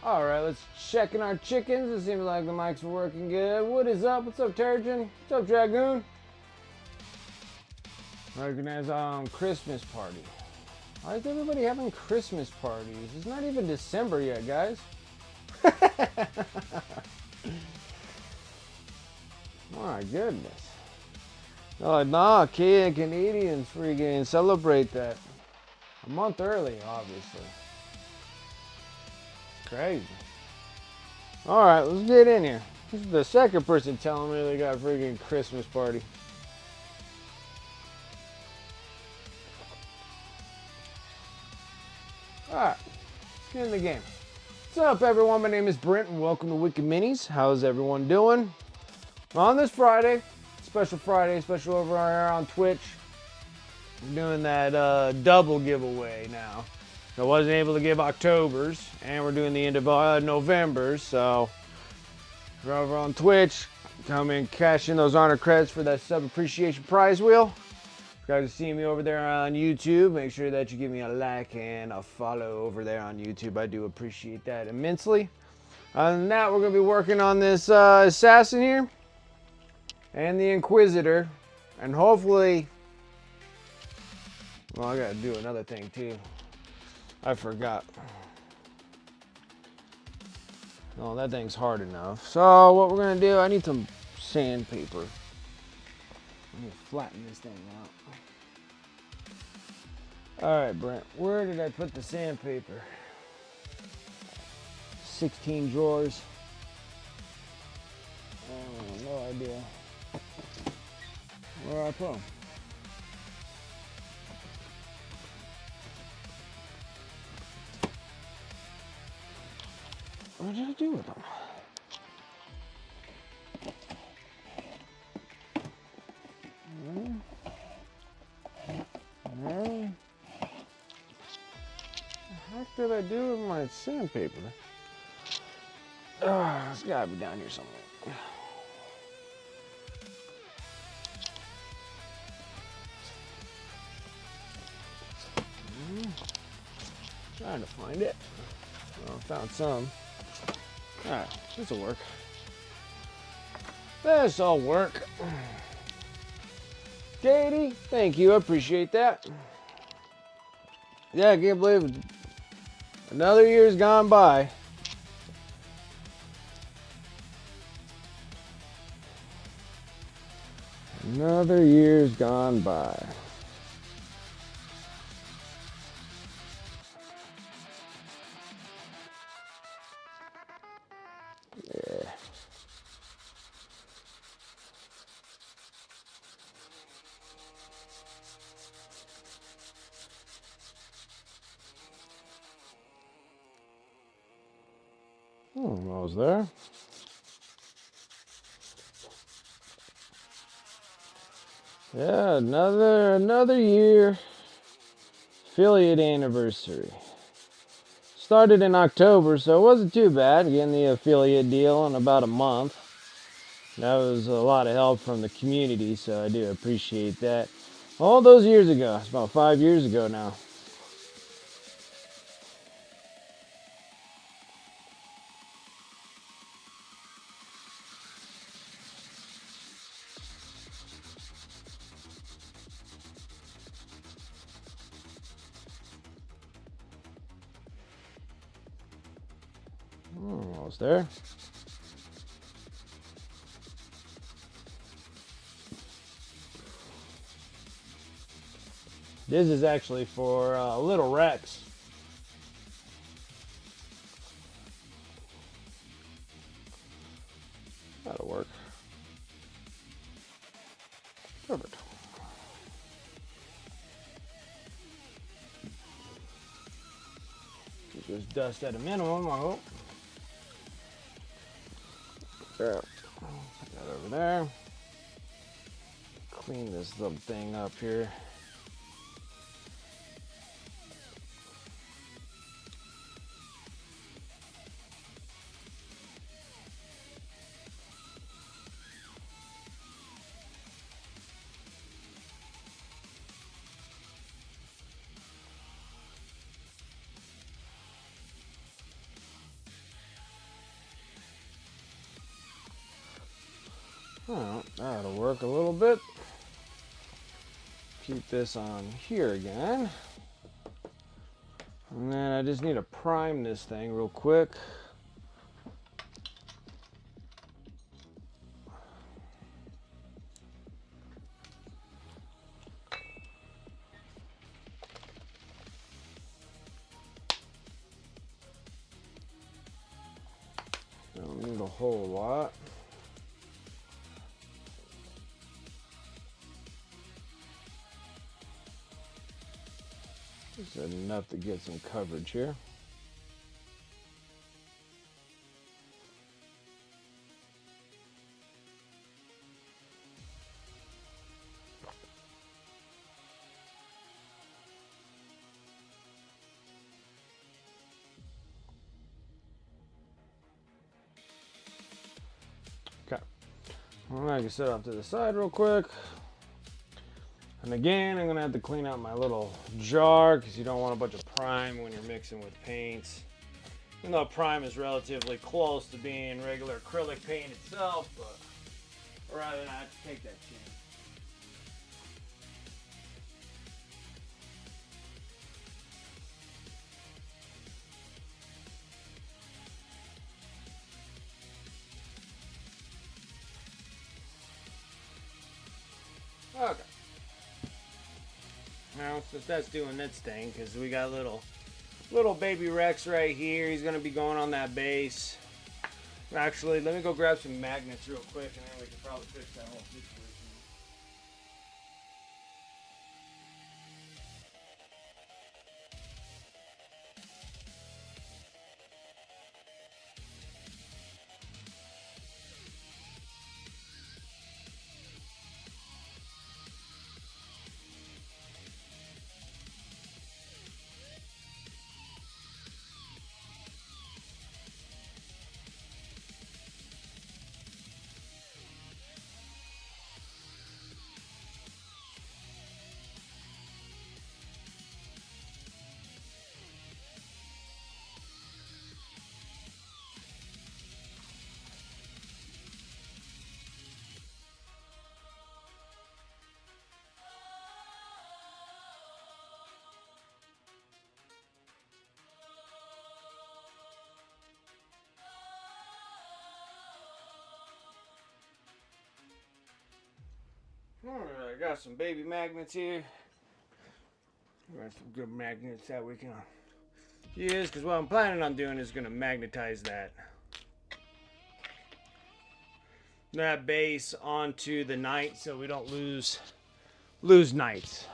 All right, let's check in our chickens. It seems like the mics are working good. What is up? What's up, Turgeon? What's up, Dragoon? Organize Christmas party. Why is everybody having Christmas parties? It's not even December yet, guys. My goodness. Oh, nah, Canadians freaking celebrate that a month early, obviously. Crazy. All right, let's get in here. This is the second person telling me they got a freaking Christmas party. All right, let's get in the game. What's up, everyone? My name is Brent, and welcome to Wicked Minis. How's everyone doing? On this Friday, special over here on Twitch, we're doing that double giveaway now. I wasn't able to give October's, and we're doing the end of November's, so if you're over on Twitch, come and cash in those honor credits for that sub appreciation prize wheel. If you guys are seeing me over there on YouTube, make sure that you give me a like and a follow over there on YouTube. I do appreciate that immensely. Other than that, we're going to be working on this Assassin here and the Inquisitor, and hopefully, well, I got to do another thing too. I forgot. Oh, that thing's hard enough. So what we're going to do, I need some sandpaper. Let me flatten this thing out. All right, Brent, where did I put the sandpaper? 16 drawers. Oh, no idea. Where do I put them? What did I do with them? No. The heck did I do with my sandpaper? It's gotta be down here somewhere. Trying to find it. Oh, found some. Alright, this'll work. This'll work. Katie, thank you. I appreciate that. Yeah, I can't believe it. Another year's gone by. Another year's gone by. Yeah. Almost there. Yeah, another year. Affiliate anniversary. Started in October, so it wasn't too bad getting the affiliate deal in about a month. That was a lot of help from the community, so I do appreciate that. All those years ago, it's about 5 years ago now. Almost there. This is actually for Little Rex. That'll work. Perfect. Keep this dust at a minimum, I hope. There. Put that over there. Clean this little thing up here. Oh, that'll work a little bit. Keep this on here again. And then I just need to prime this thing real quick. Don't need a whole lot. Just enough to get some coverage here. Okay. Well, I can set off to the side real quick. And again, I'm gonna have to clean out my little jar because you don't want a bunch of prime when you're mixing with paints. Even though prime is relatively close to being regular acrylic paint itself, but I'd rather not take that chance. Okay. Now, since that's doing its thing, because we got little baby Rex right here. He's going to be going on that base. Actually, let me go grab some magnets real quick, and then we can probably fix that whole situation. Alright, I got some baby magnets here. Got some good magnets that we can use, because what I'm planning on doing is going to magnetize that base onto the knight so we don't lose knights.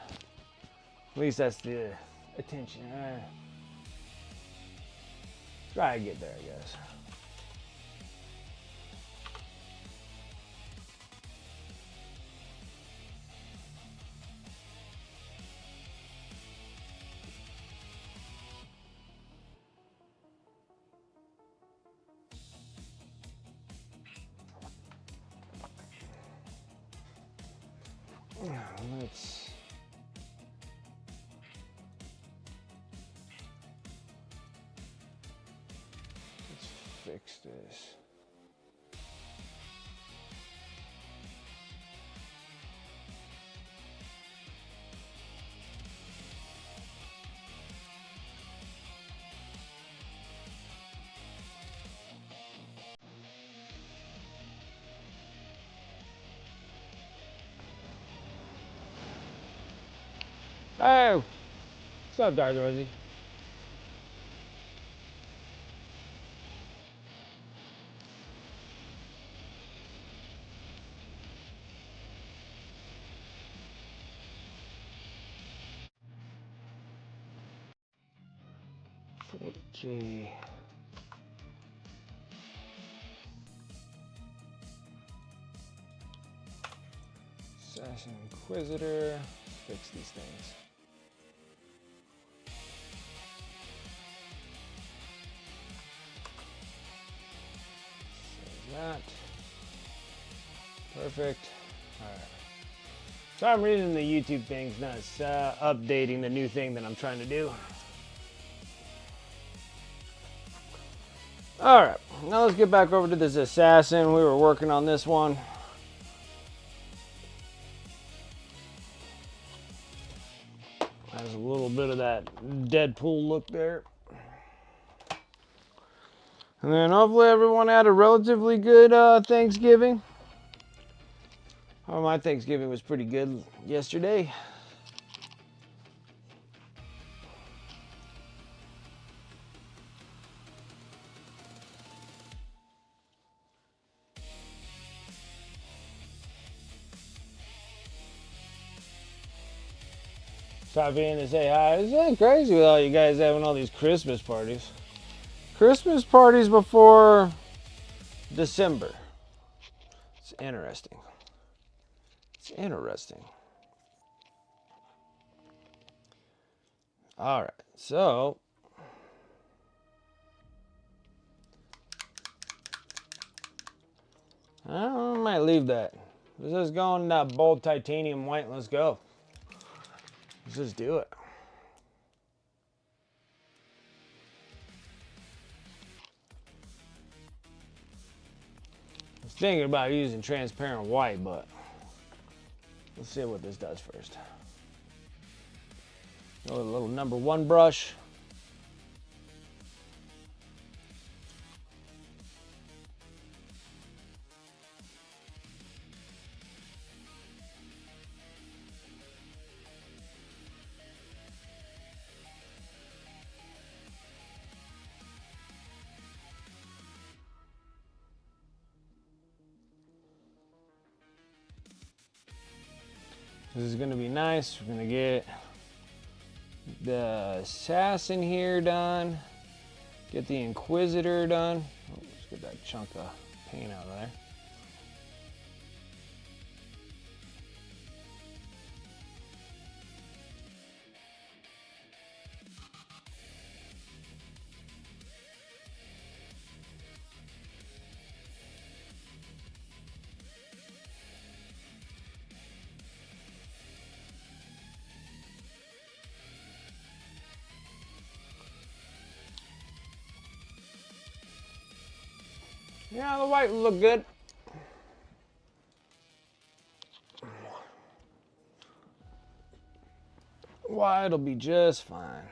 At least that's the attention. Try to get there, I guess. Let's fix this. Oh, what's up, Dr. Rosie? Gee. Assassin Inquisitor. Fix these things. That. Perfect. Alright. So I'm reading the YouTube things, not updating the new thing that I'm trying to do. Alright, now let's get back over to this Assassin. We were working on this one. Has a little bit of that Deadpool look there. And then hopefully everyone had a relatively good Thanksgiving. Oh, my Thanksgiving was pretty good yesterday. Stop in to say hi. Isn't that crazy with all you guys having all these Christmas parties? Christmas parties before December. It's interesting. It's interesting. All right, so I might leave that. Let's just go in that bold titanium white. Let's go. Let's just do it. I was thinking about using transparent white, but let's see what this does first. A little number 1 brush. This is going to be nice. We're going to get the Assassin here done. Get the Inquisitor done. Oh, let's get that chunk of paint out of there. Yeah, the white will look good. White'll be just fine.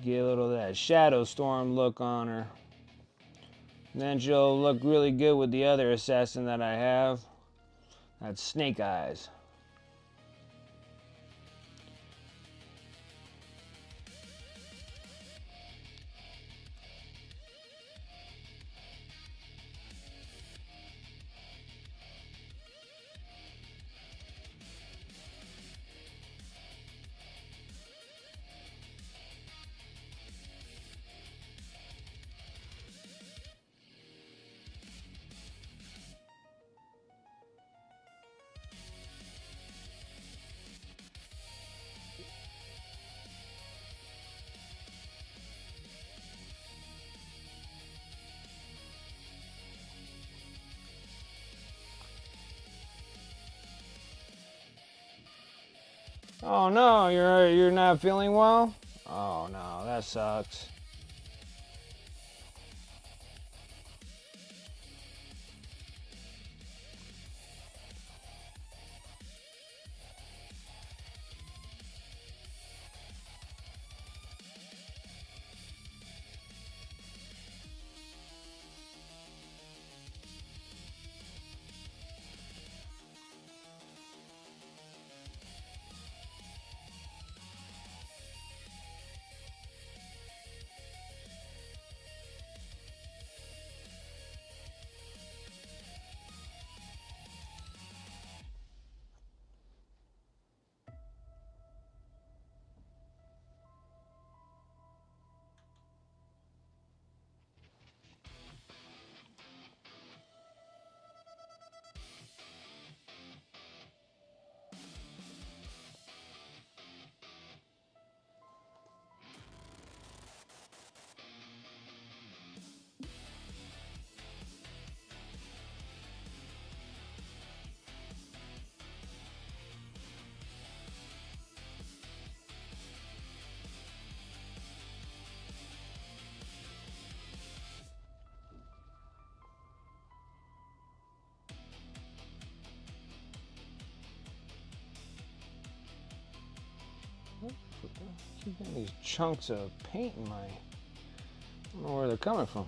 Get a little of that shadow storm look on her. And then she'll look really good with the other assassin that I have. That's Snake Eyes. Oh no, you're not feeling well? Oh no, that sucks. keep getting these chunks of paint in my, I don't know where they're coming from.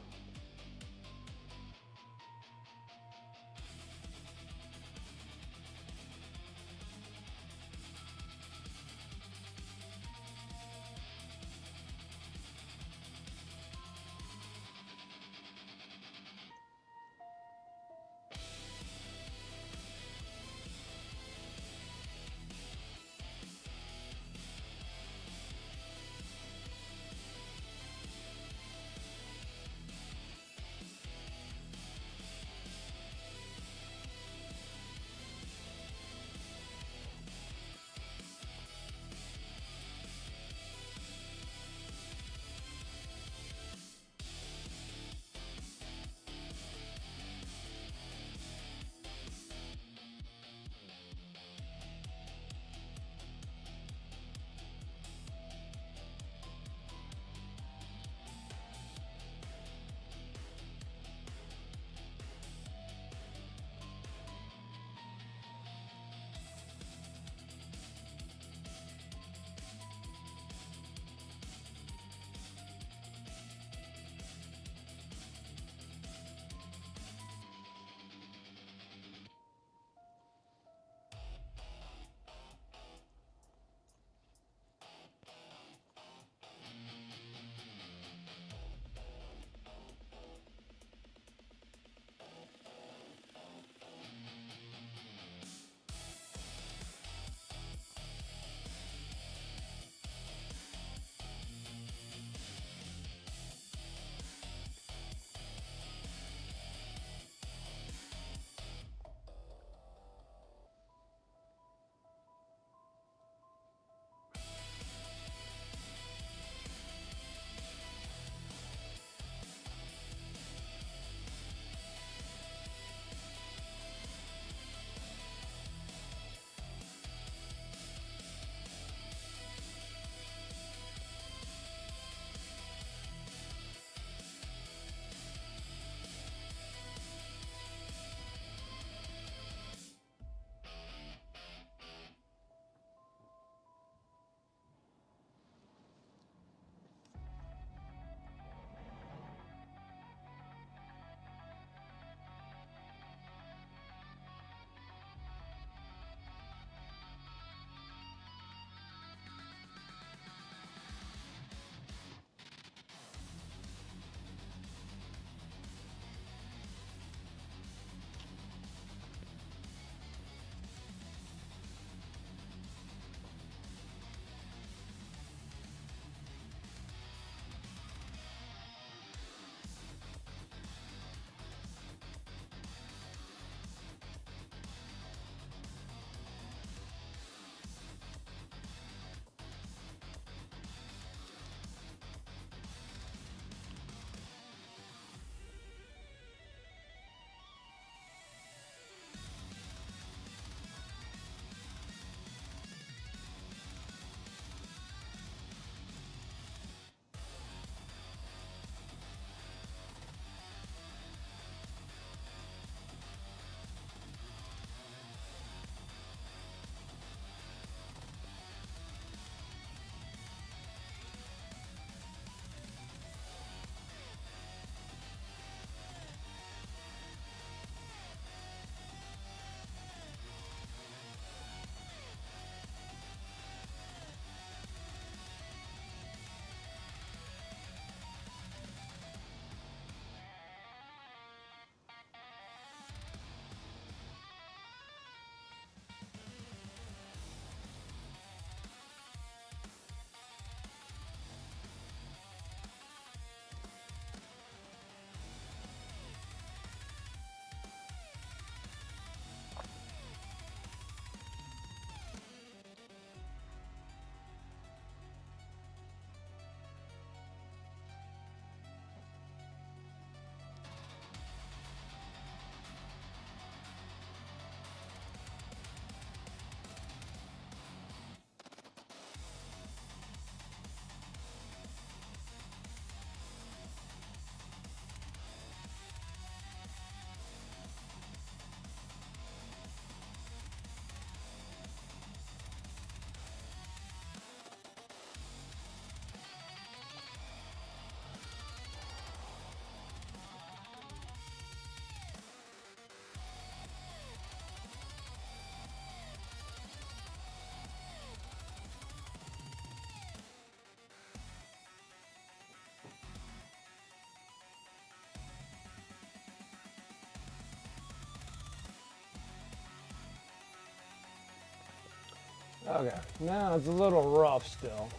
Okay, now it's a little rough still.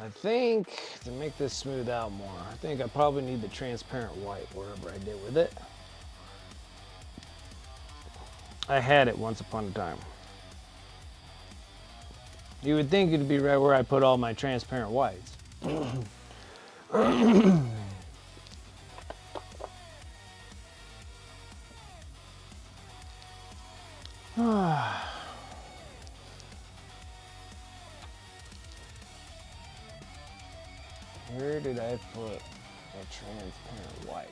I think to make this smooth out more, I think I probably need the transparent white, whatever I did with it. I had it once upon a time. You would think it'd be right where I put all my transparent whites. Where did I put a transparent white?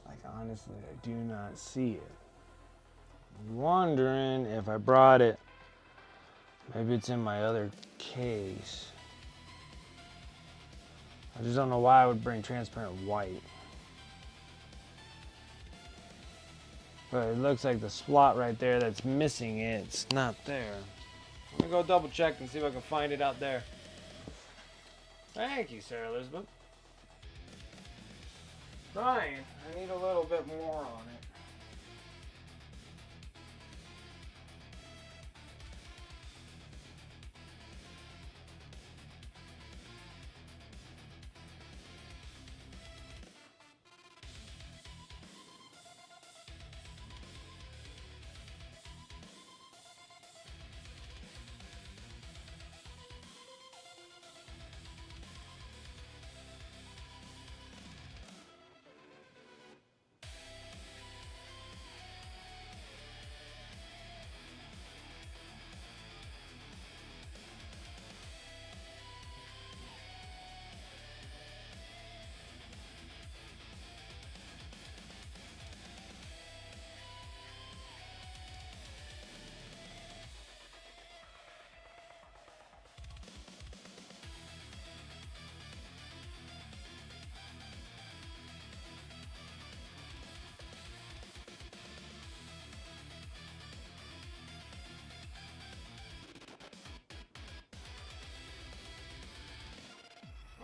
Like honestly, I do not see it. I'm wondering if I brought it. Maybe it's in my other case. I just don't know why I would bring transparent white. But it looks like the spot right there that's missing it, it's not there. I'm gonna go double check and see if I can find it out there. Thank you, Sarah Elizabeth. Trying. I need a little bit more on it.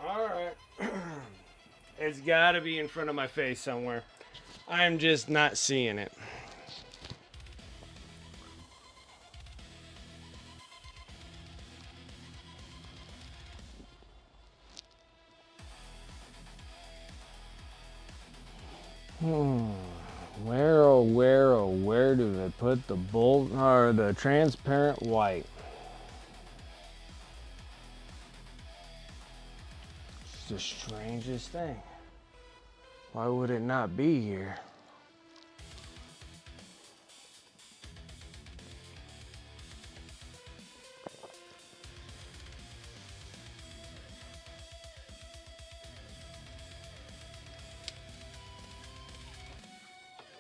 Alright. It's gotta be in front of my face somewhere. I'm just not seeing it. Where did I put the bold or the transparent white? It's the strangest thing. Why would it not be here?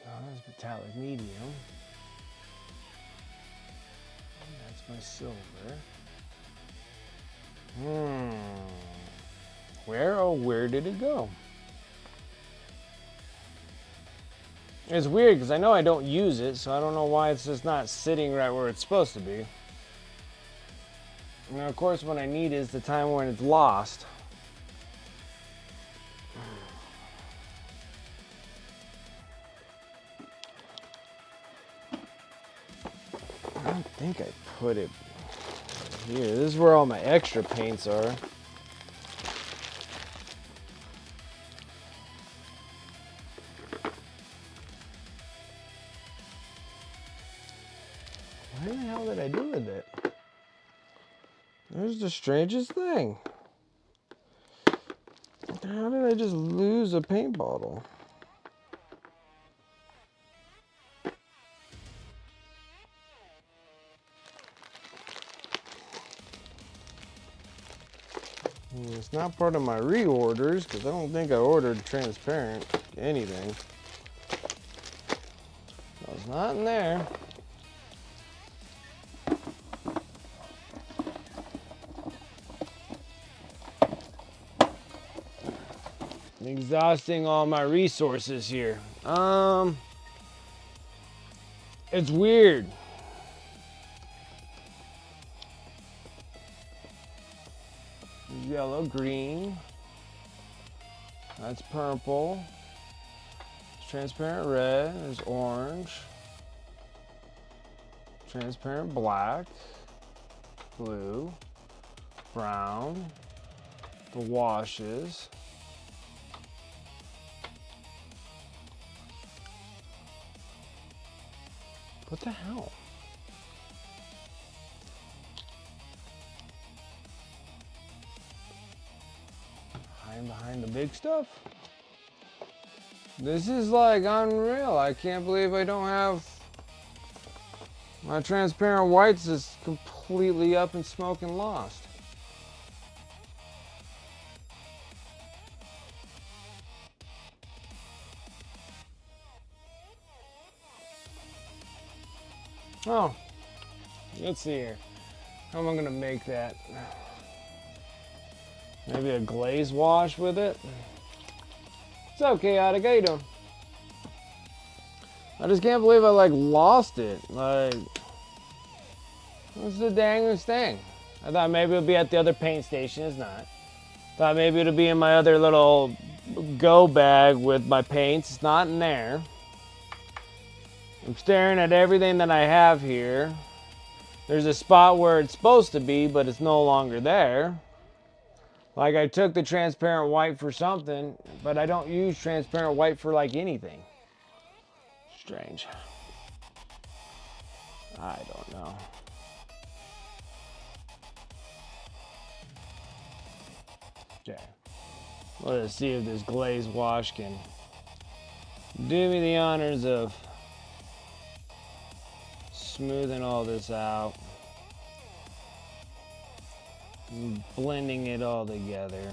Oh, that's metallic medium. That's my silver. Where did it go? It's weird because I know I don't use it, so I don't know why it's just not sitting right where it's supposed to be. And of course, when I need it is the time when it's lost. I don't think I put it here. This is where all my extra paints are. What the hell did I do with it? There's the strangest thing. How did I just lose a paint bottle? It's not part of my reorders because I don't think I ordered transparent anything. So it's not in there. Exhausting all my resources here. It's weird. yellow, green. That's purple. It's transparent red. There's orange. Transparent black. Blue. Brown. The washes. What the hell? Hiding behind the big stuff? This is like unreal. I can't believe I don't have my transparent whites is completely up in smoke and lost. Oh, let's see here. How am I gonna make that? Maybe a glaze wash with it? What's up, Chaotic? How you doing? I just can't believe I like lost it. Like, what's the dangest thing? I thought maybe it would be at the other paint station. It's not. Thought maybe it would be in my other little go bag with my paints. It's not in there. I'm staring at everything that I have here. There's a spot where it's supposed to be, but it's no longer there. Like I took the transparent white for something, but I don't use transparent white for like anything. Strange. I don't know. Okay. Let's see if this glaze wash can do me the honors of smoothing all this out. And blending it all together.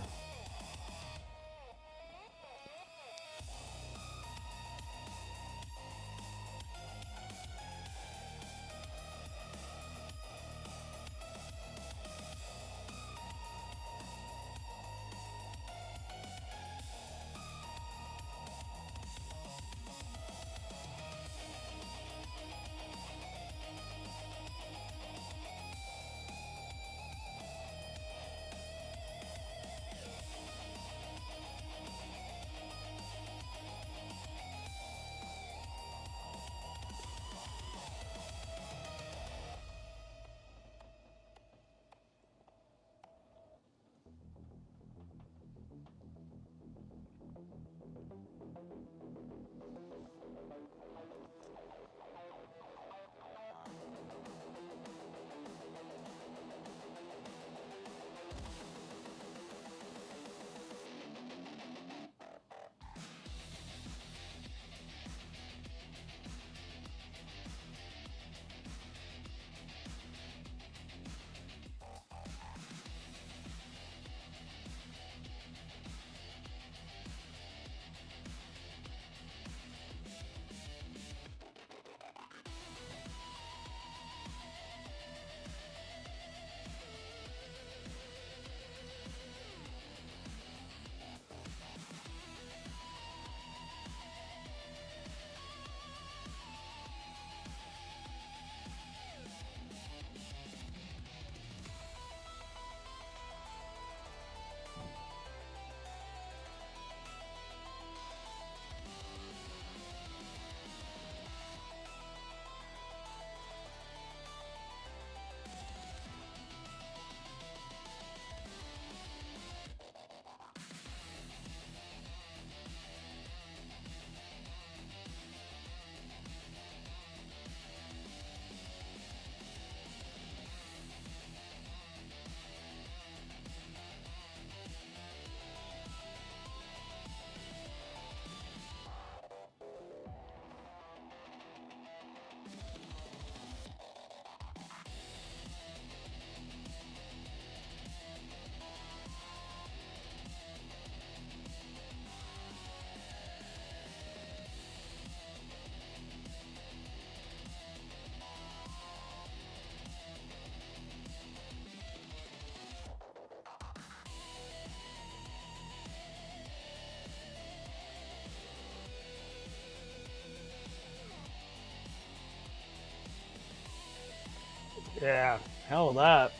Yeah, hell of that.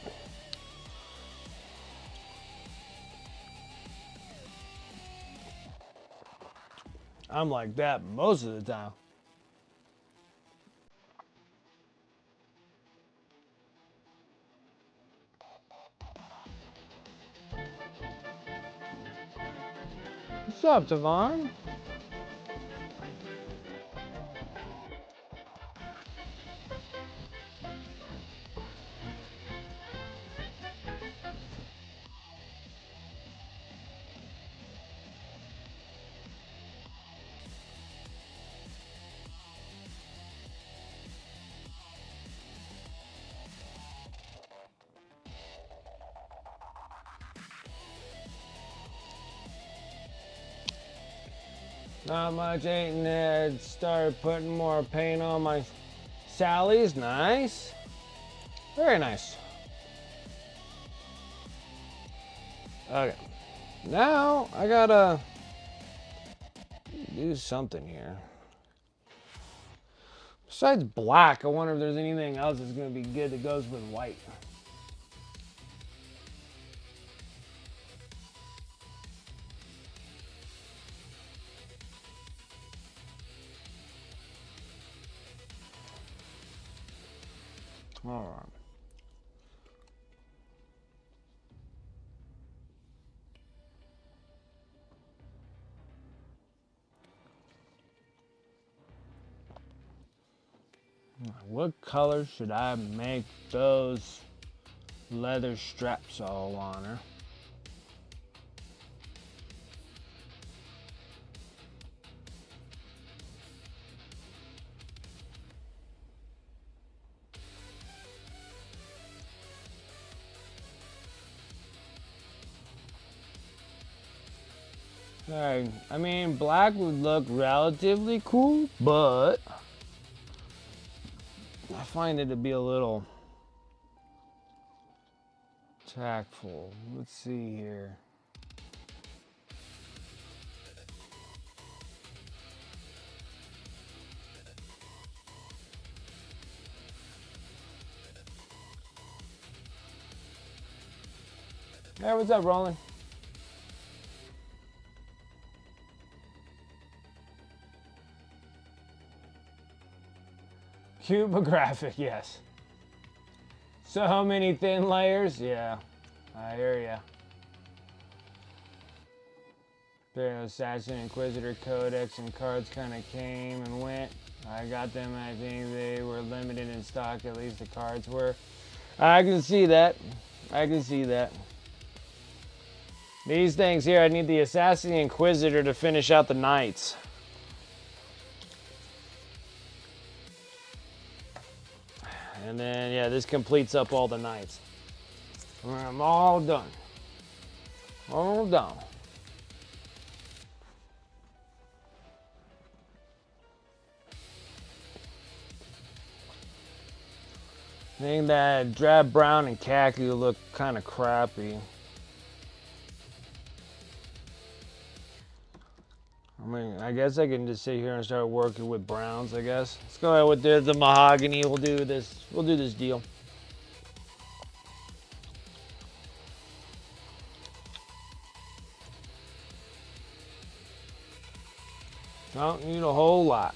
I'm like that most of the time. What's up, Tavon? Not much, ain't it? Started putting more paint on my Sally's. Nice. Very nice. Okay. Now I gotta do something here. Besides black, I wonder if there's anything else that's gonna be good that goes with white. All right. What color should I make those leather straps all on her? Alright, I mean, black would look relatively cool, but I find it to be a little tactful. Let's see here. Hey, what's up, Roland? Cubographic, yes. So many thin layers, yeah. I hear ya. The Assassin Inquisitor Codex and cards kind of came and went. I got them, I think they were limited in stock, at least the cards were. I can see that. I can see that. These things here, I need the Assassin Inquisitor to finish out the knights. And then, yeah, this completes up all the knights. I'm all done. All done. I think that drab brown and khaki will look kind of crappy. I mean, I guess I can just sit here and start working with browns, I guess. Let's go ahead with the mahogany. We'll do this deal. Don't need a whole lot.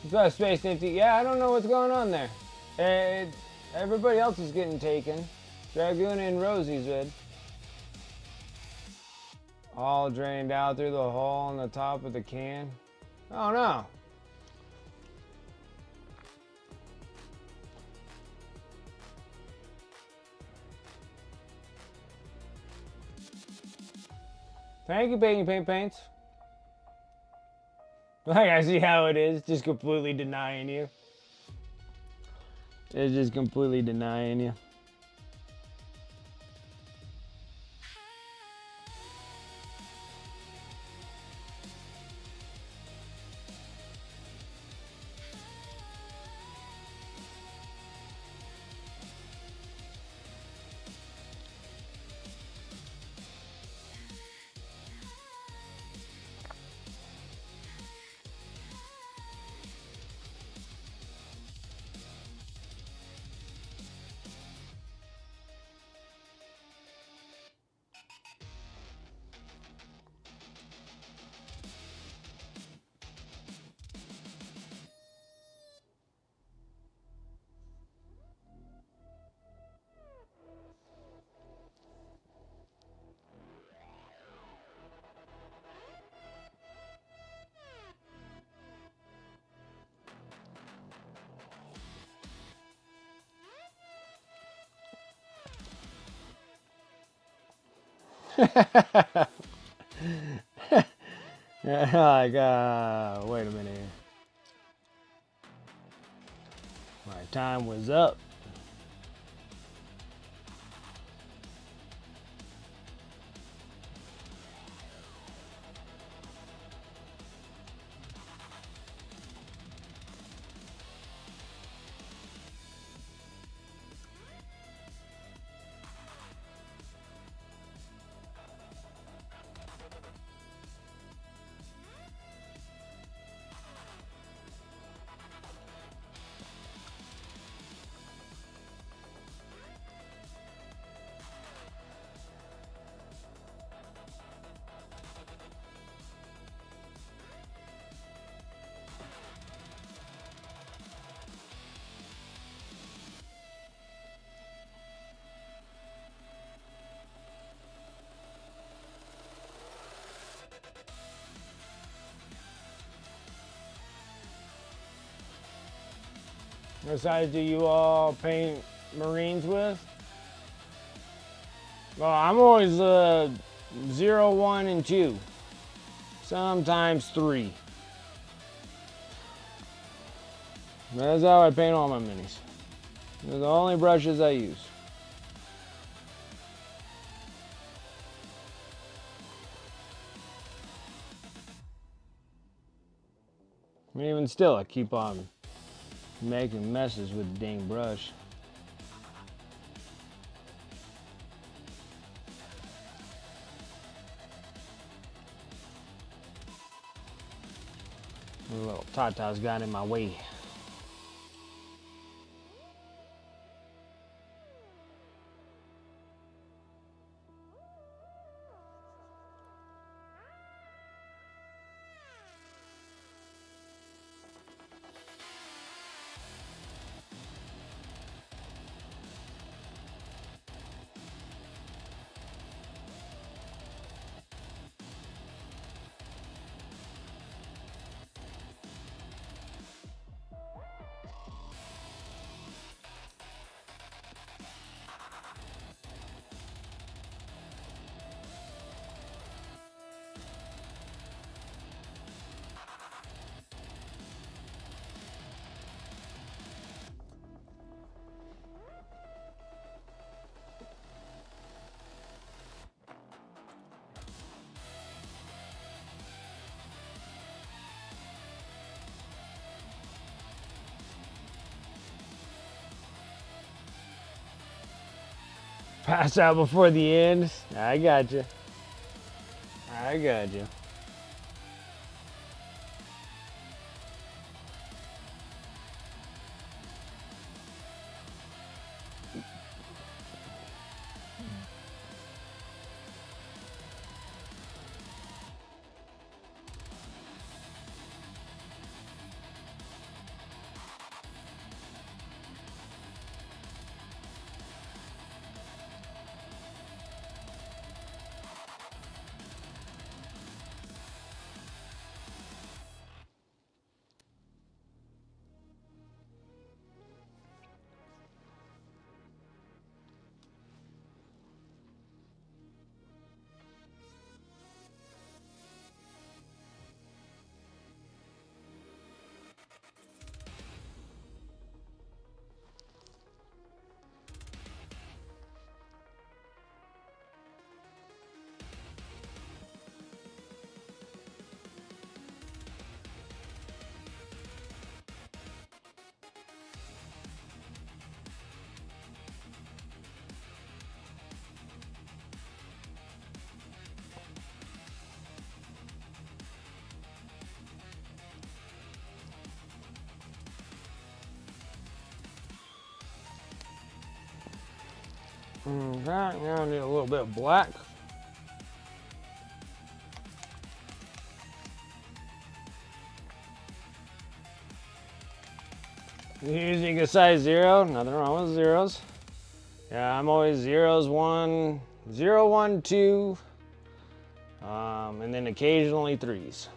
It's about Space Nifty. Yeah, I don't know what's going on there. Everybody else is getting taken. Dragoon and Rosie's red. All drained out through the hole on the top of the can. Oh no. Thank you, Painting Paint Paints. Like, I see how it is. Just completely denying you. It's just completely denying you. Like, wait a minute here. My time was up. What size do you all paint Marines with? Well, I'm always 0, 1, and 2. Sometimes 3. That's how I paint all my minis. They're the only brushes I use. And even still, I keep on making messes with the dang brush. The little Tata's got in my way. Pass out before the end. I got you. I got you. Okay, now I need a little bit of black. Using a size 0, nothing wrong with zeros. Yeah, I'm always 0s, 1, 0, 1, 2, and then occasionally 3s.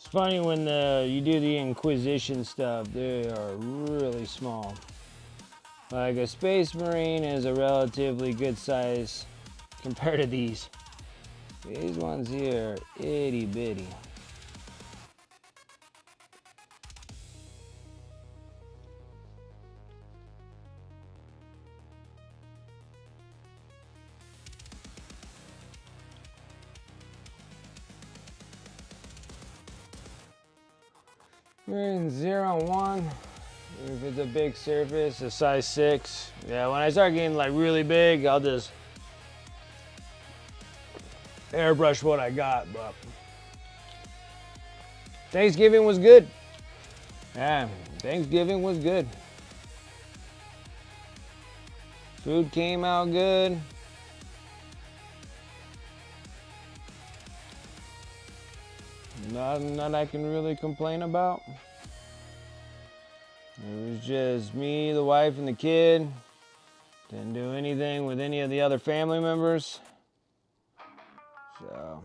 It's funny when you do the Inquisition stuff, they are really small. Like a Space Marine is a relatively good size compared to these. These ones here are itty bitty. We're in 0, 1. If it's a big surface, a size 6. Yeah, when I start getting like really big, I'll just airbrush what I got. But Thanksgiving was good. Yeah, Thanksgiving was good. Food came out good. Nothing that I can really complain about. It was just me, the wife, and the kid. Didn't do anything with any of the other family members. So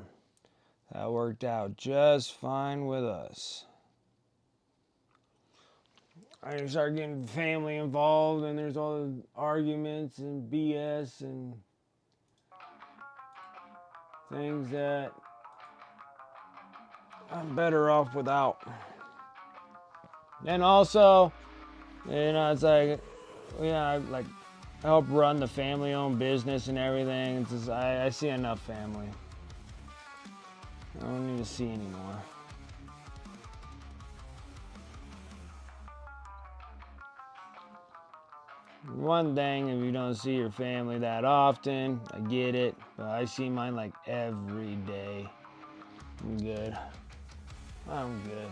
that worked out just fine with us. I start getting family involved, and there's all the arguments and BS and things that I'm better off without. And also, it's like, I help run the family-owned business and everything. It's just, I see enough family. I don't need to see anymore. One thing, if you don't see your family that often, I get it, but I see mine like every day. I'm good. I'm good.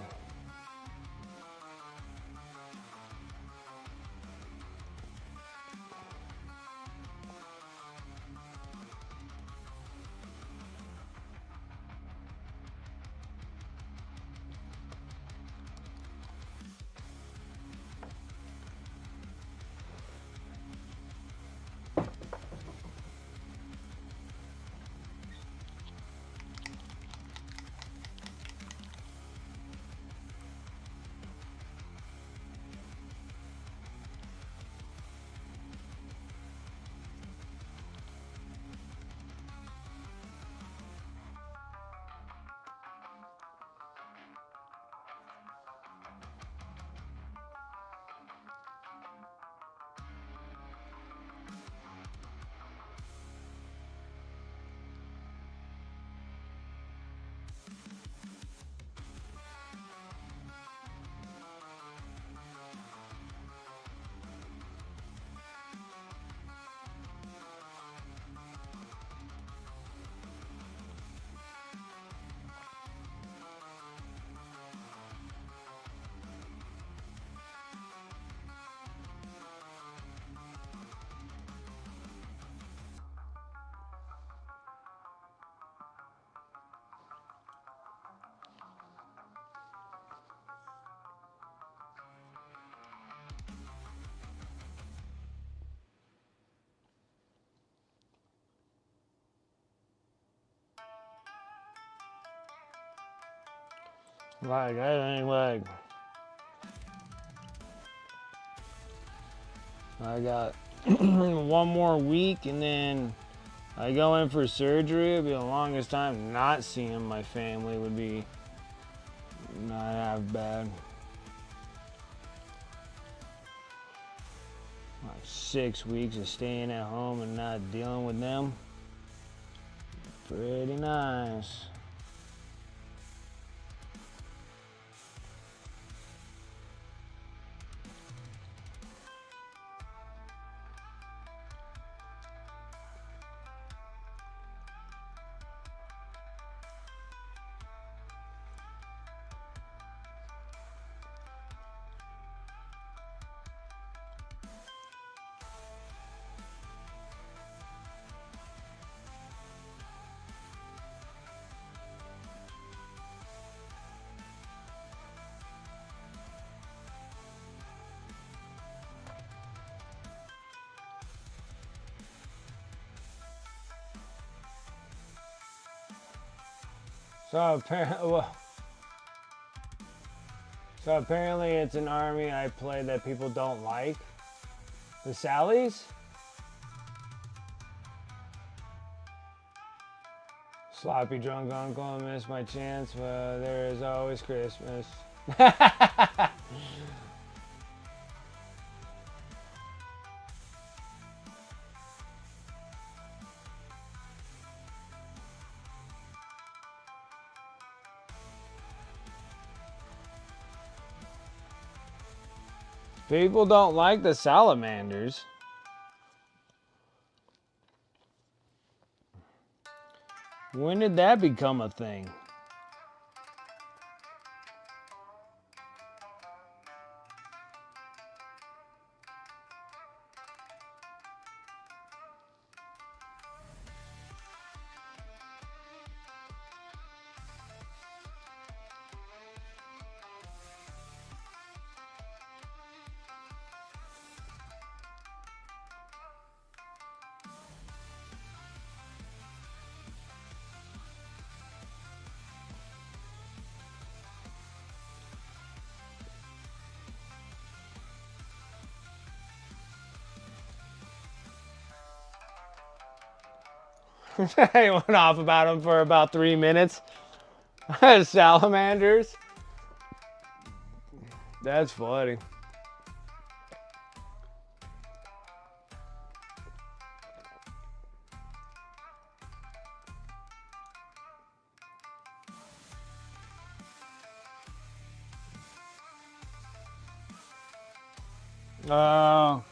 Like, I think, like, I got one more week and then I go in for surgery. It'll be the longest time not seeing my family would be not half bad. Like 6 weeks of staying at home and not dealing with them. Pretty nice. So apparently it's an army I play that people don't like. The Sallies? Sloppy drunk uncle, I miss my chance. Well, there is always Christmas. People don't like the salamanders. When did that become a thing? I went off about them for about 3 minutes. Salamanders. That's funny. Oh.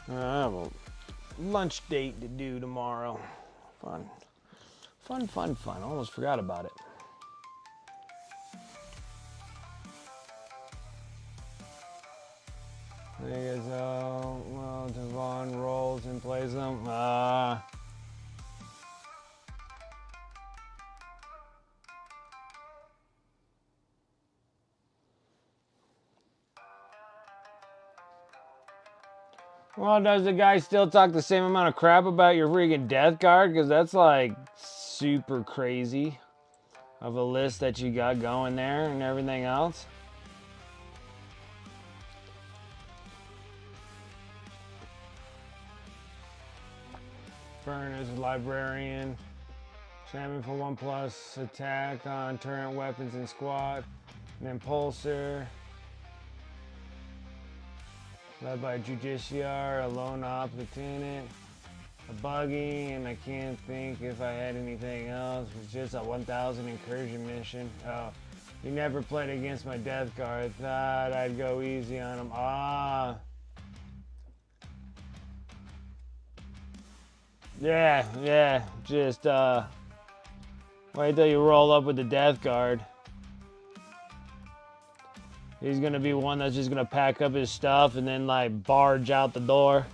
I have a lunch date to do tomorrow. Fun. Fun, fun, fun. Almost forgot about it. I think it's, well, Devon rolls and plays them. Well, does the guy still talk the same amount of crap about your freaking death card? Because that's like super crazy of a list that you got going there and everything else. Furnace, Librarian, Champion for 1+ attack on turret weapons and squad, and Impulsor. Led by Judiciar, a lone op lieutenant, a buggy, and I can't think if I had anything else. It's just a 1000 incursion mission. Oh, you never played against my death card. Thought I'd go easy on him. Yeah, just Wait till you roll up with the death guard. He's gonna be one that's just gonna pack up his stuff and then like barge out the door.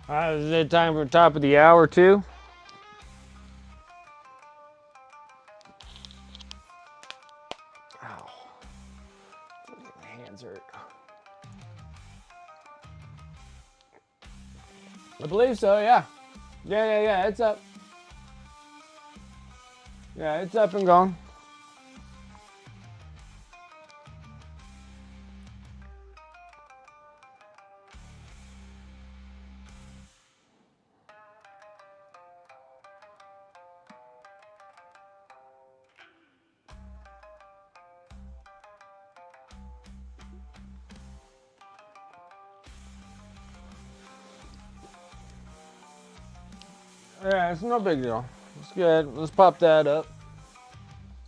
All right, is it time for top of the hour too? Ow. My hands hurt. I believe so, yeah. Yeah, it's up. Yeah, it's up and gone. Yeah, it's no big deal. It's good. Let's pop that up.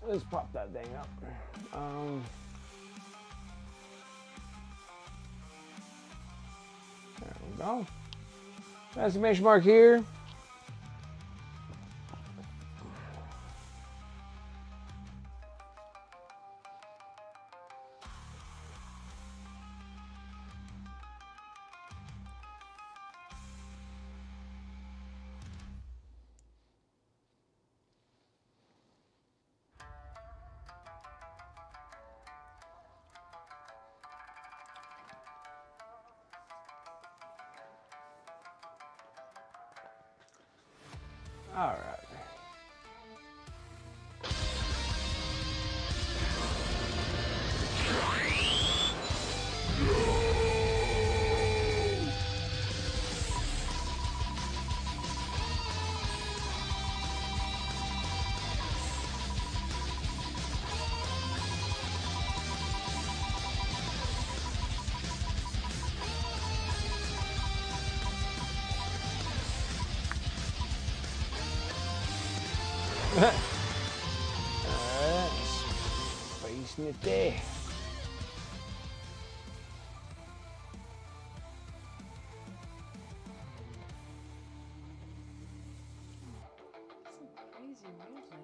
Let's pop that thing up. There we go. Exclamation mark here. All right. Alright, spacing it there. Some crazy music.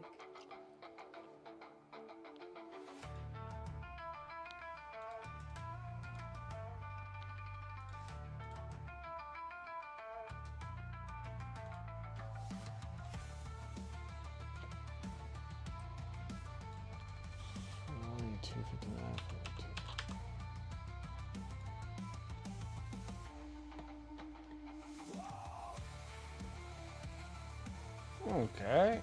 Okay.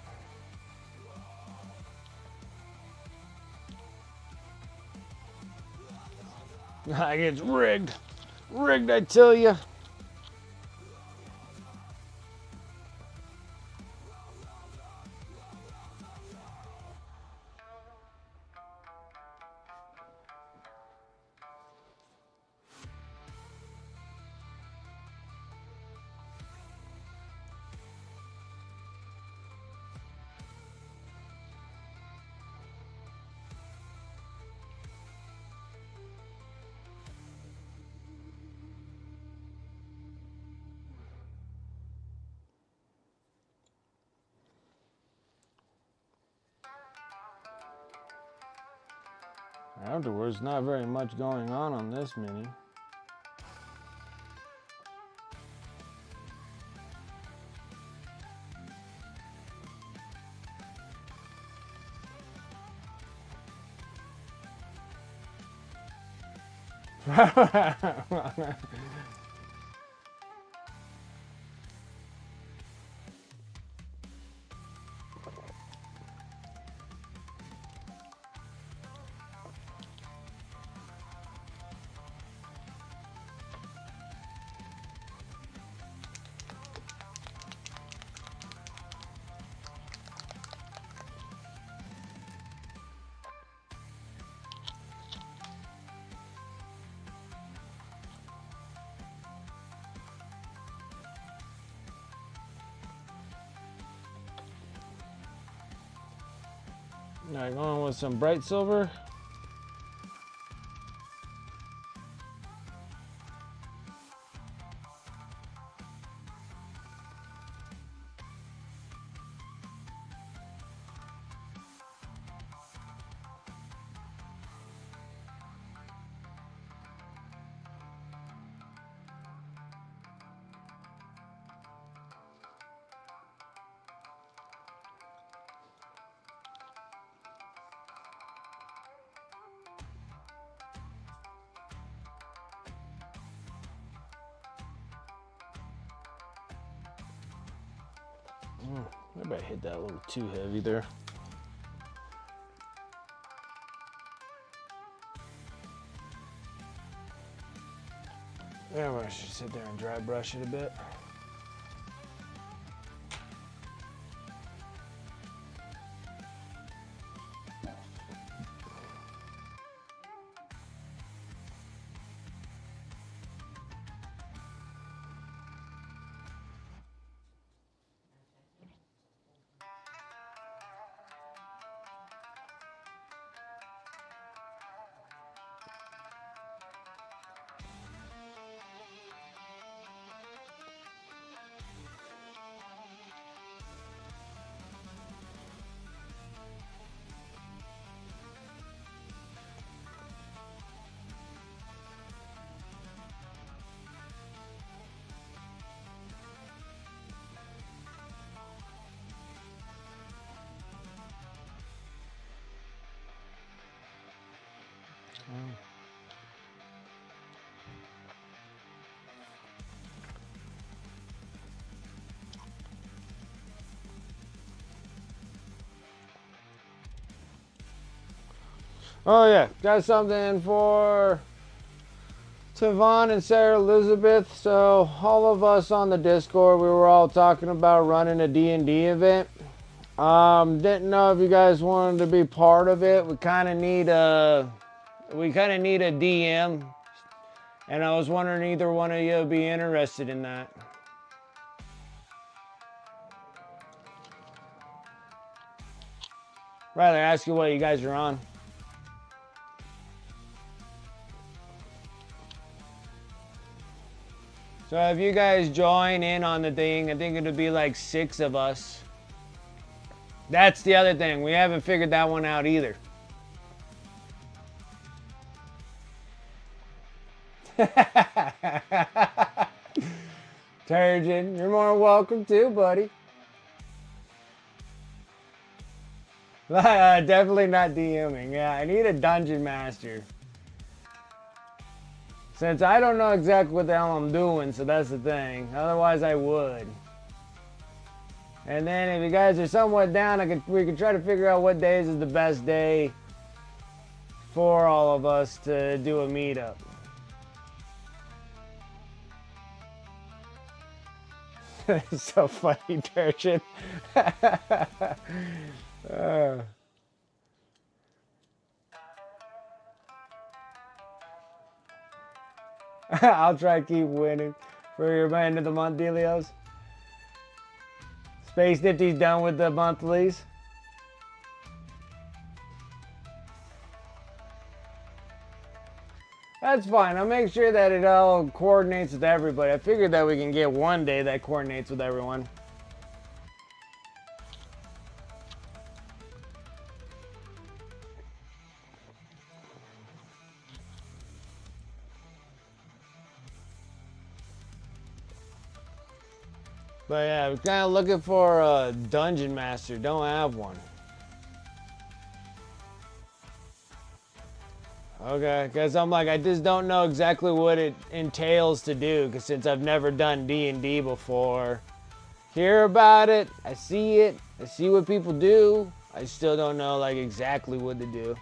Like it's rigged. Rigged, I tell you. Afterwards, not very much going on this mini. Alright, going with some bright silver. Maybe I hit that a little too heavy there. Yeah, I should sit there and dry brush it a bit. Oh yeah, got something for Tavon and Sarah Elizabeth. So all of us on the Discord, we were all talking about running a D&D event. Didn't know if you guys wanted to be part of it. We kind of need a DM, and I was wondering either one of you would be interested in that. Rather ask you what you guys are on. So if you guys join in on the thing, I think it'll be like 6 of us. That's the other thing. We haven't figured that one out either. Turgeon, you're more welcome too, buddy. Definitely not DMing. Yeah, I need a dungeon master. Since I don't know exactly what the hell I'm doing, so that's the thing. Otherwise, I would. And then if you guys are somewhat down, we could try to figure out what days is the best day for all of us to do a meetup. It's so funny, Turgeon. I'll try to keep winning for your end of the month dealios. Space Nifty's done with the monthlies. That's fine. I'll make sure that it all coordinates with everybody. I figured that we can get one day that coordinates with everyone. But yeah, we're kind of looking for a dungeon master. Don't have one. Okay, because I'm like, I just don't know exactly what it entails to do, because since I've never done D&D before. Hear about it, I see what people do, I still don't know like exactly what to do.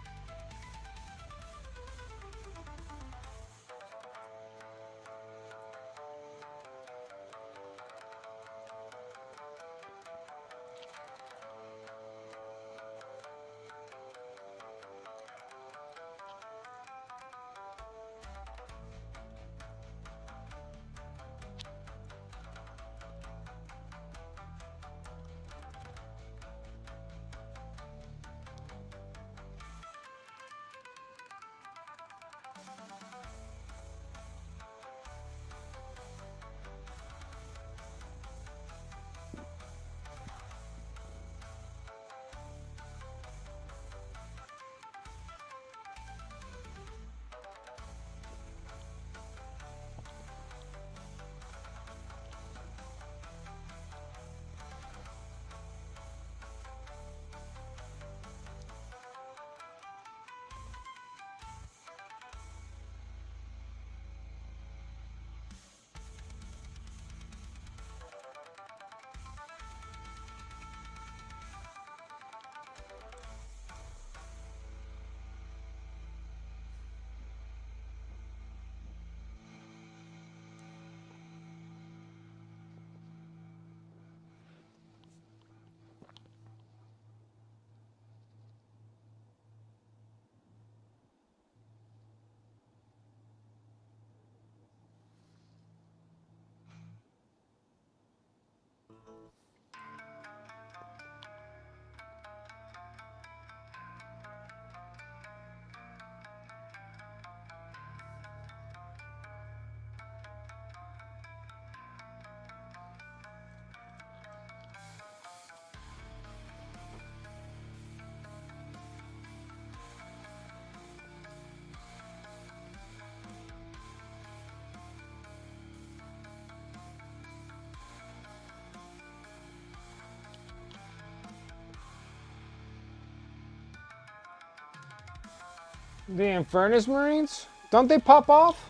The Infernus Marines? Don't they pop off?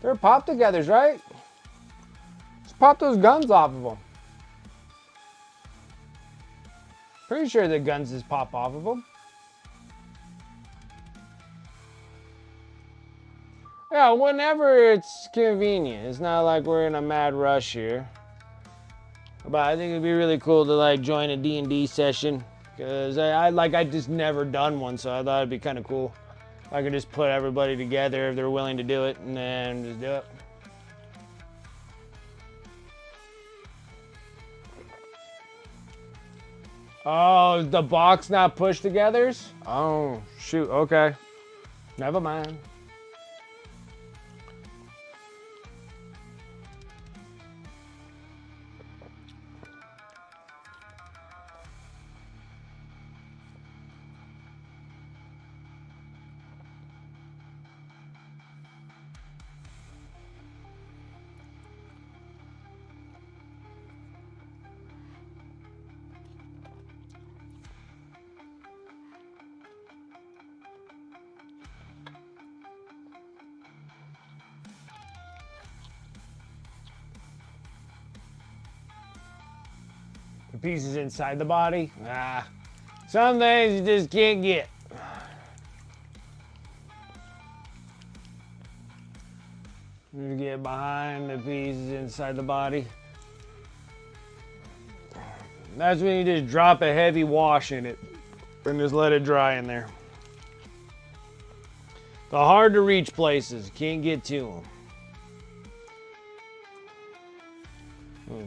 They're pop togethers, right? Just pop those guns off of them. Pretty sure the guns just pop off of them. Yeah, whenever it's convenient. It's not like we're in a mad rush here. But I think it'd be really cool to like join a D&D session. Because I just never done one, so I thought it'd be kind of cool. I could just put everybody together if they're willing to do it, and then just do it. Oh, the box not pushed togethers? Oh, shoot, okay. Never mind. The pieces inside the body? Ah, some things you just can't get. You get behind the pieces inside the body. That's when you just drop a heavy wash in it and just let it dry in there. The hard to reach places, can't get to them.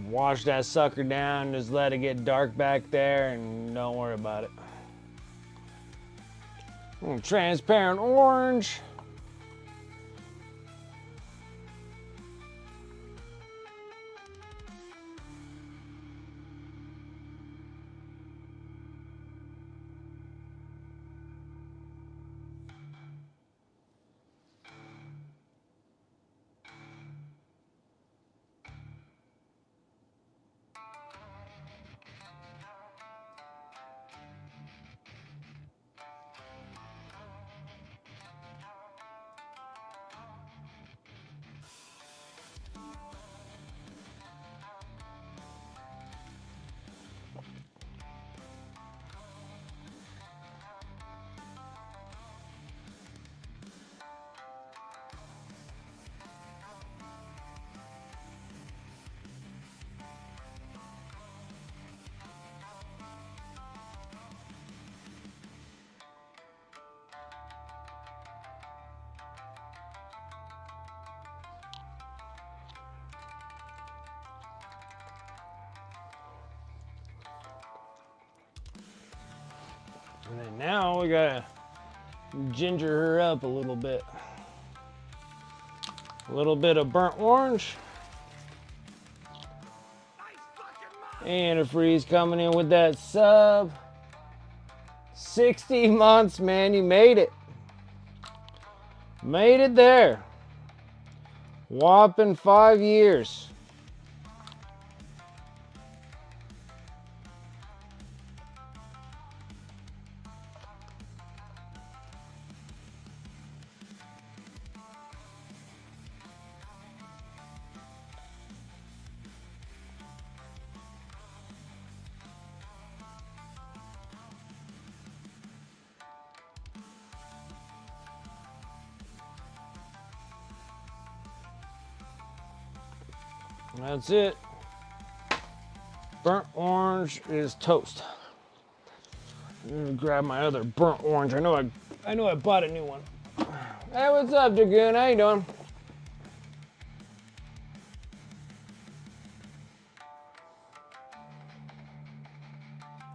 Wash that sucker down, just let it get dark back there and don't worry about it. Transparent orange. And then now we gotta ginger her up a little bit. A little bit of burnt orange. Antifreeze coming in with that sub. 60 months, man, you made it. Made it there. Whopping 5 years. That's it. Burnt orange is toast. I'm gonna grab my other burnt orange. I know I bought a new one. Hey, what's up, Dragoon? How you doing?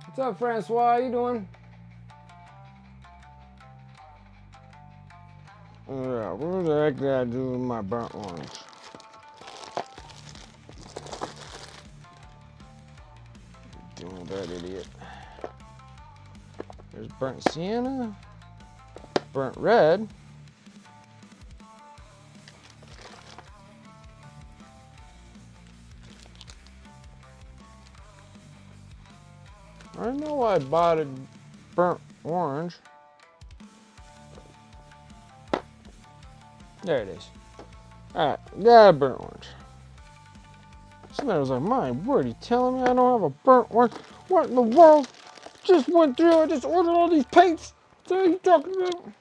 What's up, Francois? How you doing? Yeah, what the heck did I do with my burnt orange? Doing that idiot. There's burnt sienna, burnt red. I know I bought a burnt orange. There it is. Alright, got a burnt orange. Somebody was like, my word, you telling me I don't have a burnt orange? What in the world? Just went through, I just ordered all these paints. What are you talking about?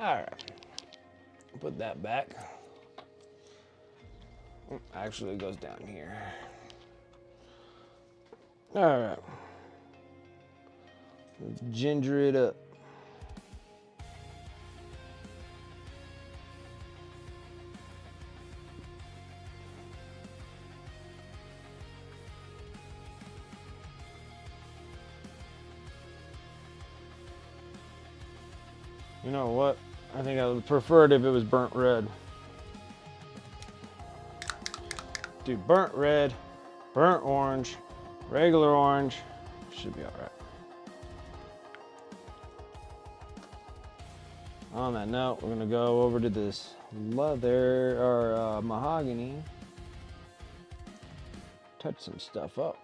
Alright. Put that back. Actually, it goes down here. Alright. Let's ginger it up. You know what? I think I would prefer it if it was burnt red. Do burnt red, burnt orange, regular orange. Should be alright. On that note, we're gonna go over to this leather or mahogany. Touch some stuff up.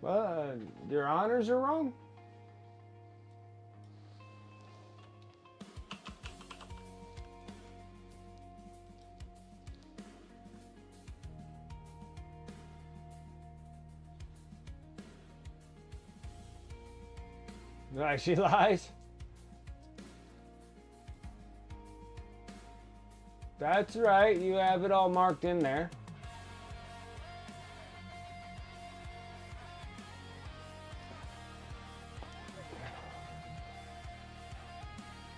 But your honors are wrong. Like she lies. That's right, you have it all marked in there.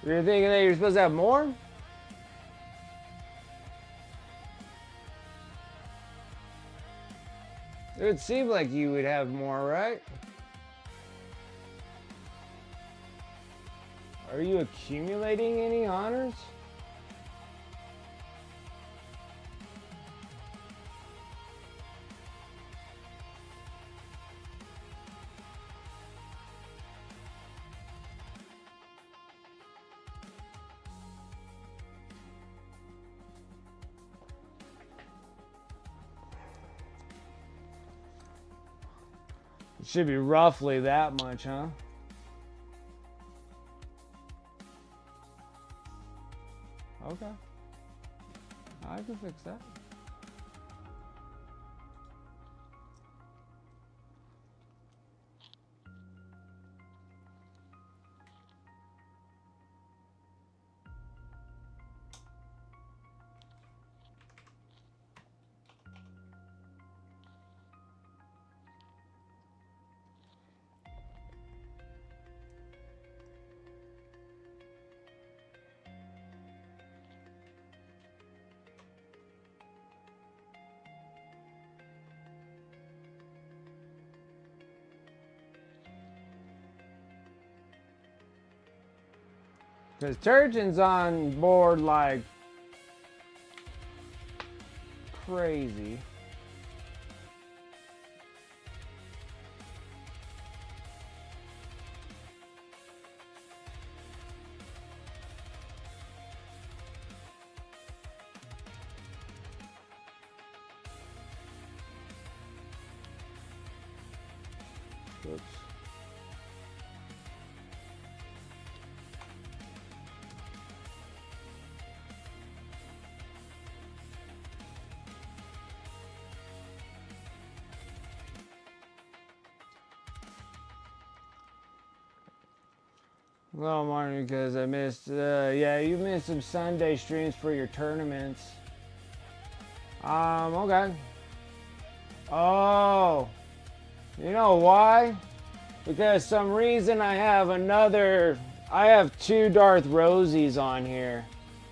You're thinking that you're supposed to have more? It would seem like you would have more, right? Are you accumulating any honors? It should be roughly that much, huh? Okay. I can fix that. Because Turgeon's on board like crazy. Oops. Well, Martin, because I missed, yeah, you missed some Sunday streams for your tournaments. Okay. Oh, you know why? Because some reason I have two Darth Rosies on here.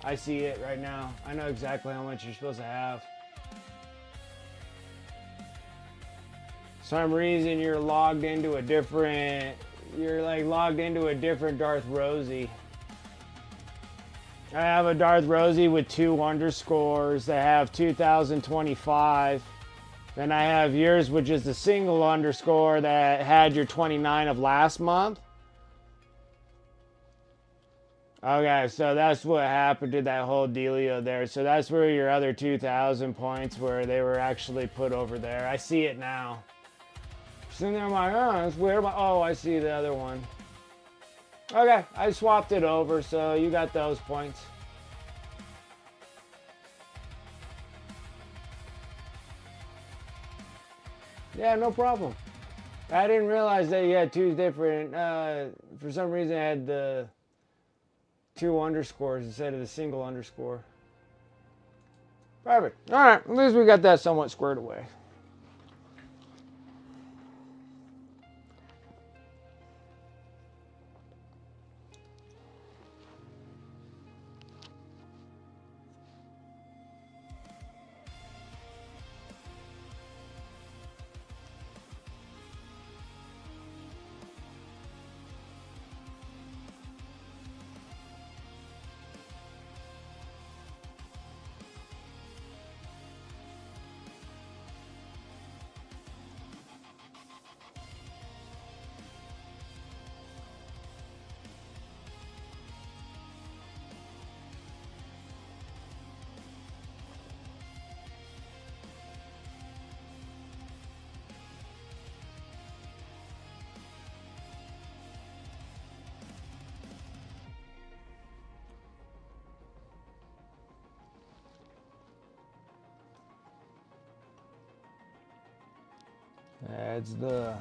I see it right now. I know exactly how much you're supposed to have. Some reason you're logged into a different Darth Rosie. I have a Darth Rosie with 2 underscores that have 2025. Then I have yours, which is the single underscore that had your 29 of last month. Okay, so that's what happened to that whole dealio there. So that's where your other 2,000 points were. They were actually put over there. I see it now. Sitting there, I'm like, oh, that's weird. Oh, I see the other one. Okay, I swapped it over, so you got those points. Yeah, no problem. I didn't realize that you had 2 different, for some reason I had the 2 underscores instead of the single underscore. Perfect. All right, at least we got that somewhat squared away. That's the...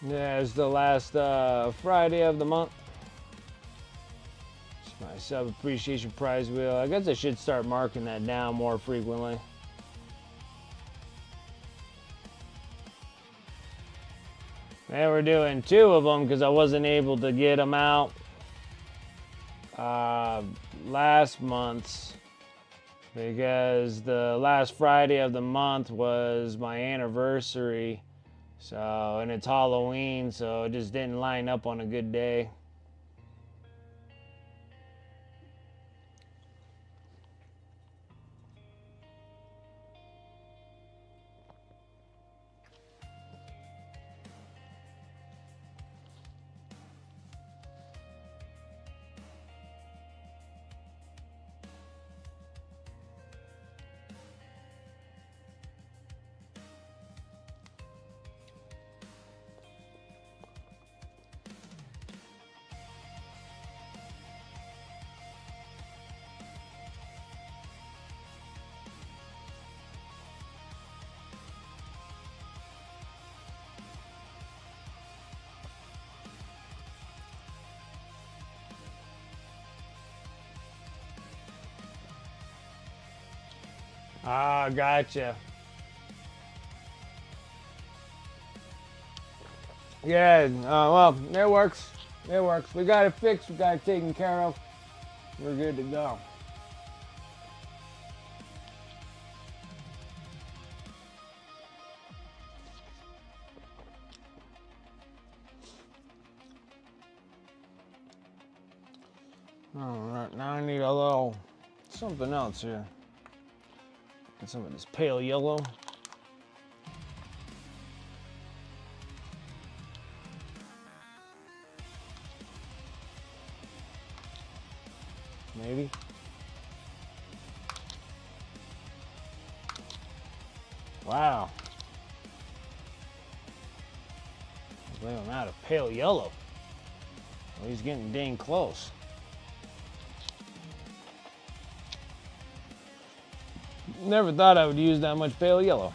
Yeah, it's the last Friday of the month. It's my sub appreciation prize wheel. I guess I should start marking that down more frequently. And we're doing 2 of them because I wasn't able to get them out last month's, because the last Friday of the month was my anniversary. So, and it's Halloween, so it just didn't line up on a good day. Ah, gotcha. Yeah, well, it works. It works. We got it fixed. We got it taken care of. We're good to go. Alright, now I need a little something else here. Get some of this pale yellow. Maybe. Wow. I believe I'm out of pale yellow. Well, he's getting dang close. Never thought I would use that much pale yellow.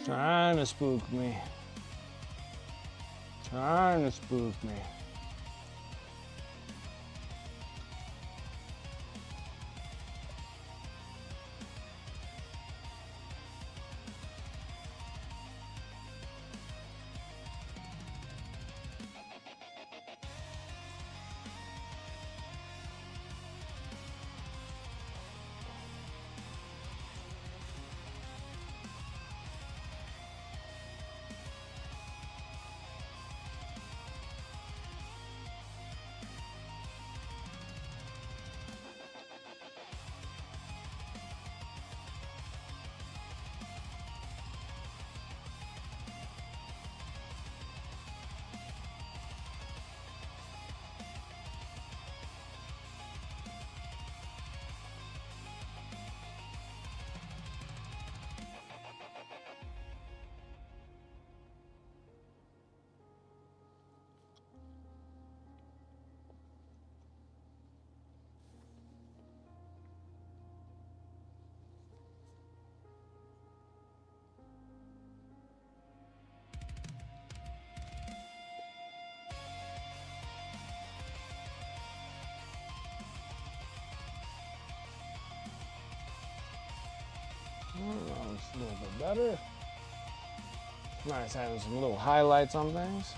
Trying to spook me. Trying to spook me. Oh, it's a little bit better. Nice having some little highlights on things.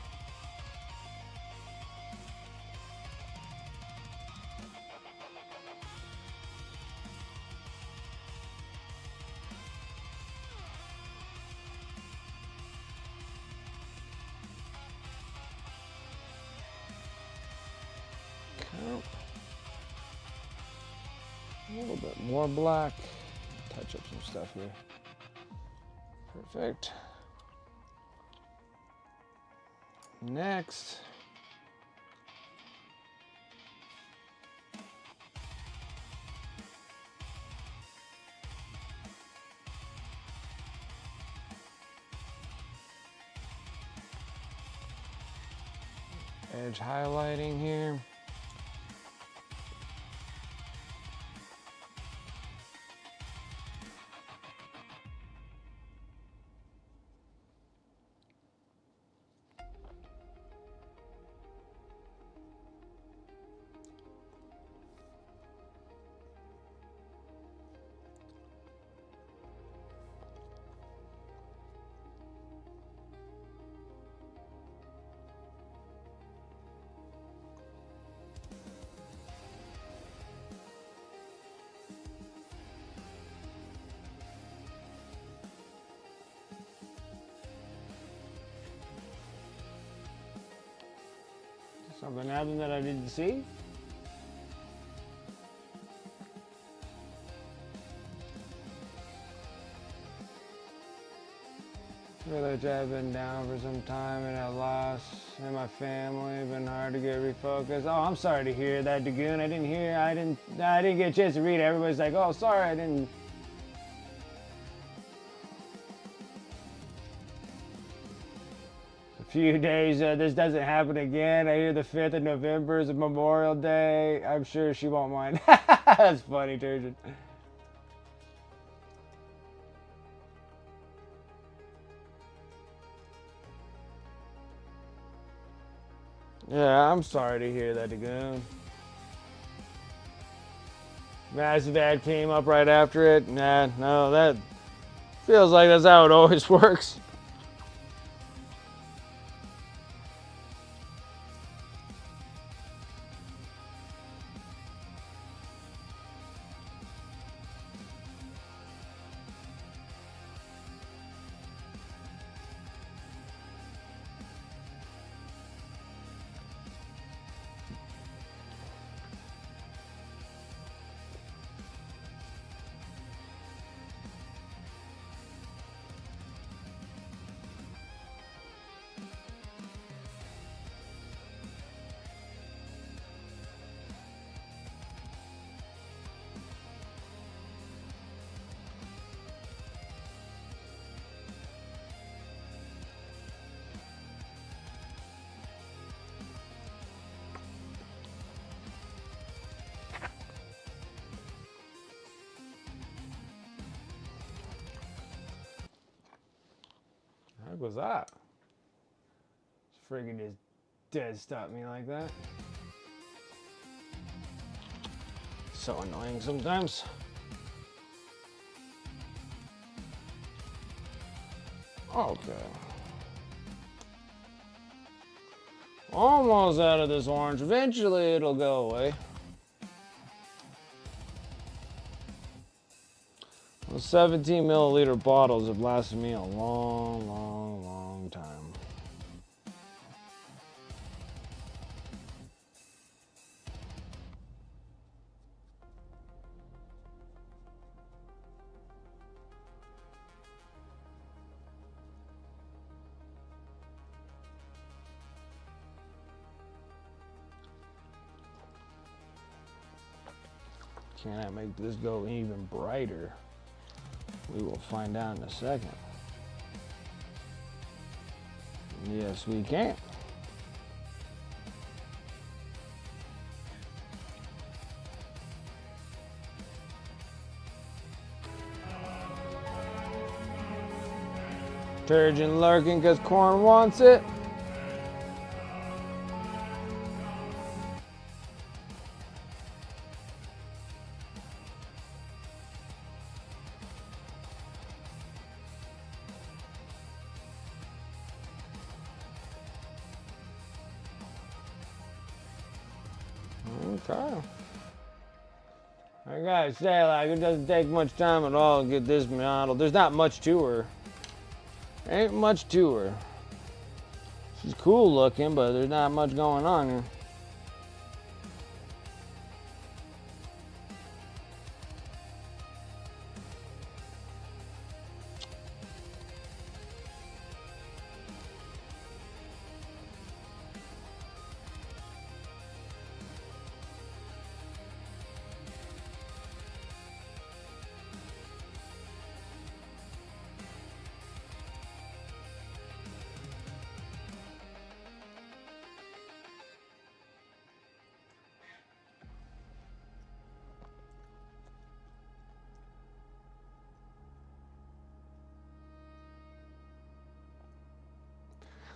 Okay. A little bit more black. Touch up some stuff here. Perfect. Next. Edge highlighting here. Something happened that I didn't see. I feel like I've been down for some time and I lost in my family, been hard to get refocused. Oh, I'm sorry to hear that, Dagoon. I didn't get a chance to read it. Everybody's like, oh, sorry, I didn't. A few days, this doesn't happen again. I hear the 5th of November is a Memorial Day. I'm sure she won't mind. That's funny, Turgeon. Yeah, I'm sorry to hear that, Dagoon. Massive ad came up right after it. Nah, no, that feels like that's how it always works. How was that? This friggin' just dead stopped me like that. So annoying sometimes. Okay. Almost out of this orange. Eventually it'll go away. Those 17 milliliter bottles have lasted me a long time. Can I make this go even brighter? We will find out in a second. Yes, we can. Turgeon lurking because Corn wants it. Okay. I gotta say, like, it doesn't take much time at all to get this model. There's not much to her. Ain't much to her. She's cool looking, but there's not much going on here.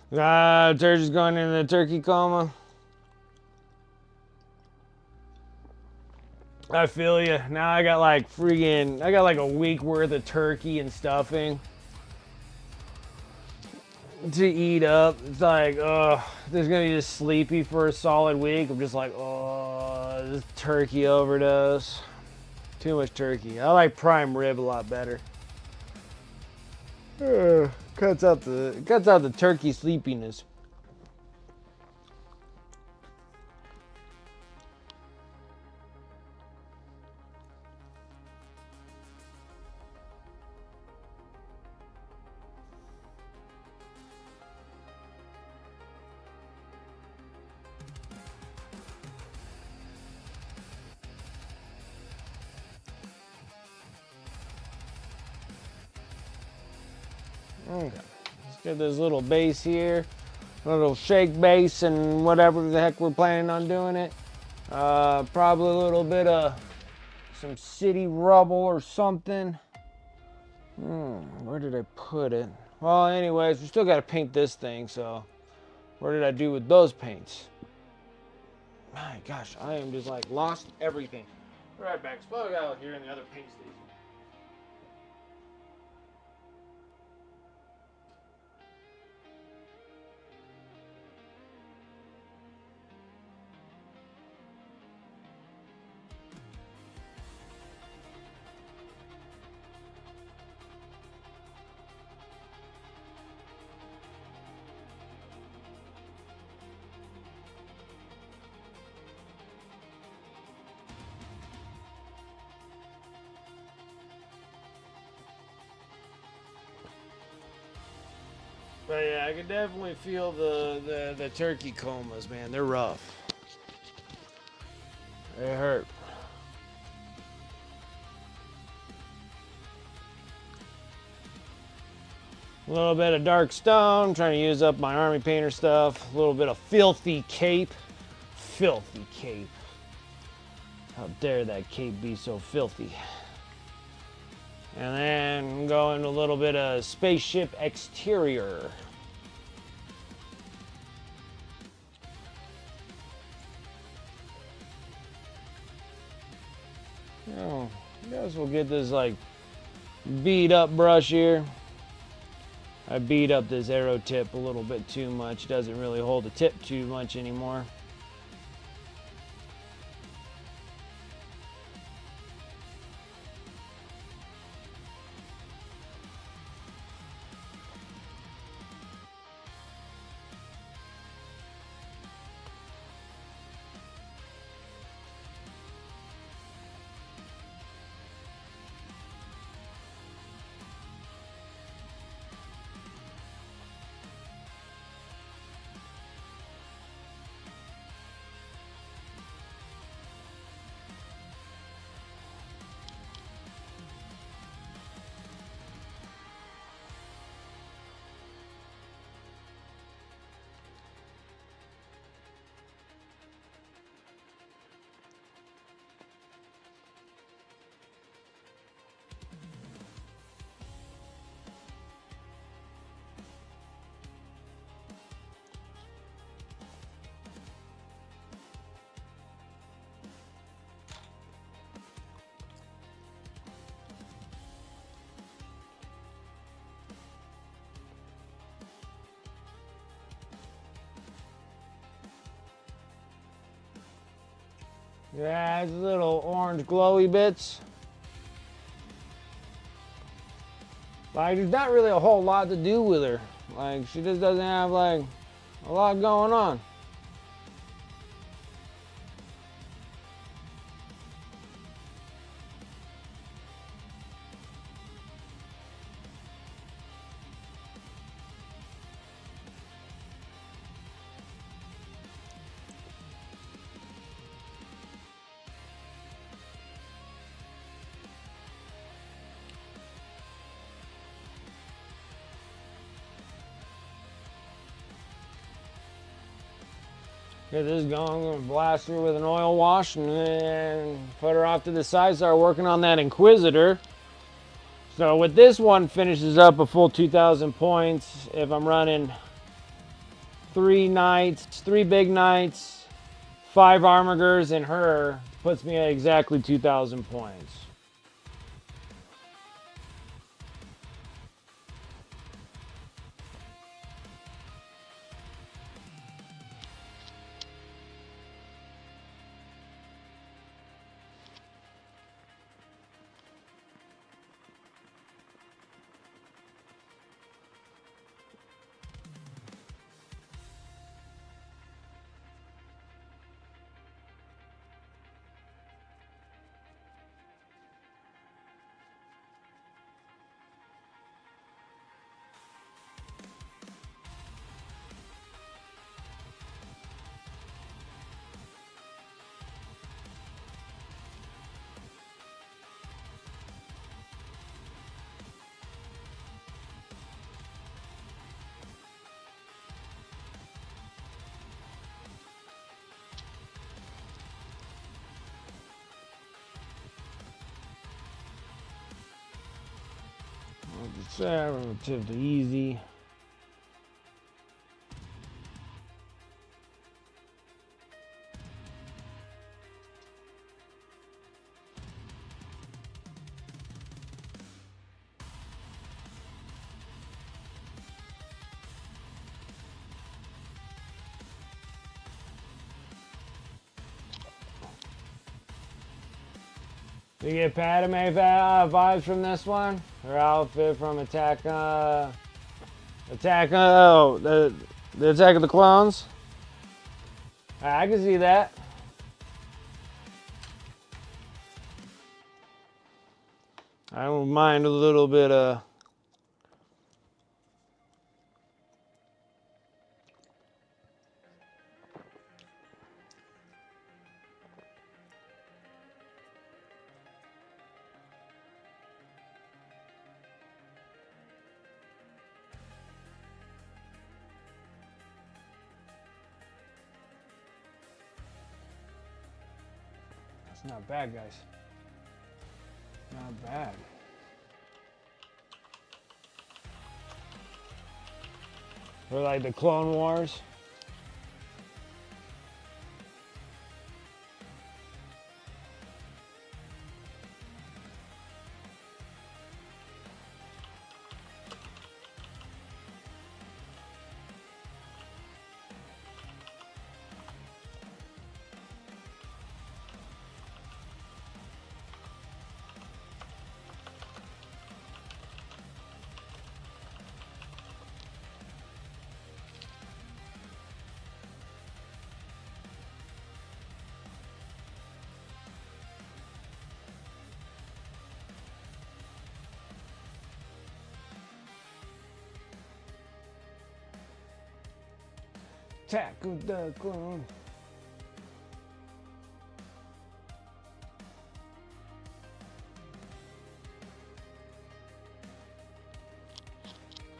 Turgeon's going into the turkey coma. I feel you. Now I got like a week worth of turkey and stuffing to eat up. It's like, there's gonna be just sleepy for a solid week. I'm just like, this turkey overdose. Too much turkey. I like prime rib a lot better. Cuts out the turkey sleepiness. Okay, let's get this little base here. A little shake base and whatever the heck we're planning on doing it. Probably a little bit of some city rubble or something. Where did I put it? Well, anyways, we still got to paint this thing, so where did I do with those paints? My gosh, I am just like lost everything. Right back. Spell out here in the other paint station. But yeah, I can definitely feel the turkey comas, man. They're rough. They hurt. A little bit of dark stone, trying to use up my army painter stuff. A little bit of filthy cape. Filthy cape. How dare that cape be so filthy. And then go into a little bit of spaceship exterior. Oh, I guess we'll get this like beat up brush here. I beat up this arrow tip a little bit too much. Doesn't really hold the tip too much anymore. Yeah, it's little orange glowy bits. Like, there's not really a whole lot to do with her. Like, she just doesn't have, like, a lot going on. Get this going, I'm gonna blast her with an oil wash and then put her off to the side, start working on that Inquisitor. So with this one, finishes up a full 2,000 points. If I'm running 3 knights, 3 big knights, 5 armigers, and her, puts me at exactly 2,000 points. relatively easy. You get Padme vibes from this one? Her outfit from the Attack of the Clones? I can see that. I don't mind a little bit of It's not bad, guys. Not bad. Or like the Clone Wars. Attack of the Clone.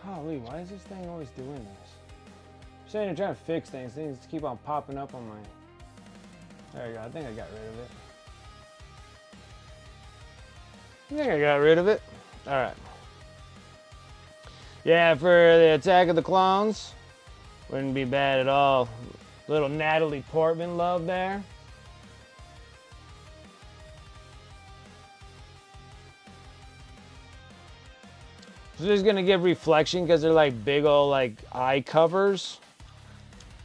Holy, why is this thing always doing this? I'm saying I'm trying to fix things. Things keep on popping up on my... There you go. I think I got rid of it. I think I got rid of it. Alright. Yeah, for the Attack of the Clones. Wouldn't be bad at all. Little Natalie Portman love there. So just gonna give reflection because they're like big old like eye covers.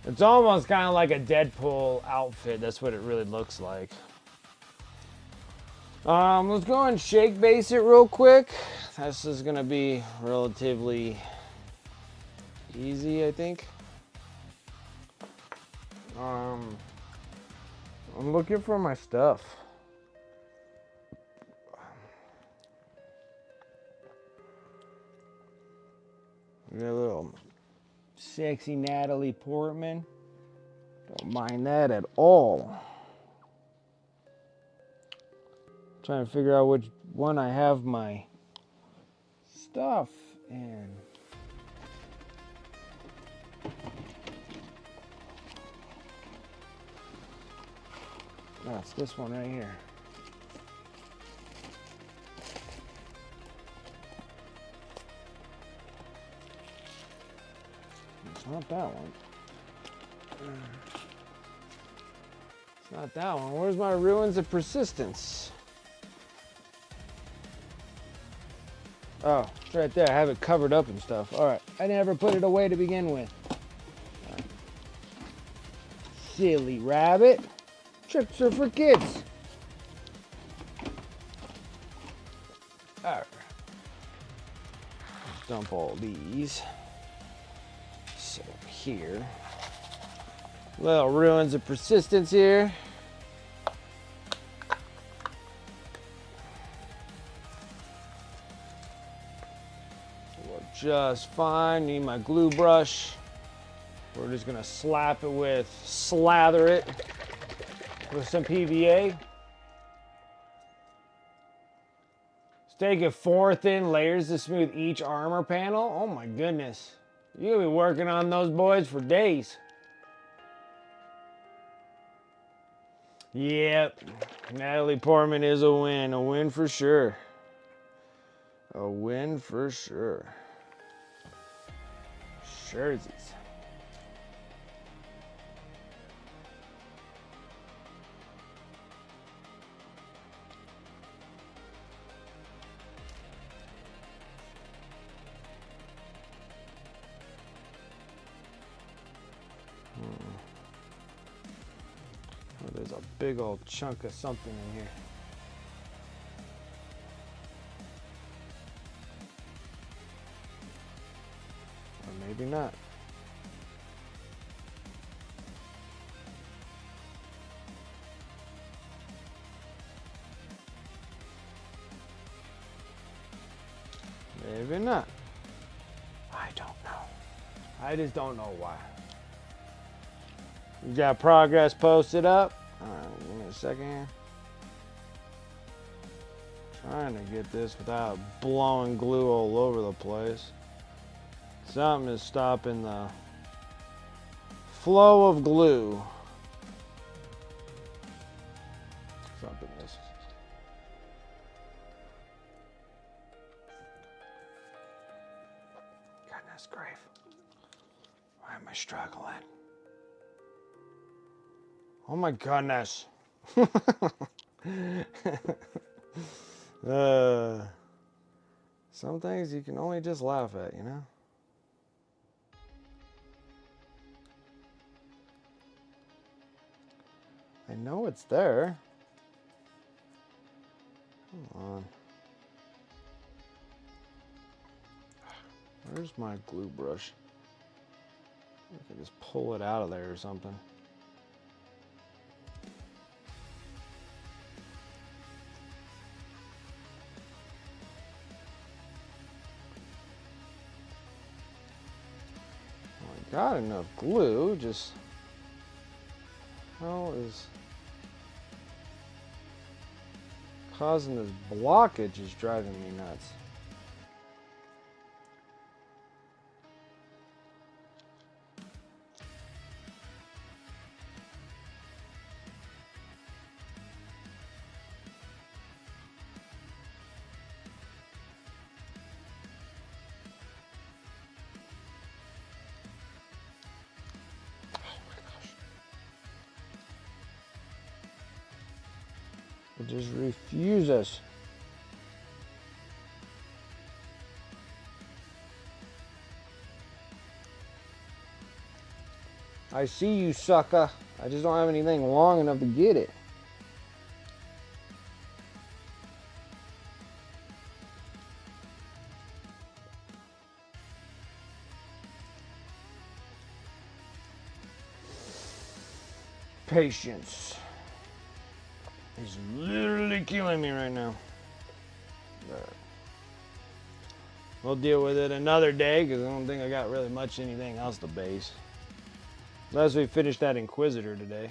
It's almost kind of like a Deadpool outfit. That's what it really looks like. Let's go and shake base it real quick. This is gonna be relatively easy, I think. I'm looking for my stuff. Got a little sexy Natalie Portman. Don't mind that at all. Trying to figure out which one I have my stuff in. Oh, it's this one right here. It's not that one. It's not that one. Where's my Ruins of Persistence? Oh, it's right there. I have it covered up and stuff. All right. I never put it away to begin with. Right. Silly rabbit. Tricks are for kids. All right. Dump all these. So here. Little Ruins of Persistence here. Work just fine. Need my glue brush. We're just gonna slap it with, slather it with some PVA. Let's take it 4 thin layers to smooth each armor panel. Oh my goodness. You'll be working on those boys for days. Yep, Natalie Portman is a win for sure. A win for sure. Jerseys. Oh, there's a big old chunk of something in here. Or maybe not. Maybe not. I don't know. I just don't know why. You got progress posted up. Give me a second here. Trying to get this without blowing glue all over the place. Something is stopping the flow of glue. Something is. Goodness grief. Why am I struggling? Oh my goodness. Some things you can only just laugh at, you know? I know it's there. Come on. Where's my glue brush? I can just pull it out of there or something. Got enough glue, just how is causing this blockage is driving me nuts. It just refuses. I see you, sucker. I just don't have anything long enough to get it. Patience. He's literally killing me right now. We'll deal with it another day because I don't think I got really much anything else to base. Unless we finish that Inquisitor today.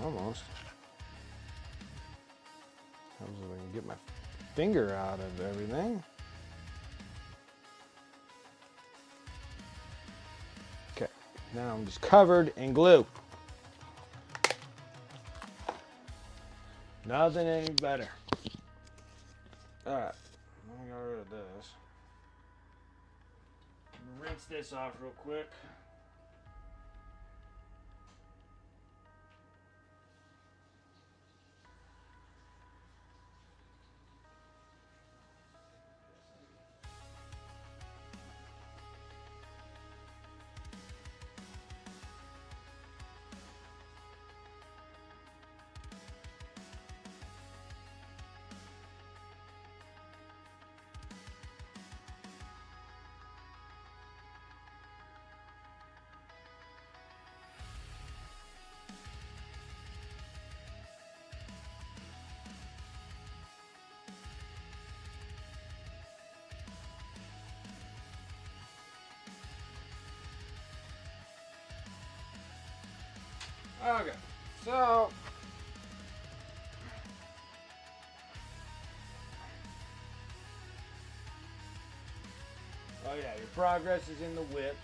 Almost. Helps if I can get my finger out of everything. Okay, now I'm just covered in glue. Nothing any better. Alright, let me get rid of this. Rinse this off real quick. Okay, so oh yeah, your progress is in the whips.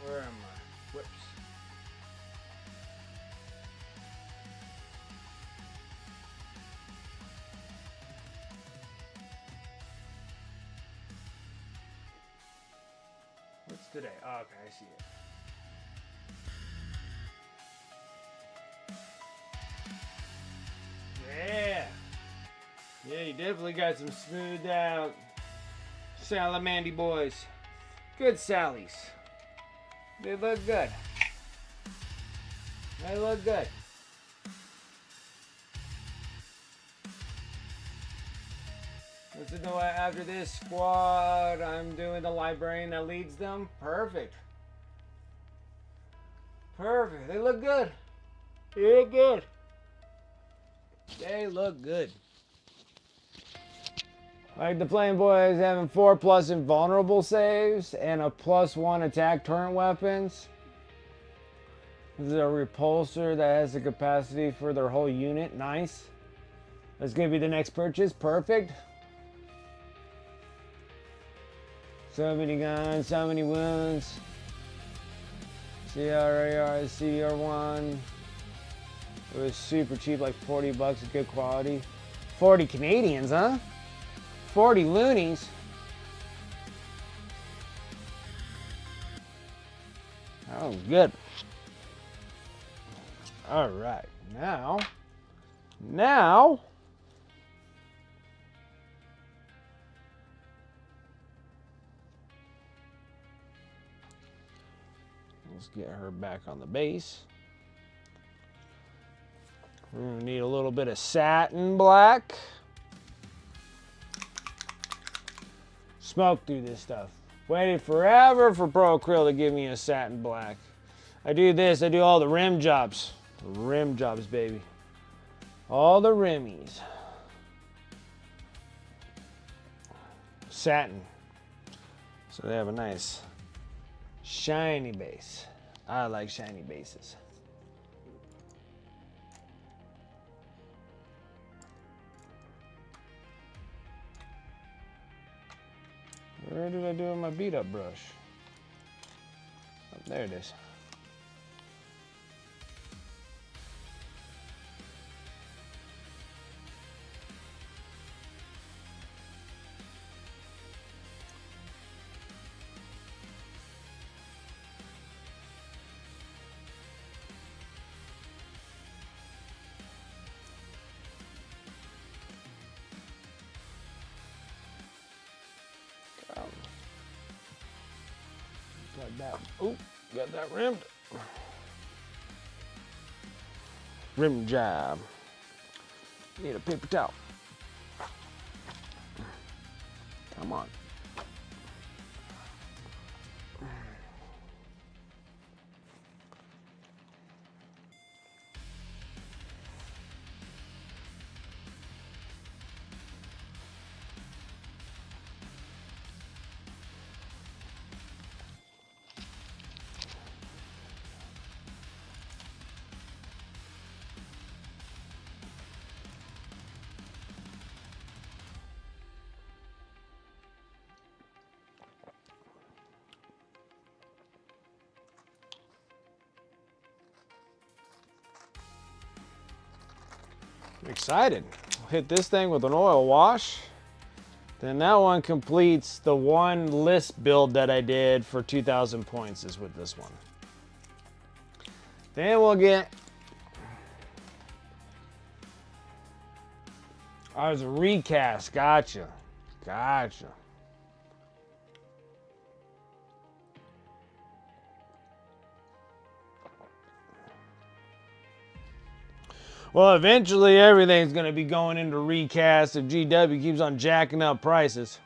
Where am I? Whips. What's today? Oh, okay, I see it. Yeah. Yeah, you definitely got some smoothed out Salamandy boys. Good Sallies. They look good. They look good. Listen to what, after this squad, I'm doing the librarian that leads them. Perfect. Perfect. They look good. They look good. They look good. Like the Flame Boys having 4+ invulnerable saves and a +1 attack turret weapons. This is a repulsor that has the capacity for their whole unit. Nice. That's going to be the next purchase. Perfect. So many guns, so many wounds. CRAR, CR1. It was super cheap, like $40, good quality. 40 Canadians, huh? 40 loonies. Oh, good. All right, now, let's get her back on the base. We're gonna need a little bit of satin black. Smoke through this stuff. Waited forever for Pro Acryl to give me a satin black. I do this, I do all the rim jobs. Rim jobs, baby. All the rimmies. Satin. So they have a nice shiny base. I like shiny bases. Where did I do with my beat up brush? Oh, there it is. Got that. Oop, got that rimmed. Rim job. Need a paper towel. Come on. I'm excited. Hit this thing with an oil wash. Then that one completes the one list build that I did for 2,000 points is with this one. Then we'll get oh, there's a recast. Gotcha. Gotcha. Well, eventually everything's going to be going into recast if GW keeps on jacking up prices.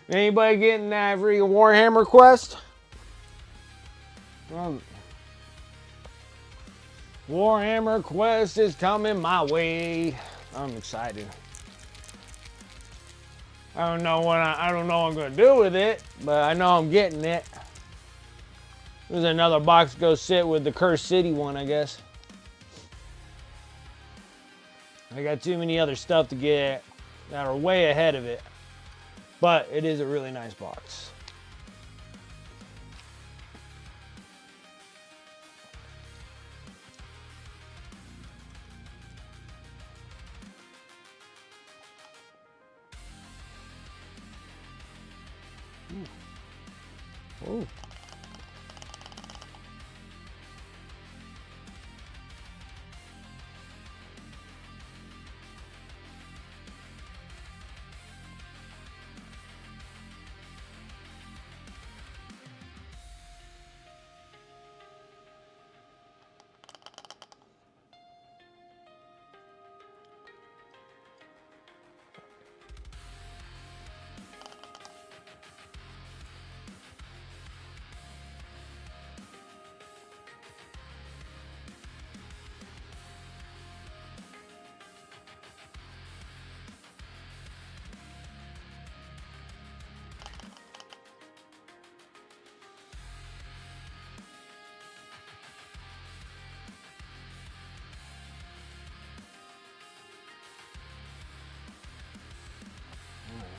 Anybody getting that free Warhammer quest? Warhammer quest is coming my way. I'm excited. I don't know what I'm going to do with it, but I know I'm getting it. There's another box to go sit with the Cursed City one, I guess. I got too many other stuff to get that are way ahead of it. But it is a really nice box. Ooh.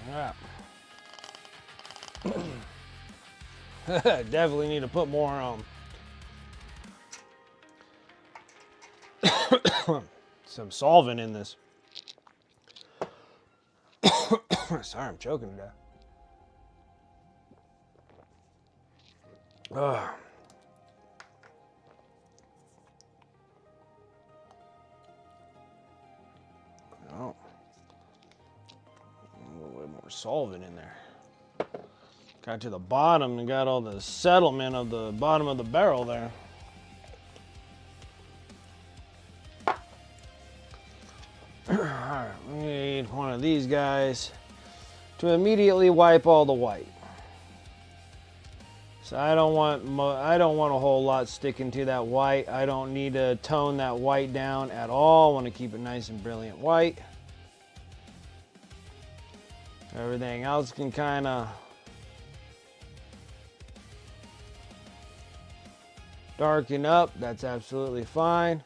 Yeah. Definitely need to put more some solvent in this. Sorry, I'm choking to death. Oh. A little bit more solvent in there. Got to the bottom and got all the settlement of the bottom of the barrel there. Alright, we need one of these guys to immediately wipe all the white. So I don't want a whole lot sticking to that white. I don't need to tone that white down at all. I want to keep it nice and brilliant white. Everything else can kind of darken up. That's absolutely fine.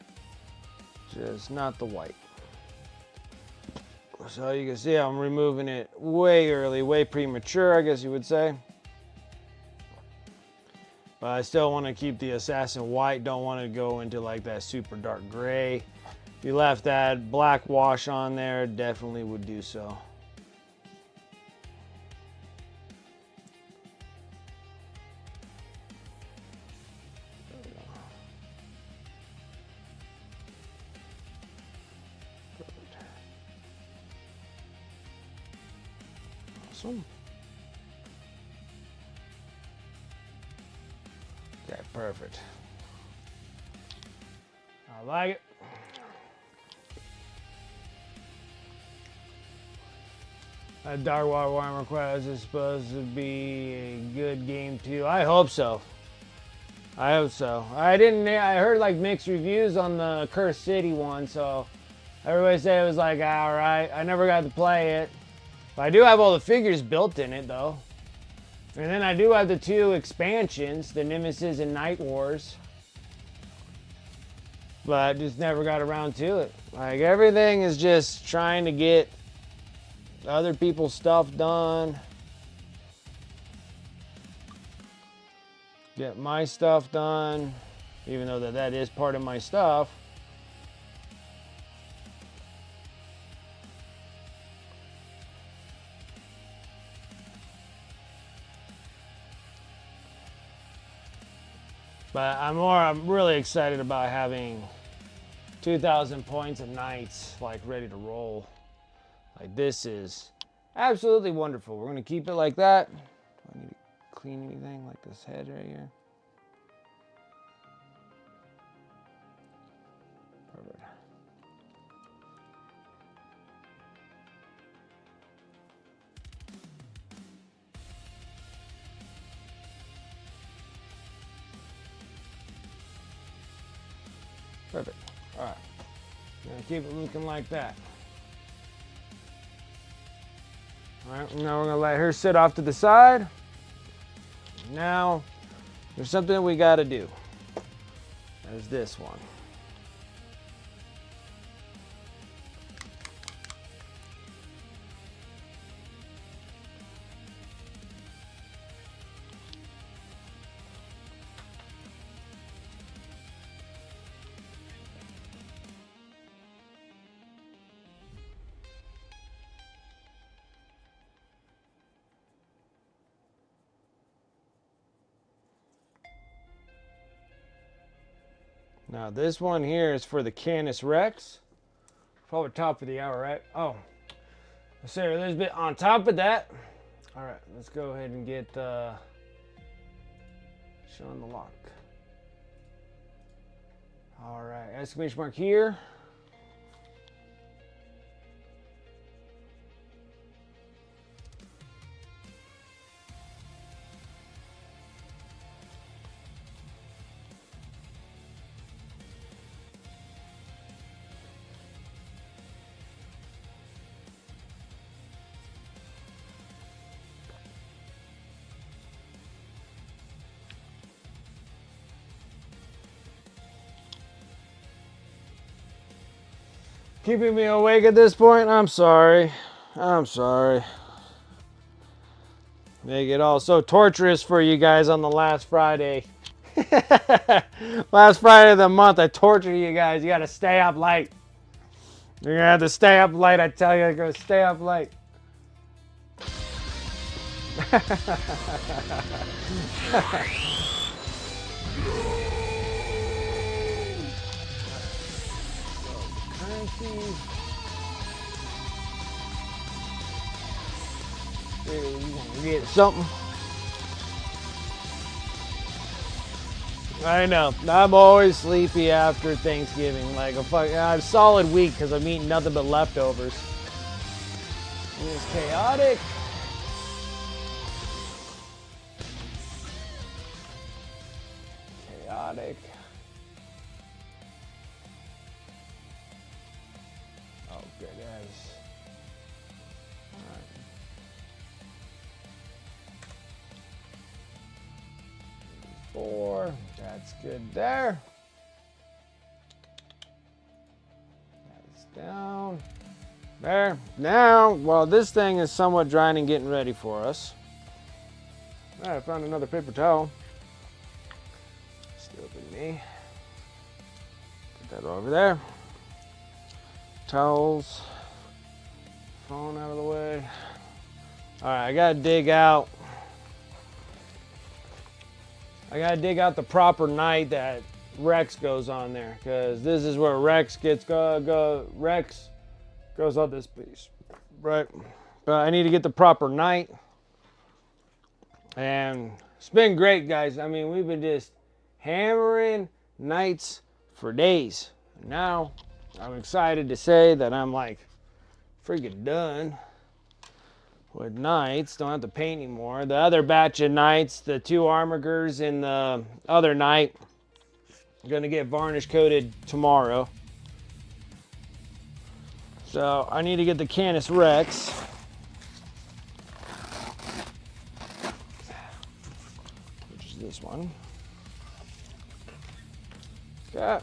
Just not the white. So you can see I'm removing it way early, way premature, I guess you would say. But I still want to keep the Assassin white. Don't want to go into like that super dark gray. If you left that black wash on there, definitely would do so. Awesome. Okay, perfect. I like it. That Dark Water Warhammer Quest is supposed to be a good game too. I hope so. I hope so. I heard like mixed reviews on the Cursed City one, so everybody said it was like alright. I never got to play it. But I do have all the figures built in it though. And then I do have the 2 expansions, the Nemesis and Night Wars. But I just never got around to it. Like everything is just trying to get other people's stuff done. Get my stuff done. Even though that is part of my stuff. But I'm really excited about having 2,000 points of knights like ready to roll. Like this is absolutely wonderful. We're gonna keep it like that. Do I need to clean anything like this head right here? Perfect. Perfect. All right. Now keep it looking like that. All right, now we're gonna let her sit off to the side. Now, there's something we gotta do. There's this one. Now this one here is for the Canis Rex. Probably top of the hour, right? Oh, let's say a little bit on top of that. All right, let's go ahead and get showing the lock. All right, exclamation mark here. Keeping me awake at this point? I'm sorry. I'm sorry. Make it all so torturous for you guys on the last Friday. Last Friday of the month, I torture you guys. You gotta stay up late. You're gonna have to stay up late. I tell you, you're gonna stay up late. Currency. Get something. I know. I'm always sleepy after Thanksgiving. Like a solid week because I'm eating nothing but leftovers. It's chaotic. Chaotic. Oh, good as. All right. 4. That's good there. That's down. There. Now, while this thing is somewhat drying and getting ready for us. All right, I found another paper towel. Stupid me. Put that over there. Towels. Phone out of the way. All right, I gotta dig out. the proper night that Rex goes on there, because this is where Rex gets Rex goes on this piece, right? But I need to get the proper night, and it's been great, guys. I mean, we've been just hammering nights for days. Now I'm excited to say that I'm like freaking done with nights. Don't have to paint anymore. The other batch of nights, the 2 armigers in the other night, are gonna get varnish coated tomorrow. So I need to get the Canis Rex. Which is this one. Okay.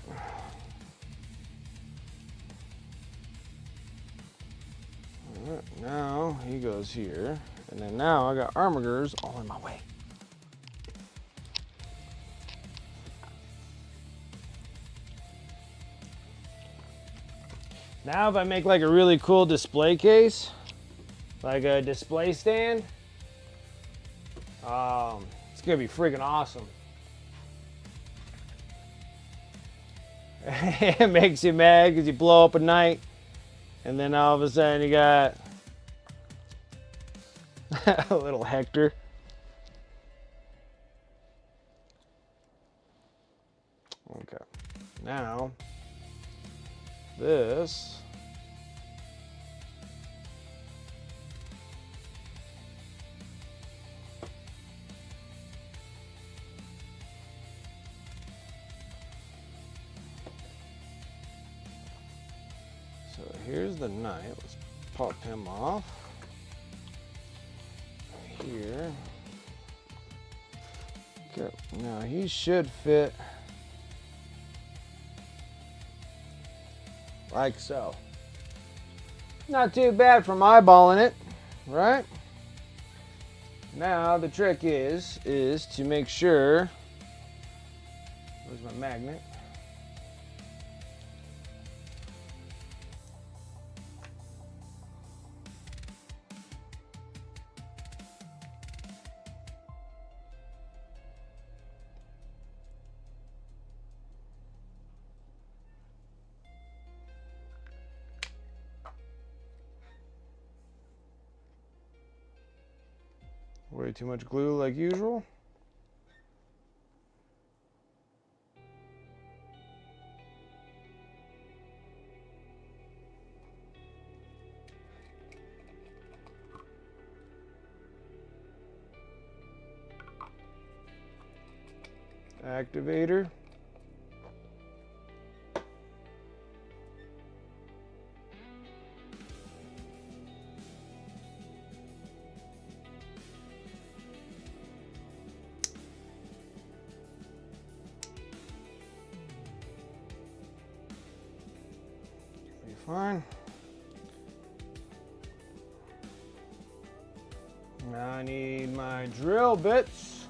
Alright, now he goes here. And then now I got armigers all in my way. Now if I make like a really cool display case, like a display stand, it's gonna be freaking awesome. It makes you mad because you blow up a night and then all of a sudden you got a little Hector. Okay, now this here's the knife. Let's pop him off. Here. Okay. Now he should fit like so. Not too bad from eyeballing it, right? Now the trick is to make sure, where's my magnet? Way too much glue like usual. Activator. Fine. Now I need my drill bits.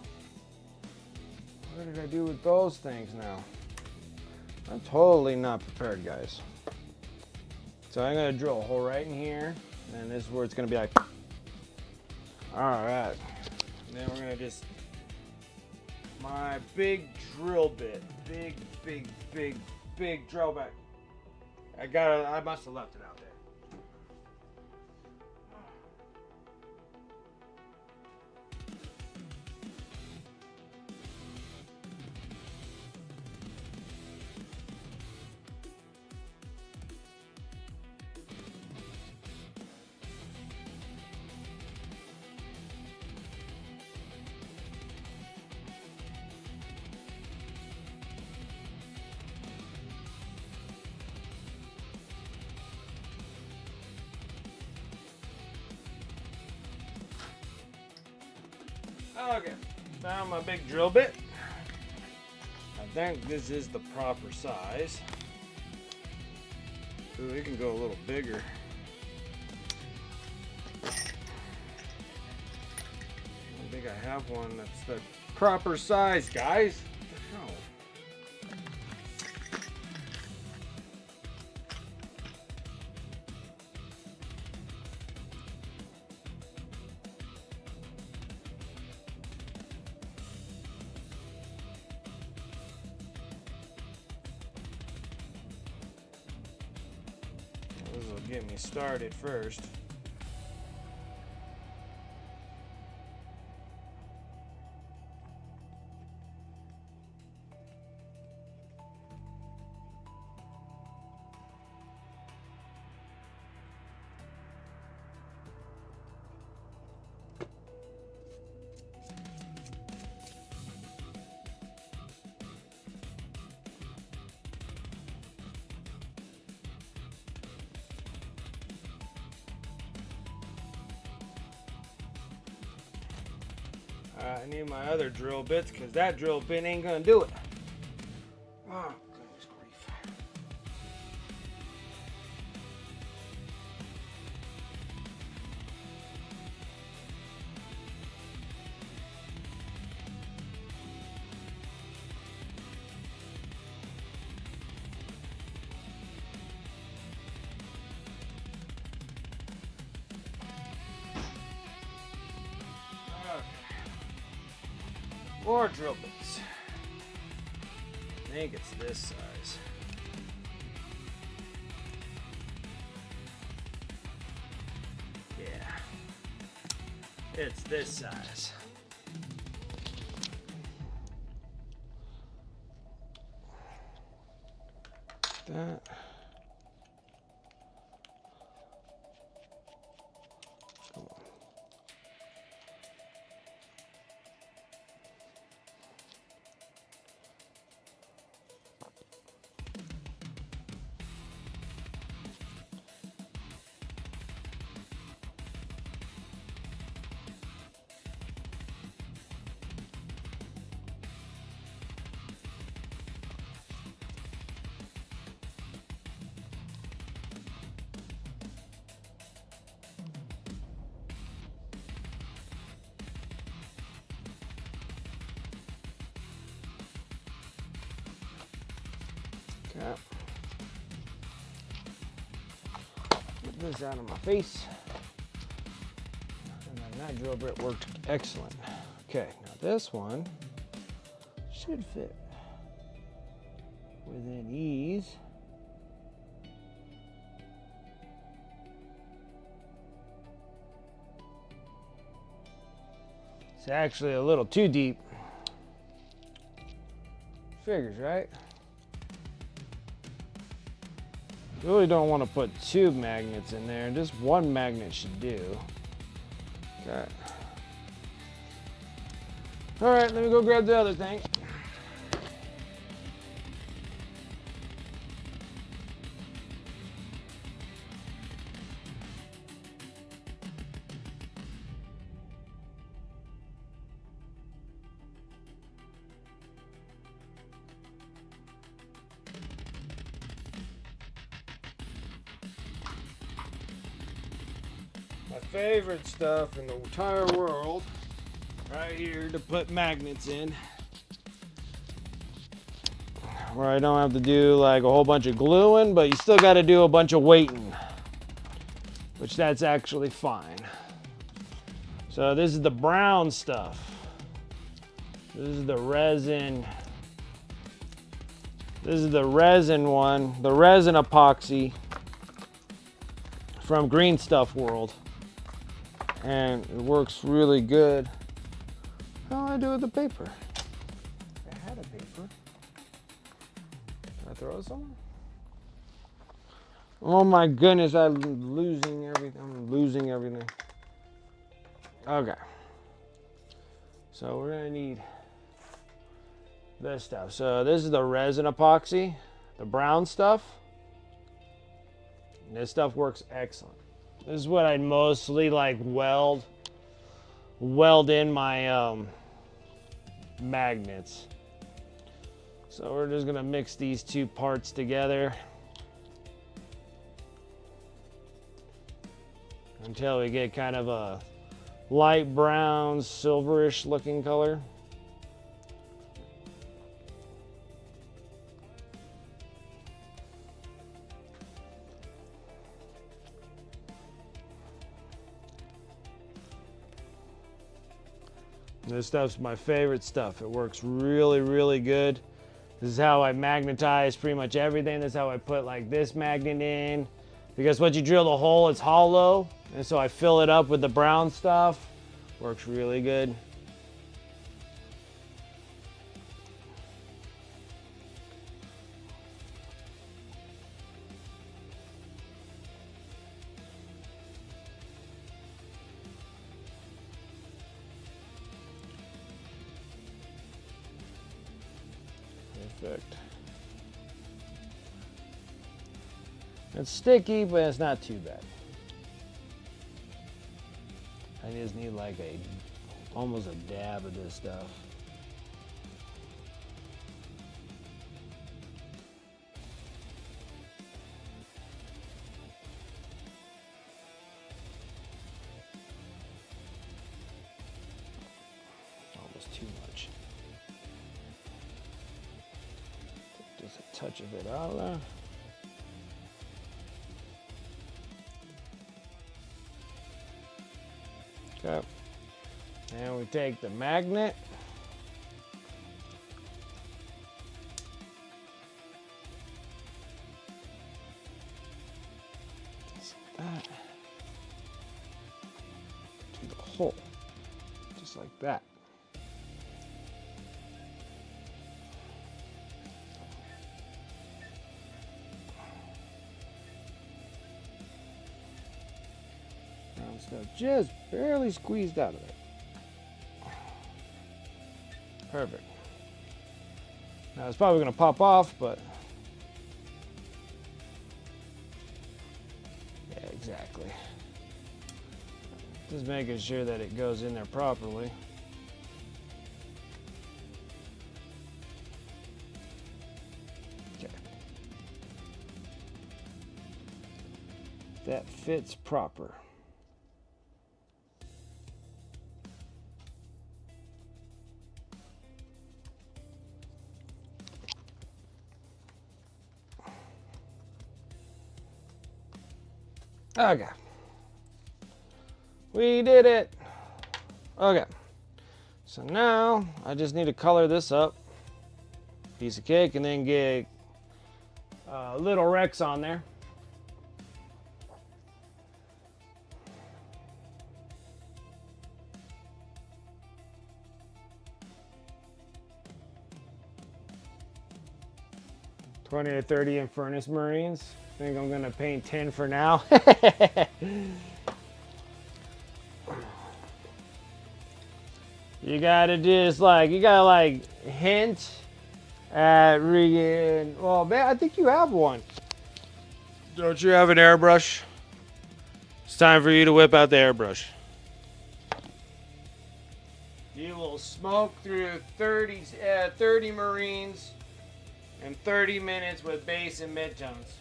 What did I do with those things now? I'm totally not prepared, guys. So I'm gonna drill a hole right in here, and this is where it's gonna be like, all right. Then we're gonna just, my big drill bit, big drill bit. I must have left it out there. Okay, found my big drill bit. I think this is the proper size. Ooh, it can go a little bigger. I think I have one that's the proper size, guys. What the hell? This will get me started first. I need my other drill bits because that drill bit ain't gonna do it. Oh, goodness grief. More drill bits. I think it's this size. Yeah. It's this size. That. Okay. Get this out of my face. And then that drill bit worked excellent. Okay, now this one should fit within ease. It's actually a little too deep. Figures, right? You really don't want to put two magnets in there. Just one magnet should do. Okay. All right, let me go grab the other thing. My favorite stuff in the entire world, right here to put magnets in, where I don't have to do like a whole bunch of gluing, but you still got to do a bunch of weighting, which that's actually fine. So this is the brown stuff. This is the resin. This is the resin one, the resin epoxy from Green Stuff World. And it works really good. How do I do with the paper? I had a paper. Can I throw it somewhere? Oh my goodness, I'm losing everything. Okay. So we're gonna need this stuff. So this is the resin epoxy, the brown stuff. And this stuff works excellent. This is what I'd mostly like weld in my magnets. So we're just gonna mix these two parts together until we get kind of a light brown, silverish looking color. This stuff's my favorite stuff. It works really, really good. This is how I magnetize pretty much everything. This is how I put like this magnet in. Because once you drill the hole, it's hollow. And so I fill it up with the brown stuff. Works really good. Perfect. It's sticky, but it's not too bad. I just need like almost a dab of this stuff. Almost too much. Just a touch of it out there. Okay. And we take the magnet. Just like that. To the hole. Just like that. Stuff just barely squeezed out of it. Perfect. Now it's probably going to pop off, but yeah, exactly. Just making sure that it goes in there properly. Okay. That fits proper. Okay. We did it. Okay. So now I just need to color this up. Piece of cake, and then get little Rex on there. $20 to $30 in Furnace Marines. I think I'm gonna paint 10 for now. You gotta just hint at Regan. Well, man, I think you have one. Don't you have an airbrush? It's time for you to whip out the airbrush. You will smoke through 30 Marines in 30 minutes with base and midtones.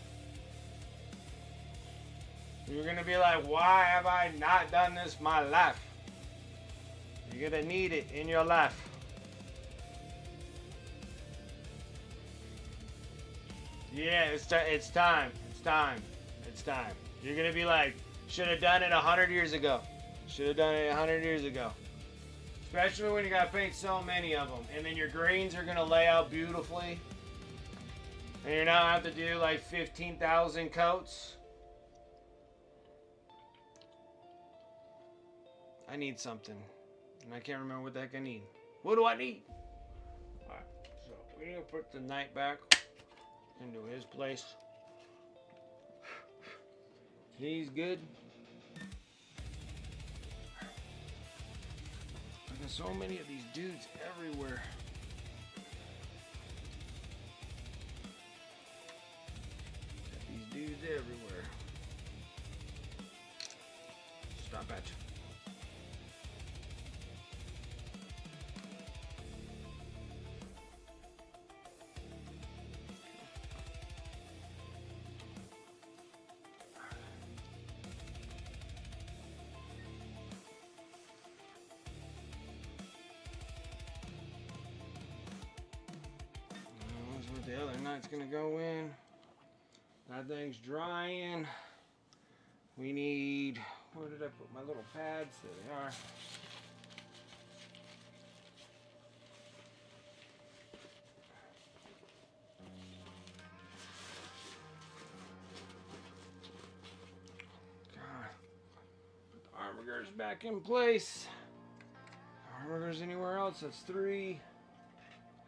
You're gonna be like, why have I not done this my life? You're gonna need it in your life. Yeah, it's time. It's time. It's time. You're gonna be like, should have done it 100 years ago. Should have done it 100 years ago. Especially when you gotta paint so many of them. And then your grains are gonna lay out beautifully. And you're not have to do like 15,000 coats. I need something. And I can't remember what the heck I need. What do I need? Alright, so we're gonna put the knight back into his place. He's good. There's so many of these dudes everywhere. Got these dudes everywhere. Stop at you. The other knight's gonna go in. That thing's drying. We need, where did I put my little pads? There they are. God. Put the armor girders back in place. Armor girders anywhere else? That's 3.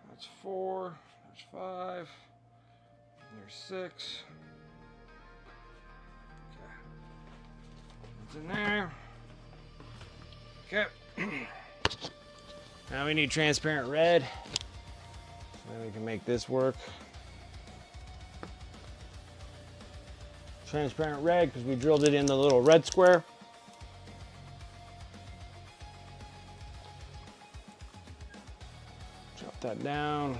That's 4. There's 5. There's 6. Okay. What's in there? Okay. Now we need transparent red. Then we can make this work. Transparent red because we drilled it in the little red square. Drop that down.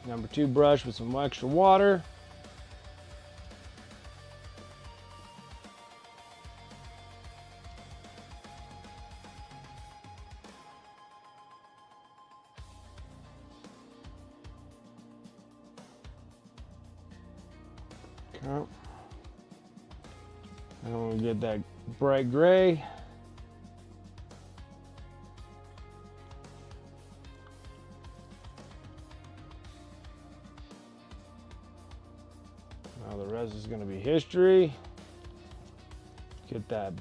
Number 2 brush with some extra water. Okay. And we'll get that bright gray. Now the rest is going to be history. Get that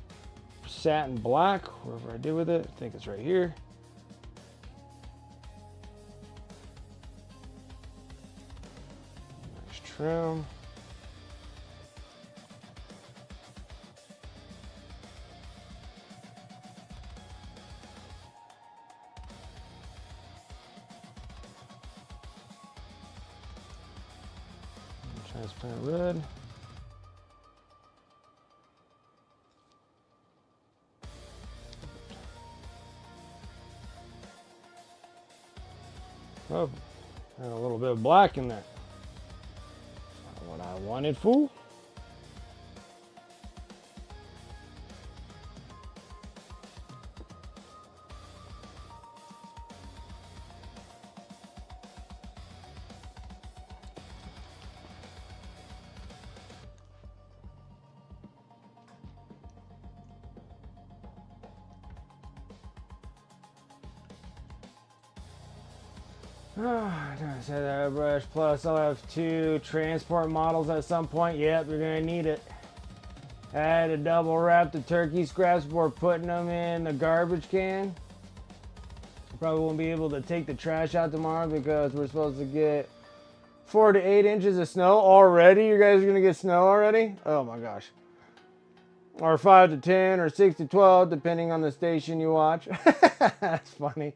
satin black, wherever I did with it. I think it's right here. Nice trim. Transparent red. Oh, and a little bit of black in there. Not what I wanted, fool. I said that brush. Plus, I'll have 2 transport models at some point. Yep, you're gonna need it. I had to double wrap the turkey scraps before putting them in the garbage can. Probably won't be able to take the trash out tomorrow because we're supposed to get 4 to 8 inches of snow already. You guys are gonna get snow already? Oh my gosh. Or 5 to 10 or 6 to 12, depending on the station you watch. That's funny.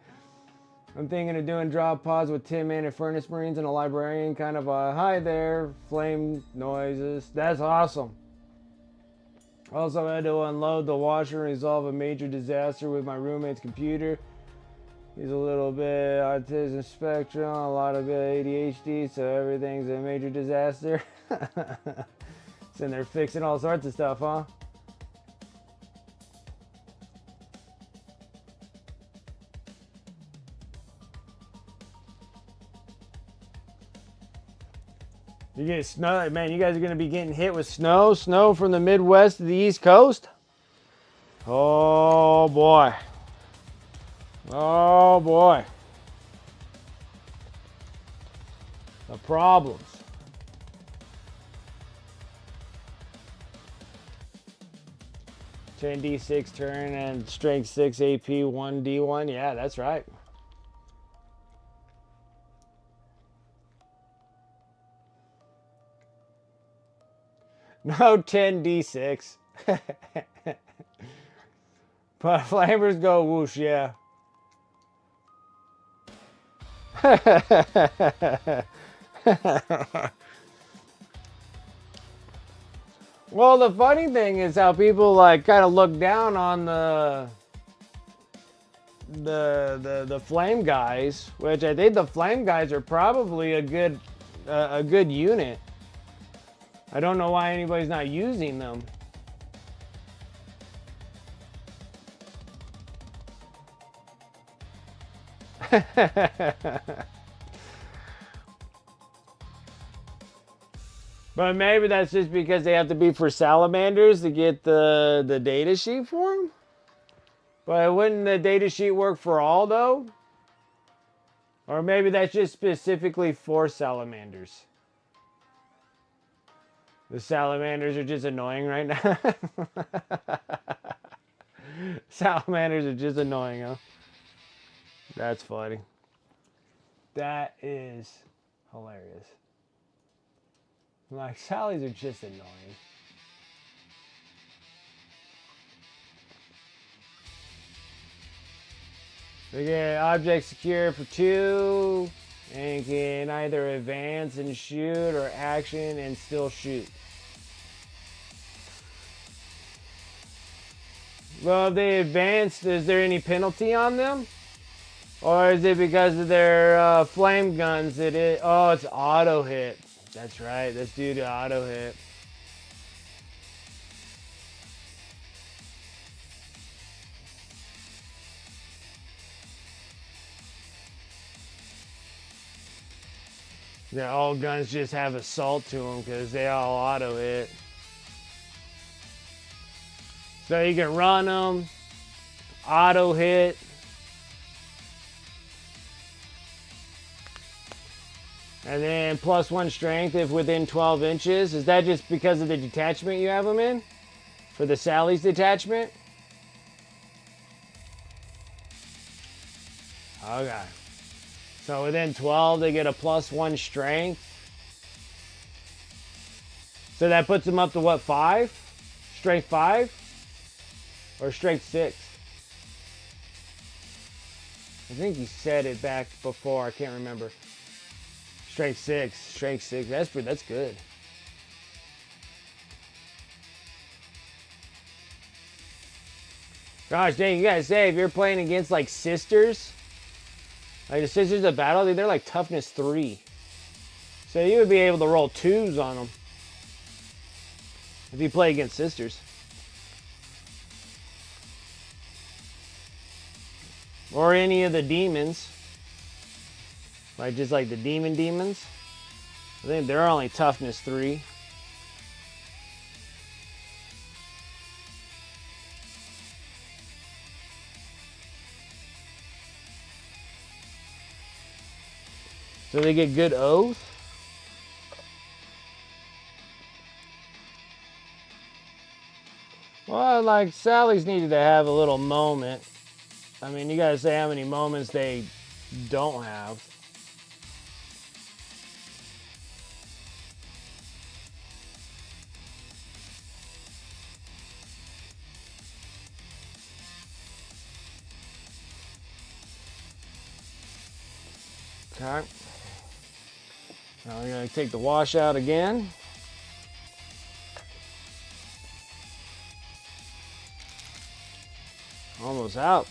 I'm thinking of doing drop pods with Tin Man and Furnace Marines and a librarian. Kind of a hi there, flame noises. That's awesome. Also, I had to unload the washer and resolve a major disaster with my roommate's computer. He's a little bit autism spectrum, a lot of ADHD, so everything's a major disaster. It's in there fixing all sorts of stuff, huh? You get snow, man. You guys are gonna be getting hit with snow from the Midwest to the East Coast. Oh boy. Oh boy. The problems. D6 turn and strength 6 AP 1D1. Yeah, that's right. No 10D6. But flamers go whoosh, yeah. Well, the funny thing is how people like kind of look down on the flame guys, which I think the flame guys are probably a good unit. I don't know why anybody's not using them. But maybe that's just because they have to be for salamanders to get the data sheet for them. But wouldn't the data sheet work for all though? Or maybe that's just specifically for salamanders. The salamanders are just annoying right now. Salamanders are just annoying, huh? That's funny. That is hilarious. Like, Sallies are just annoying. They get object secure for 2 and can either advance and shoot or action and still shoot. Well, if they advance, is there any penalty on them? Or is it because of their flame guns? Oh, it's auto hit. That's right. That's due to auto hit. Yeah, all guns just have assault to them because they all auto hit. So you can run them, auto hit. And then +1 strength if within 12 inches. Is that just because of the detachment you have them in? For the Sally's detachment? Okay. So within 12 they get a +1 strength. So that puts them up to what, 5? Strength 5? Or strength 6? I think you said it back before, I can't remember. Strength 6, strength 6, that's good. Gosh dang, you gotta say, if you're playing against like sisters, like the Sisters of Battle, they're like toughness 3. So you would be able to roll 2s on them if you play against sisters. Or any of the demons. Like just like the demons. I think they're only toughness 3. So they get good O's? Well, like, Sally's needed to have a little moment. I mean, you gotta say how many moments they don't have. Okay. Now we're gonna take the wash out again. Almost out.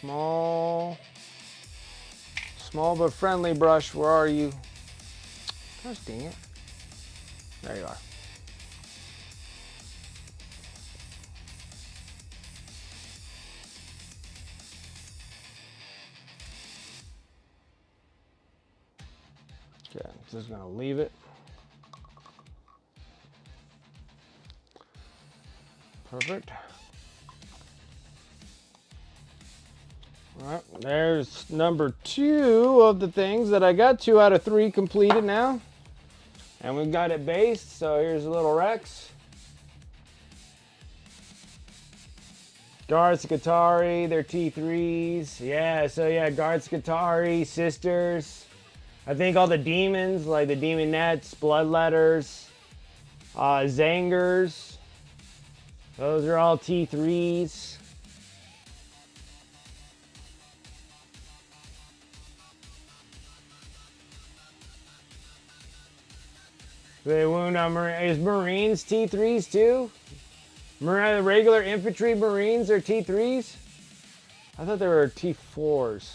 Small but friendly brush. Where are you? Gosh dang it. There you are. Okay, just gonna leave it. Perfect. All right, there's number 2 of the things that I got. 2 out of 3 completed now. And we've got it based, so here's a little Rex. Guards Katari, they're T3s. Yeah, so yeah, Guards Katari, Sisters. I think all the demons, like the Demonettes, Bloodletters, Zangers. Those are all T3s. They wound on Marines. Is Marines T3s too? Regular infantry Marines are T3s? I thought they were T4s.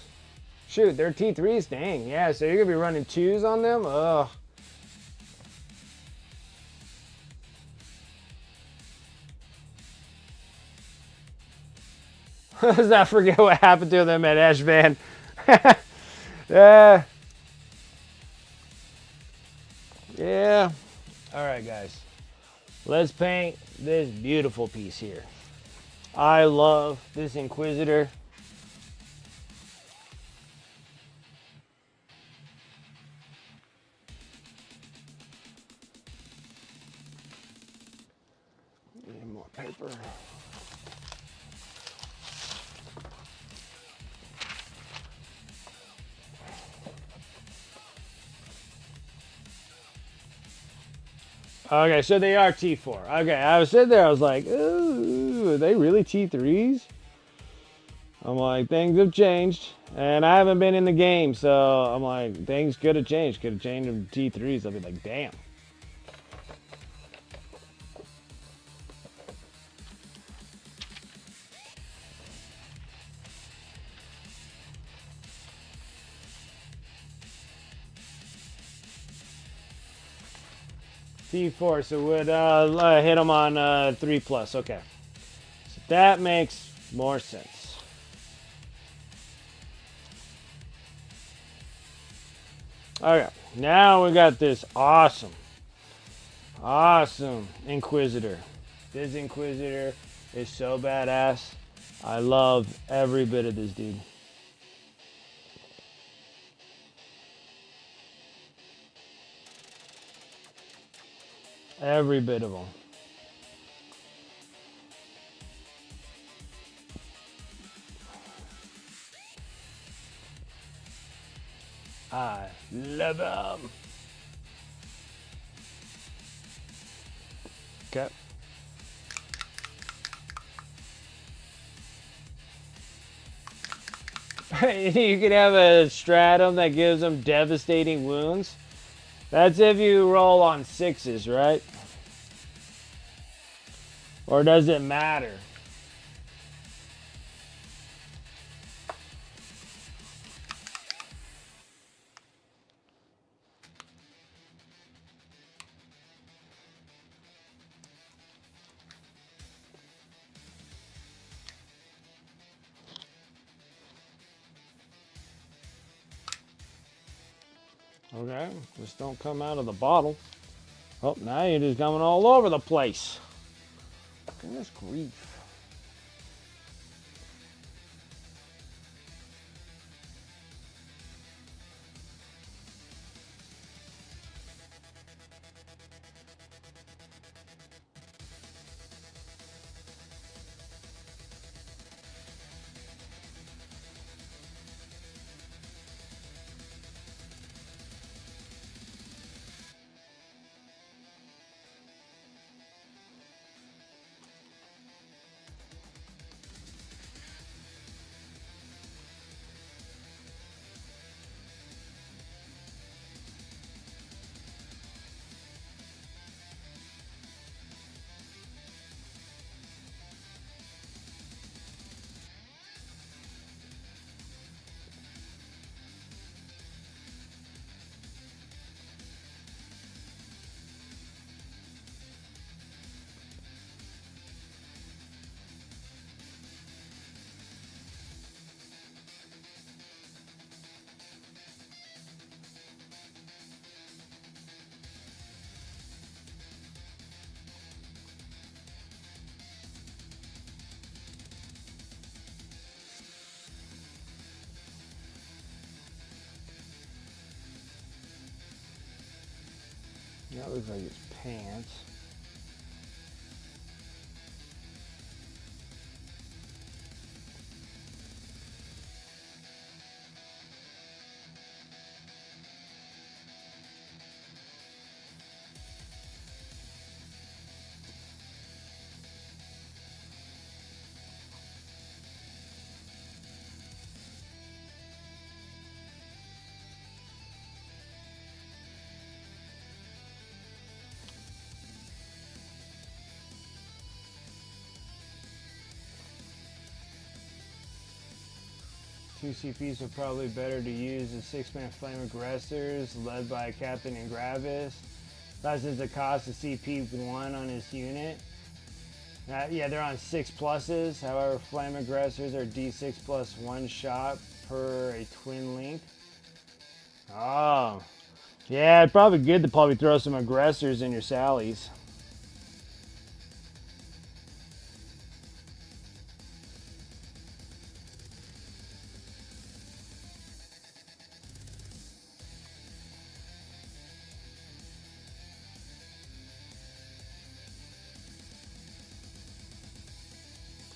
Shoot, they're T3s? Dang, yeah, so you're going to be running 2s on them? Ugh. Does not forget what happened to them at Eshvan. Yeah. Yeah. All right, guys. Let's paint this beautiful piece here. I love this Inquisitor. Need more paper. Okay, so they are T4. Okay, I was sitting there, I was like, ooh, are they really T3s? I'm like, things have changed. And I haven't been in the game, so I'm like, things could have changed. Could have changed them to T3s. I'll be like, damn. T4, so would hit them on 3+. Okay, so that makes more sense. Okay, now we got this awesome Inquisitor. This Inquisitor is so badass. I love every bit of this dude. Every bit of them. I love them. Okay. You could have a stratum that gives them devastating wounds. That's if you roll on 6s, right? Or does it matter? Okay, just don't come out of the bottle. Oh, now you're just coming all over the place. Goodness grief. That looks like it's pants. Two CPs are probably better to use as 6-man flame aggressors led by Captain and Gravis. Lessens the cost of CP1 on his unit. Yeah, they're on 6 pluses. However, flame aggressors are D6 plus 1 shot per a twin link. Oh, yeah, it's probably good to probably throw some aggressors in your sallies.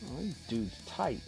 Oh, this dude's tight.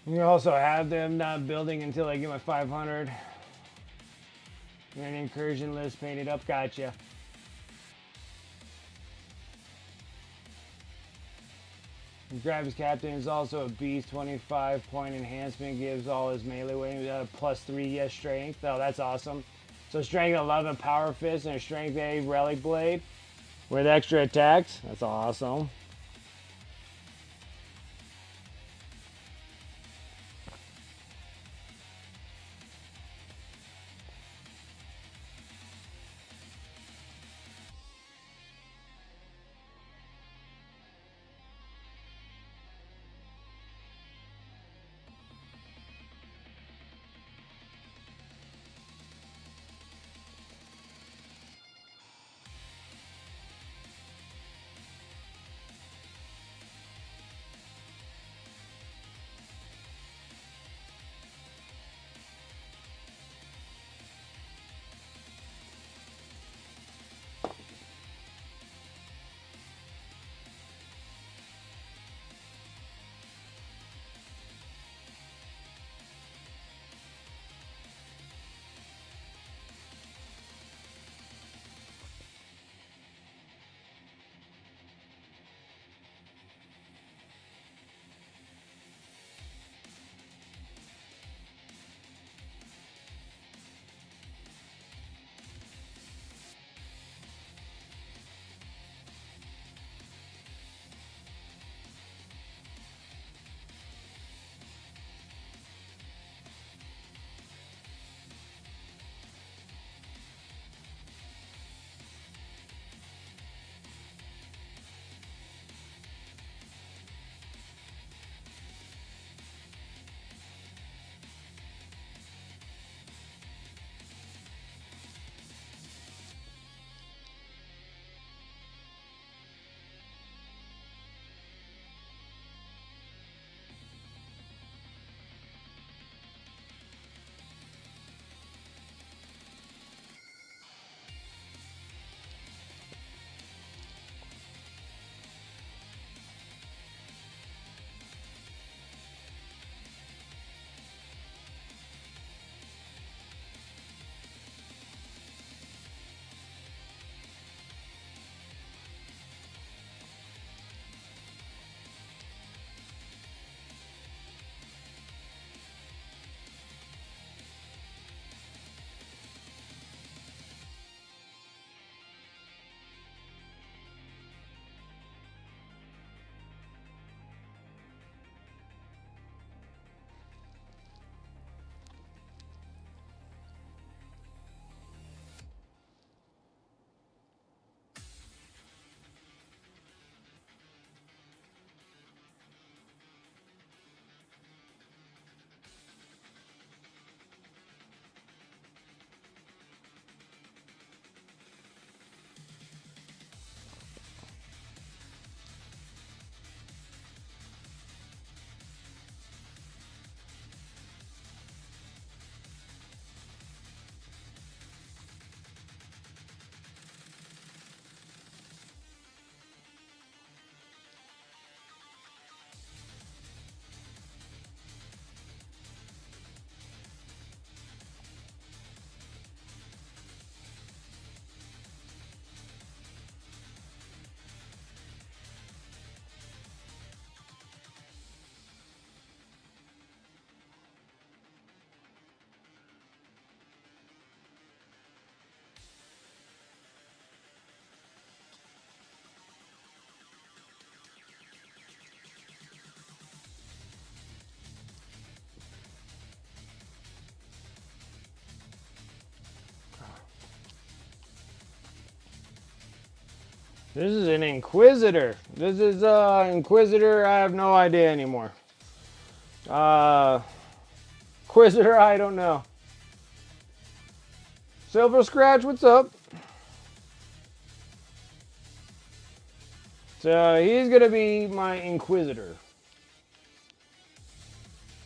You also have them not building until I get my 500. And an incursion list painted up. Gotcha. Gravis Captain is also a beast. 25-point enhancement gives all his melee weight plus 3 strength. Oh, that's awesome. So strength 11 power fist and a strength 8 relic blade with extra attacks. That's awesome. This is an Inquisitor. This is Inquisitor. I have no idea anymore. Inquisitor, I don't know. Silver Scratch, what's up? So he's gonna be my Inquisitor.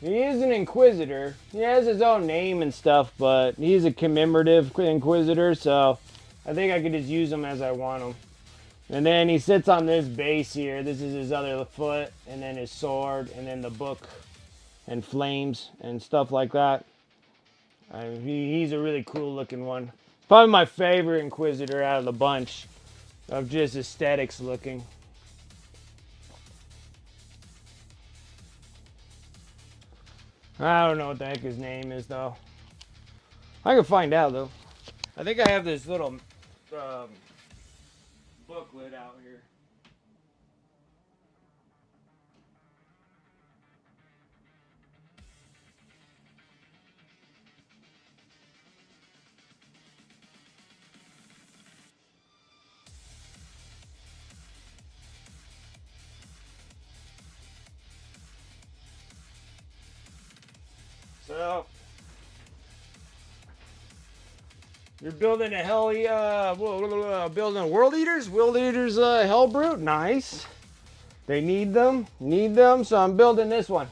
He is an Inquisitor. He has his own name and stuff, but he's a commemorative Inquisitor, so I think I could just use him as I want him. And then he sits on this base here. This is his other foot, and then his sword, and then the book, and flames, and stuff like that. He's a really cool looking one. Probably my favorite Inquisitor out of the bunch of just aesthetics looking. I don't know what the heck his name is, though. I can find out, though. I think I have this little booklet out here. So, you're building a building World Eaters? World Eaters Hell Brute? Nice. They need them, so I'm building this one.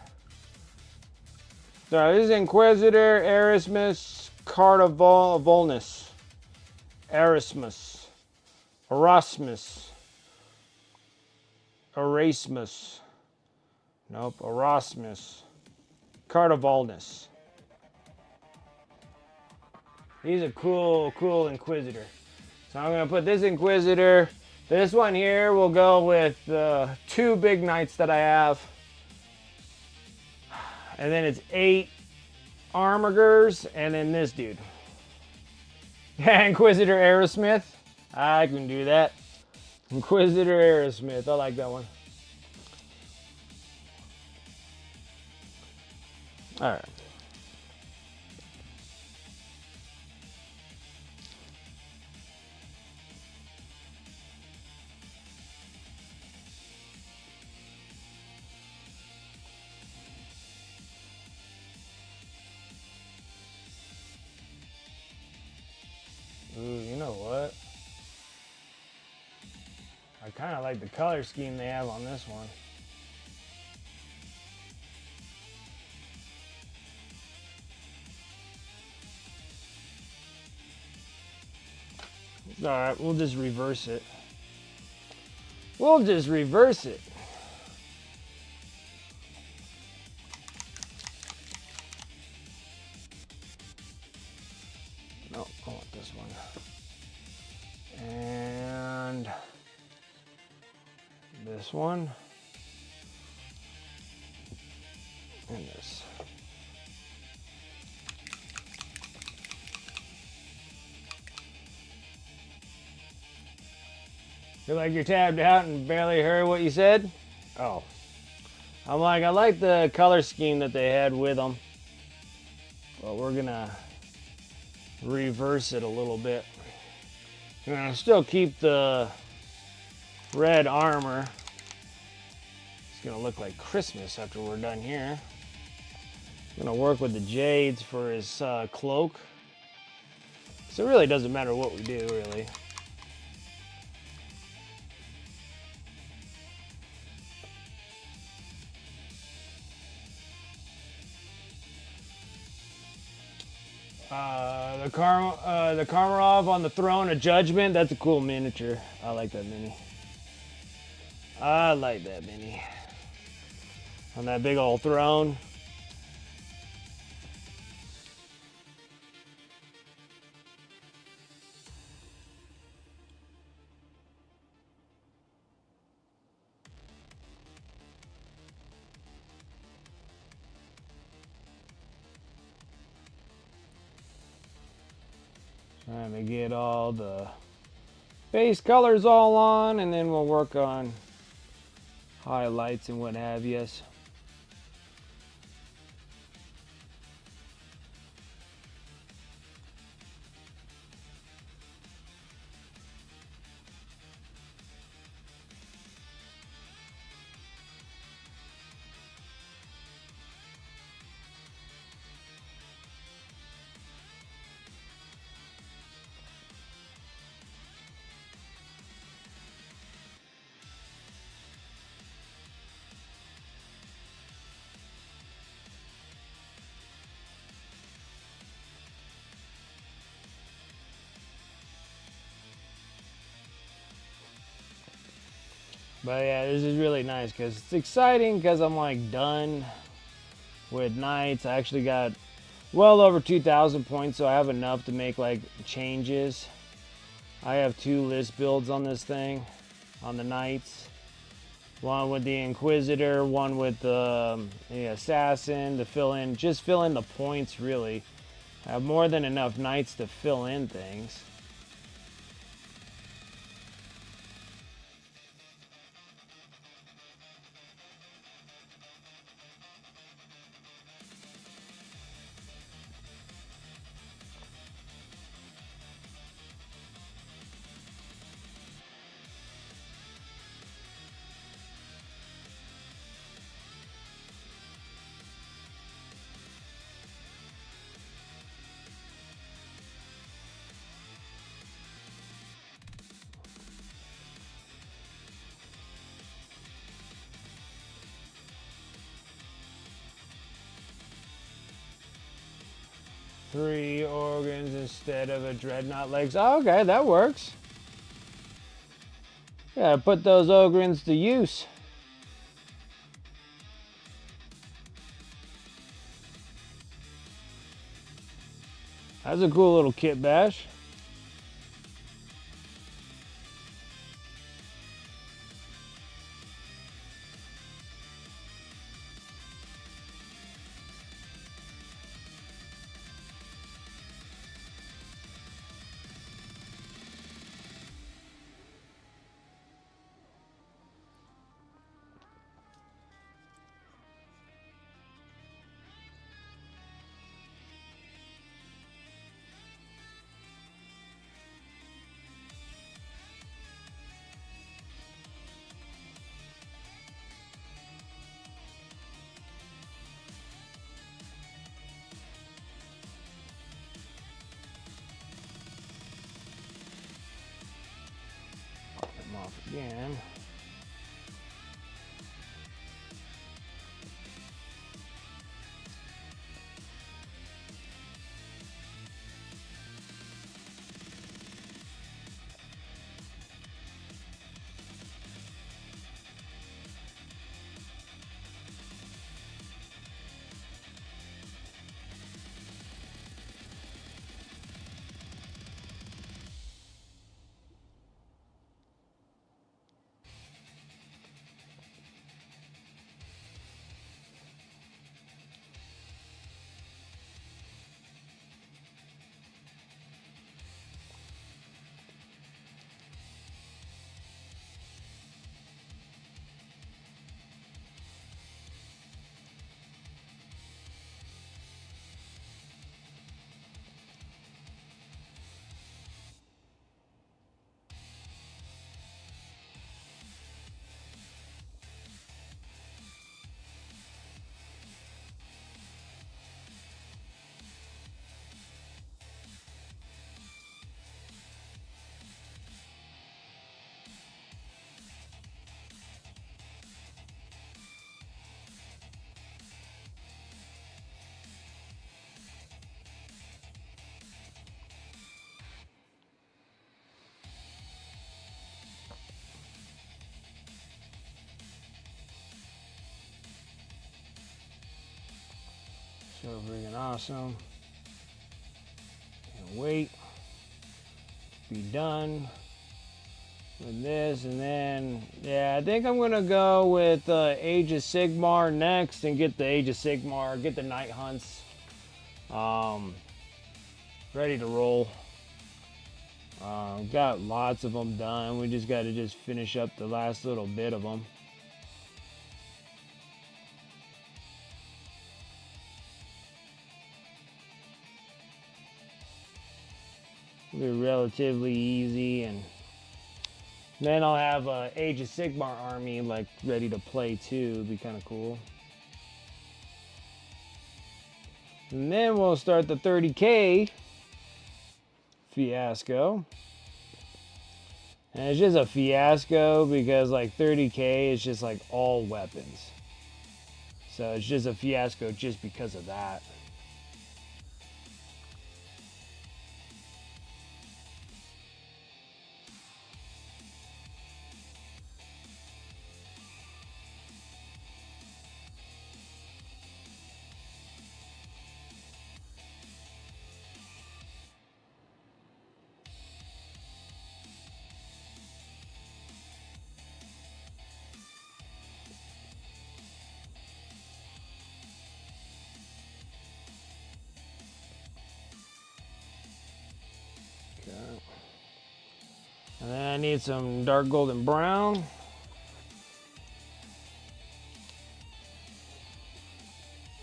So this is Inquisitor, Erasmus, Card of Volnus. Erasmus. Erasmus. Nope, Erasmus. Card of Volnus. He's a cool Inquisitor. So I'm going to put this Inquisitor. This one here will go with the 2 big knights that I have. And then it's 8 armigers, and then this dude. Yeah, Inquisitor Aerosmith. I can do that. Inquisitor Aerosmith. I like that one. All right. Ooh, you know what? I kind of like the color scheme they have on this one. All right, we'll just reverse it. We'll just reverse it. No, I want this one. And this one. And this. Feel like you're tabbed out and barely heard what you said? Oh. I'm like, I like the color scheme that they had with them. But we're gonna reverse it a little bit. I'm gonna still keep the red armor. It's gonna look like Christmas after we're done here. I'm gonna work with the jades for his cloak. So it really doesn't matter what we do, really. The Karmarov on the Throne of Judgment. That's a cool miniature. I like that mini. I like that mini. On that big old throne. Trying to get all the base colors all on, and then we'll work on highlights and what have yous. But yeah, this is really nice because it's exciting because I'm like done with knights. I actually got well over 2,000 points, so I have enough to make like changes. I have 2 list builds on this thing, on the knights. One with the Inquisitor, one with the Assassin to fill in, just fill in the points really. I have more than enough knights to fill in things. Three organs instead of a dreadnought legs. Oh, okay, that works. Yeah, put those organs to use. That's a cool little kit bash. Pop them off again. So freaking awesome. Can't wait to be done with this, and then yeah, I think I'm gonna go with Age of Sigmar next and get the Age of Sigmar, get the night hunts ready to roll. Got lots of them done. We just got to just finish up the last little bit of them. It'll be relatively easy, and then I'll have a Age of Sigmar army like ready to play too. It'd be kind of cool. And then we'll start the 30K fiasco. And it's just a fiasco because like 30K is just like all weapons. So it's just a fiasco just because of that. that. And then I need some dark golden brown.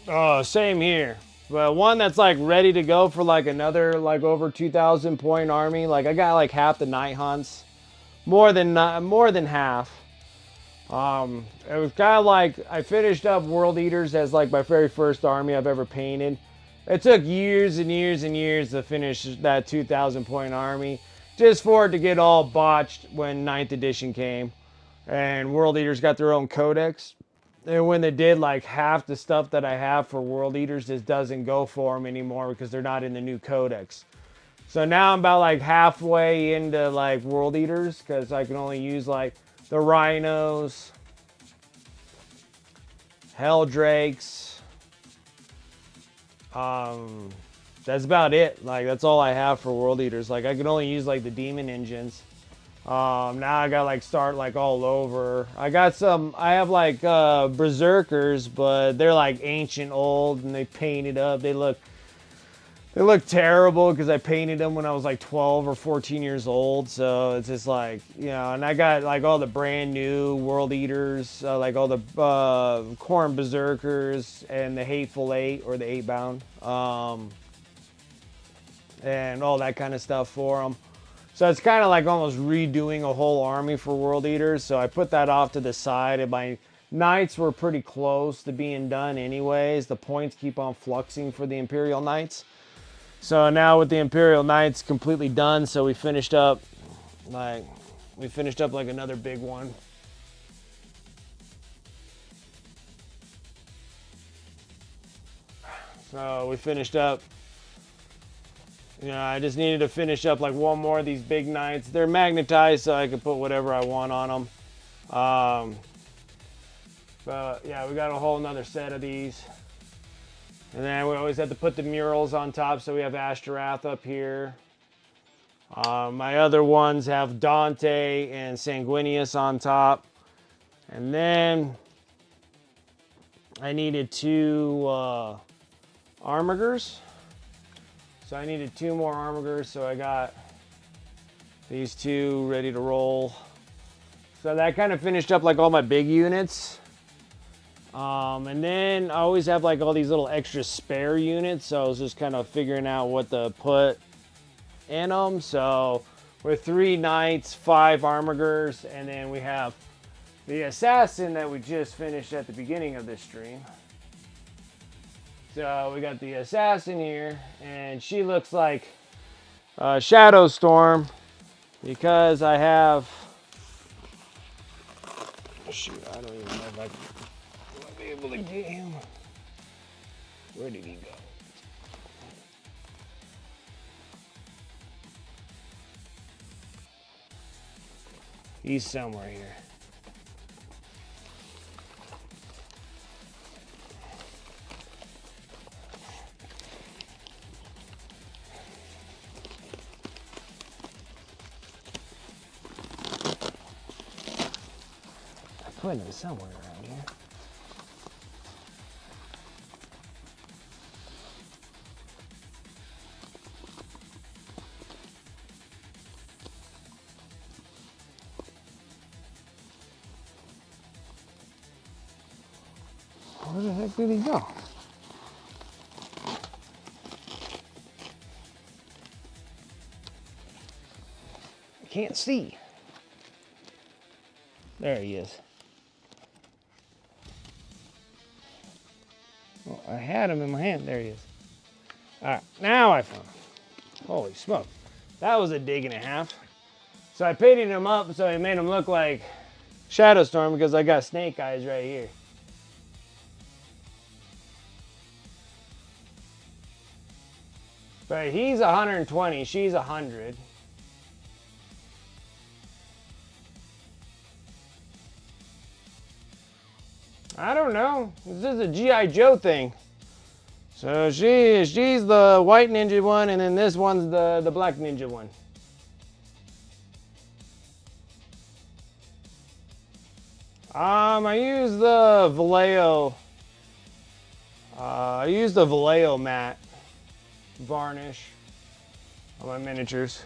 Oh, same here. But one that's like ready to go for like another like over 2,000 point army. Like I got like half the night hunts, more than half. It was kind of like I finished up World Eaters as like my very first army I've ever painted. It took years and years and years to finish that 2,000 point army, just for it to get all botched when 9th edition came, and World Eaters got their own codex. And when they did, like half the stuff that I have for World Eaters just doesn't go for them anymore because they're not in the new codex. So now I'm about like halfway into like World Eaters because I can only use like the Rhinos, Hell Drakes. That's about it. Like that's all I have for World Eaters. Like I can only use like the Demon Engines. Now I gotta like start like all over. I have like Berserkers, but they're like ancient old and they painted up. They look terrible because I painted them when I was like 12 or 14 years old. So it's just like, you know, and I got like all the brand new World Eaters, like all the Khorne Berserkers and the Hateful Eight or the 8-bound, and all that kind of stuff for them. So it's kind of like almost redoing a whole army for World Eaters. So I put that off to the side, and my Knights were pretty close to being done anyways. The points keep on fluxing for the Imperial Knights. So now with the Imperial Knights completely done, so we finished up like another big one. So we finished up. You know, I just needed to finish up like one more of these big Knights. They're magnetized, so I can put whatever I want on them. But yeah, we got a whole nother set of these. And then we always have to put the murals on top, so we have Ashtarath up here. My other ones have Dante and Sanguinius on top. And then I needed 2 Armigers. So I needed 2 more Armigers, so I got these 2 ready to roll. So that kind of finished up like all my big units. And then I always have like all these little extra spare units, so I was just kind of figuring out what to put in them. So with 3 Knights, 5 Armigers, and then we have the Assassin that we just finished at the beginning of this stream. So we got the Assassin here, and she looks like Shadow Storm because I have. Shoot, I don't even know if I might be able to get him. Where did he go? He's somewhere here. I put him somewhere around here. Where the heck did he go? I can't see. There he is. Well, I had him in my hand. There he is. All right, now I found him. Holy smoke. That was a dig and a half. So I painted him up so I made him look like Shadow Storm because I got snake eyes right here. But he's 120, she's 100. I don't know. This is a G.I. Joe thing. So she's the white ninja one, and then this one's the black ninja one. I use the Vallejo. I use the Vallejo matte varnish on my miniatures.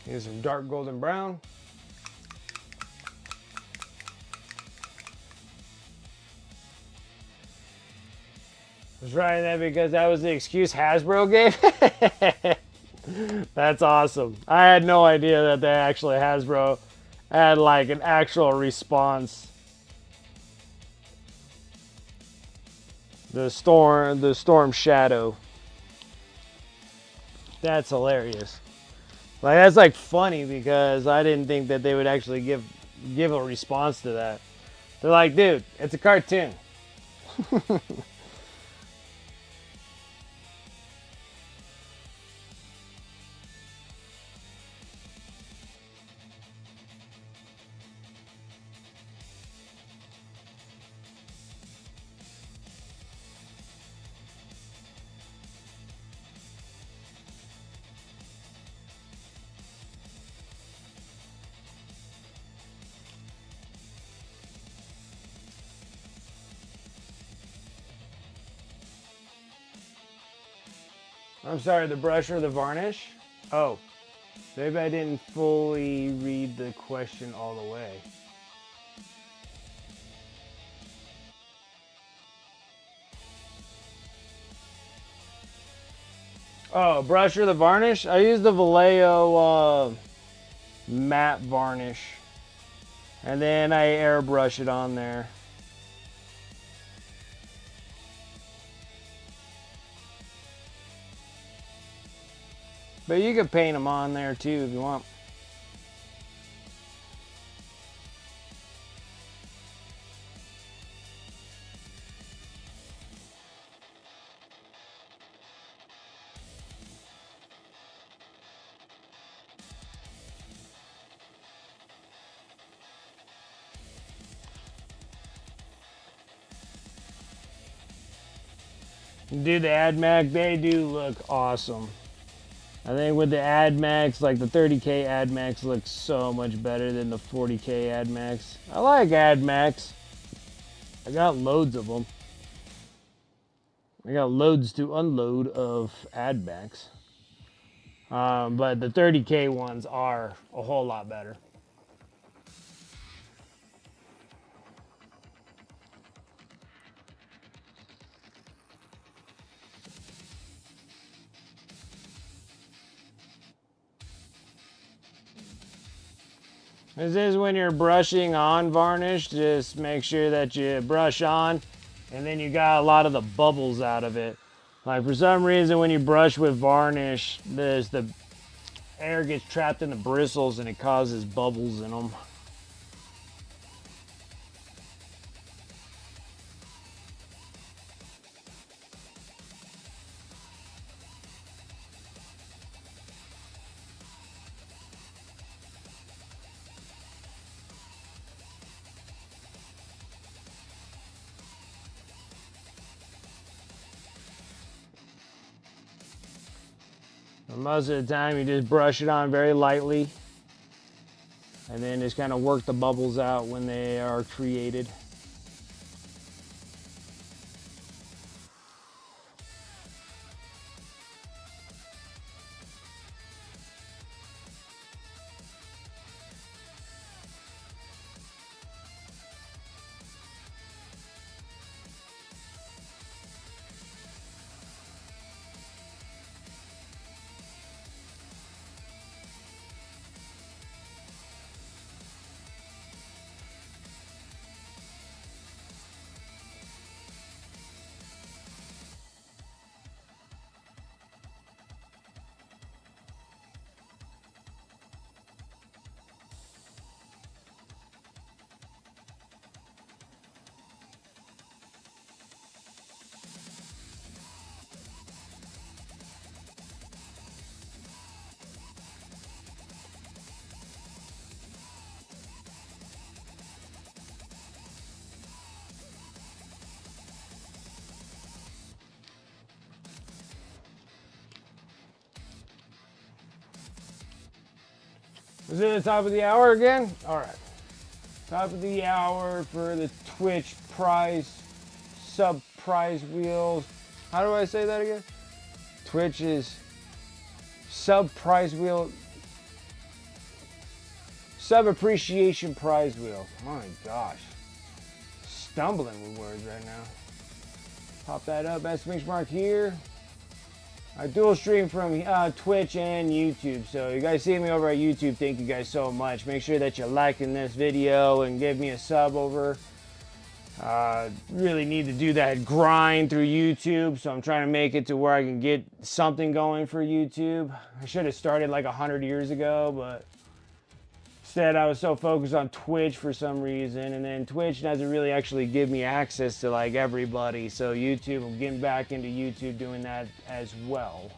Here's some dark golden brown. I was writing that because that was the excuse Hasbro gave. That's awesome. I had no idea that they actually Hasbro had like an actual response. The storm shadow. That's hilarious. Like that's like funny because I didn't think that they would actually give a response to that. They're like, dude, it's a cartoon. I'm sorry, the brush or the varnish? Oh, maybe I didn't fully read the question all the way. Oh, brush or the varnish? I use the Vallejo matte varnish. And then I airbrush it on there. But you could paint them on there too if you want. Dude, the AdMax, they do look awesome. I think with the AdMax, like the 30K AdMax looks so much better than the 40K AdMax. I like AdMax. I got loads of them. I got loads to unload of AdMax. But the 30K ones are a whole lot better. This is when you're brushing on varnish, just make sure that you brush on and then you got a lot of the bubbles out of it. Like for some reason when you brush with varnish, the air gets trapped in the bristles and it causes bubbles in them. Most of the time you just brush it on very lightly and then just kind of work the bubbles out when they are created. Is it the top of the hour again? All right. Top of the hour for the Twitch prize, sub prize wheels. How do I say that again? Twitch is sub prize wheel Sub appreciation prize wheel. My gosh. Stumbling with words right now. Pop that up, exclamation mark here. I dual stream from Twitch and YouTube. So you guys see me over at YouTube, thank you guys so much. Make sure that you're liking this video and give me a sub over. Really need to do that grind through YouTube, so I'm trying to make it to where I can get something going for YouTube. I should have started like 100 years ago, but instead I was so focused on Twitch for some reason, and then Twitch doesn't really actually give me access to like everybody, so YouTube, I'm getting back into YouTube doing that as well.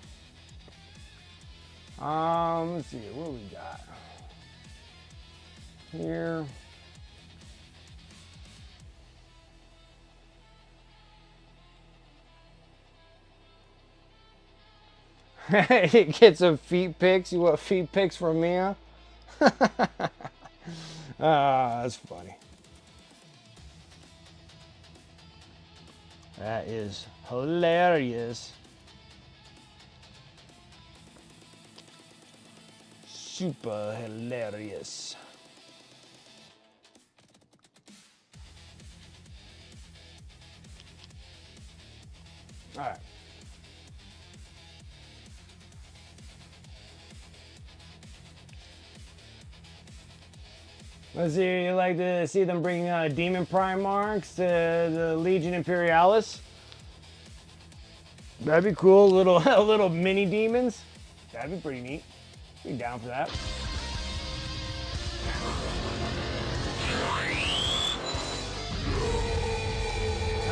Let's see, what we got here. Get some feet pics. You want feet pics from Mia? That's funny. That is hilarious. Super hilarious. All right. Let's see, you like to see them bring Demon Primarchs to the Legion Imperialis? That'd be cool, little mini demons. That'd be pretty neat. Be down for that.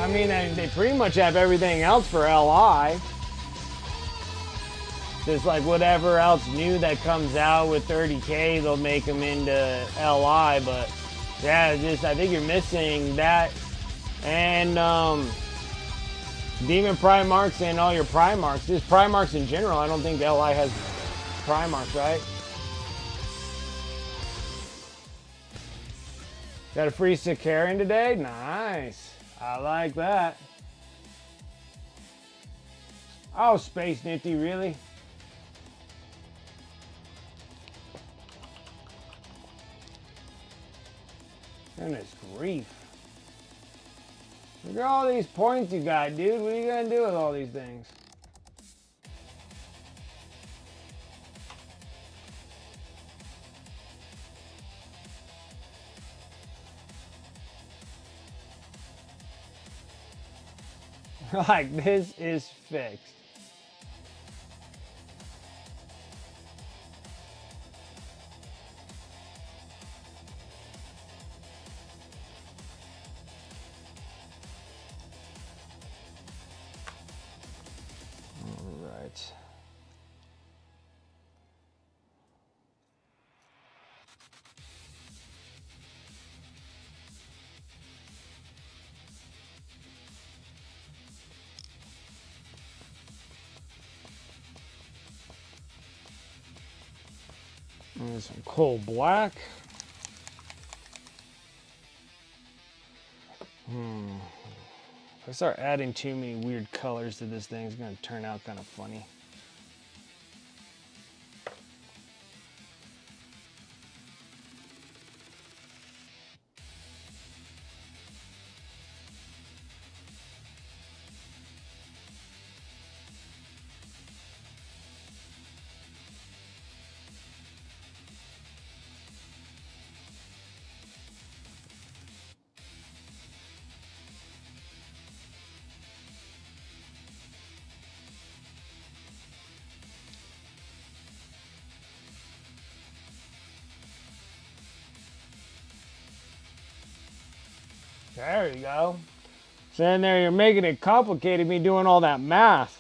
I mean, they pretty much have everything else for LI. Just like whatever else new that comes out with 30K, they'll make them into LI. But yeah, I think you're missing that and Demon Primarchs and all your Primarchs. Just Primarchs in general. I don't think LI has Primarchs, right? Got a free Sicarian today? Nice. I like that. Oh, Space Nifty, really? Goodness grief. Look at all these points you got, dude. What are you gonna do with all these things? Like, this is fixed. There's some coal black. If I start adding too many weird colors to this thing, it's going to turn out kind of funny. There you go. So then there, you're making it complicated, me doing all that math.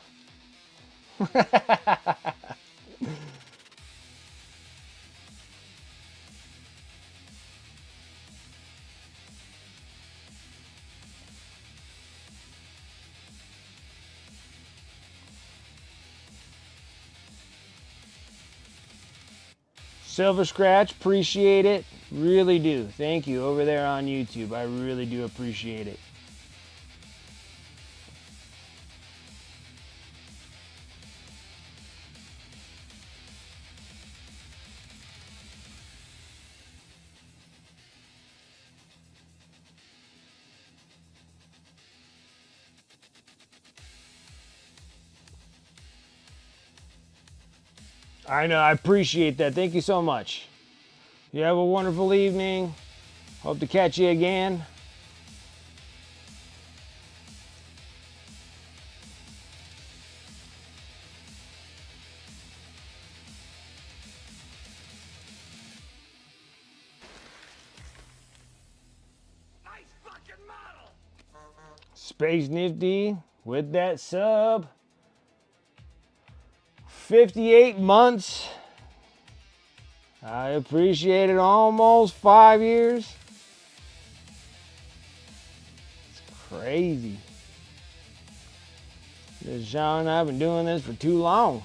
Silver Scratch, appreciate it. Really do. Thank you over there on YouTube. I really do appreciate it. I know, I appreciate that. Thank you so much. You have a wonderful evening. Hope to catch you again. Nice fucking model. Space Nifty with that sub. 58 months. I appreciate it. Almost 5 years. It's crazy. Sean and I have been doing this for too long.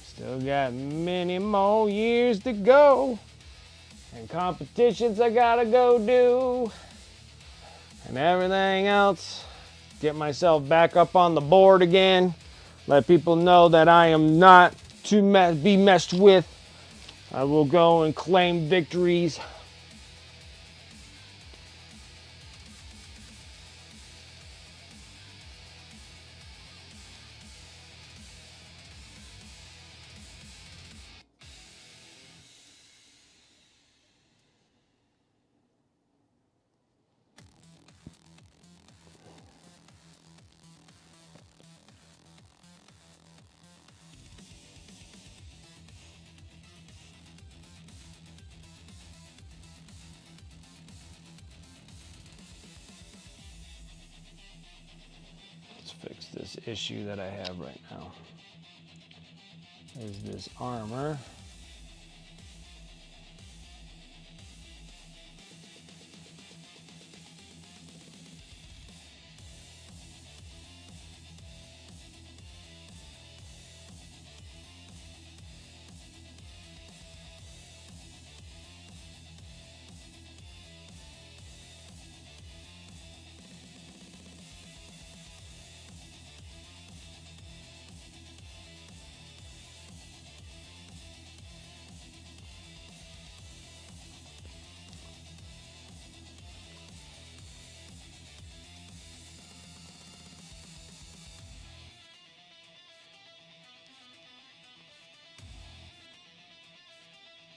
Still got many more years to go. And competitions I gotta go do. And everything else. Get myself back up on the board again. Let people know that I am not to be messed with. I will go and claim victories. Fix this issue that I have right now. Is this armor.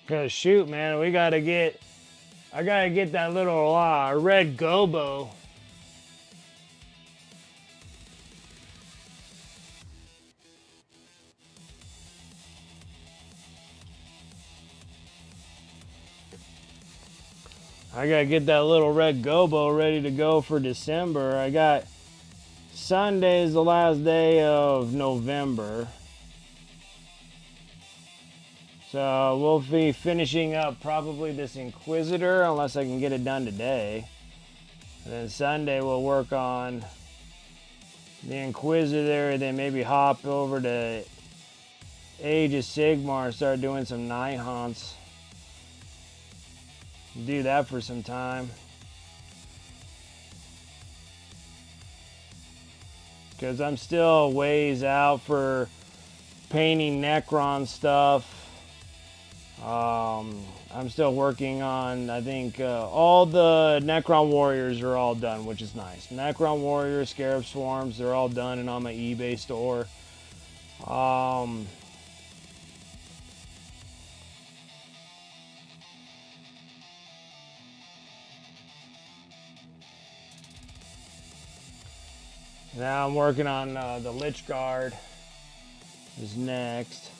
Cause shoot, man, I gotta get that little red gobo. I gotta get that little red gobo ready to go for December. I got Sunday is the last day of November. So we'll be finishing up probably this Inquisitor unless I can get it done today. And then Sunday we'll work on the Inquisitor, then maybe hop over to Age of Sigmar and start doing some night hunts. Do that for some time. Because I'm still ways out for painting Necron stuff. I'm still working on, I think, all the Necron Warriors are all done, which is nice. Necron Warriors, Scarab Swarms, they're all done and on my eBay store. Now I'm working on the Lich Guard is next.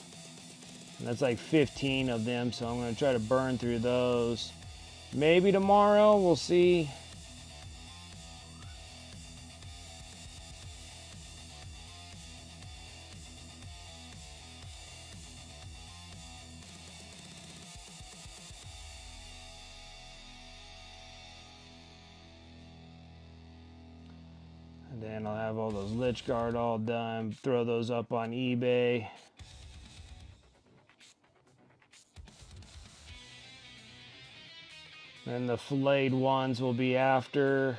And that's like 15 of them, so I'm going to try to burn through those. Maybe tomorrow, we'll see. And then I'll have all those Lich Guard all done, throw those up on eBay. And the filleted ones will be after.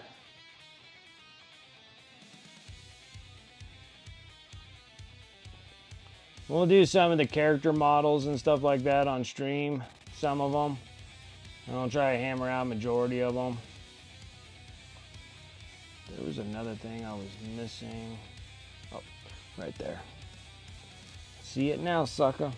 We'll do some of the character models and stuff like that on stream, some of them. And I'll try to hammer out majority of them. There's another thing I was missing. Oh, right there. See it now, sucker.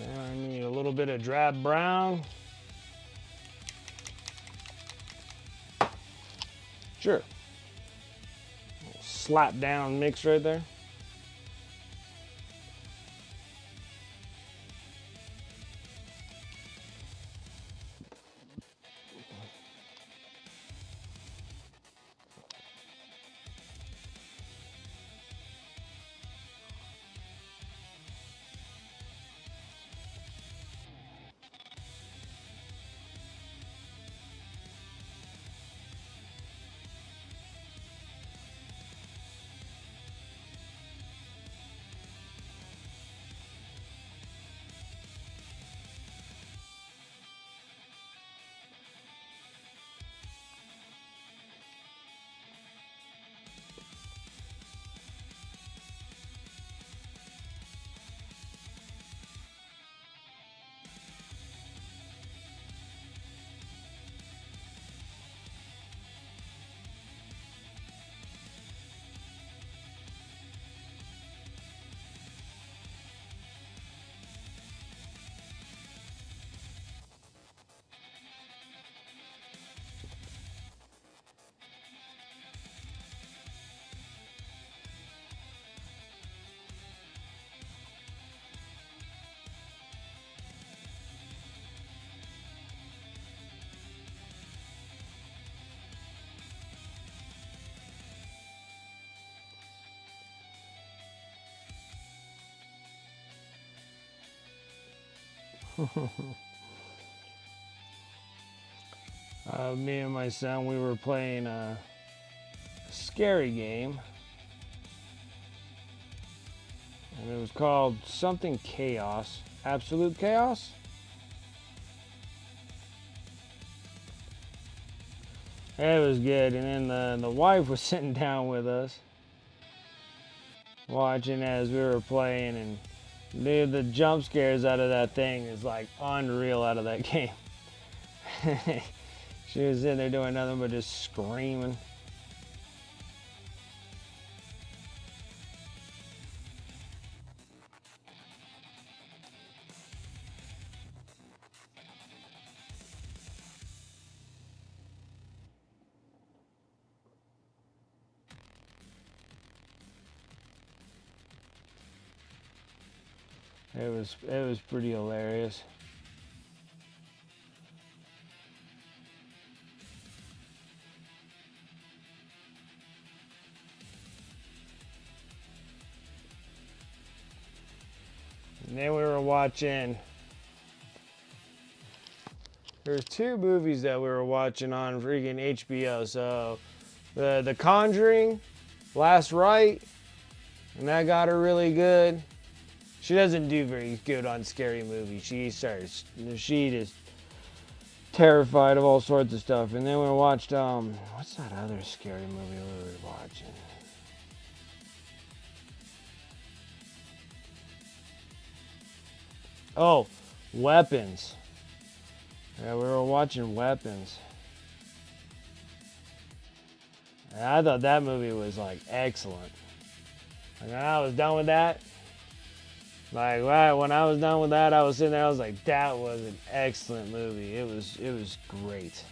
I need a little bit of drab brown. Sure. Slap down mix right there. Me and my son, we were playing a scary game. And it was called something Chaos. Absolute Chaos? It was good. And then the wife was sitting down with us, watching as we were playing, and the jump scares out of that thing is like unreal out of that game. She was sitting there doing nothing but just screaming. It was pretty hilarious. And then we were watching. There's two movies that we were watching on freaking HBO. So, the Conjuring, Last Rite, and that got her really good. She doesn't do very good on scary movies. She just terrified of all sorts of stuff. And then we watched what's that other scary movie we were watching? Oh, Weapons. Yeah, we were watching Weapons. And I thought that movie was like excellent. And when I was done with that, like right when I was done with that, I was sitting there. I was like, that was an excellent movie. It was great.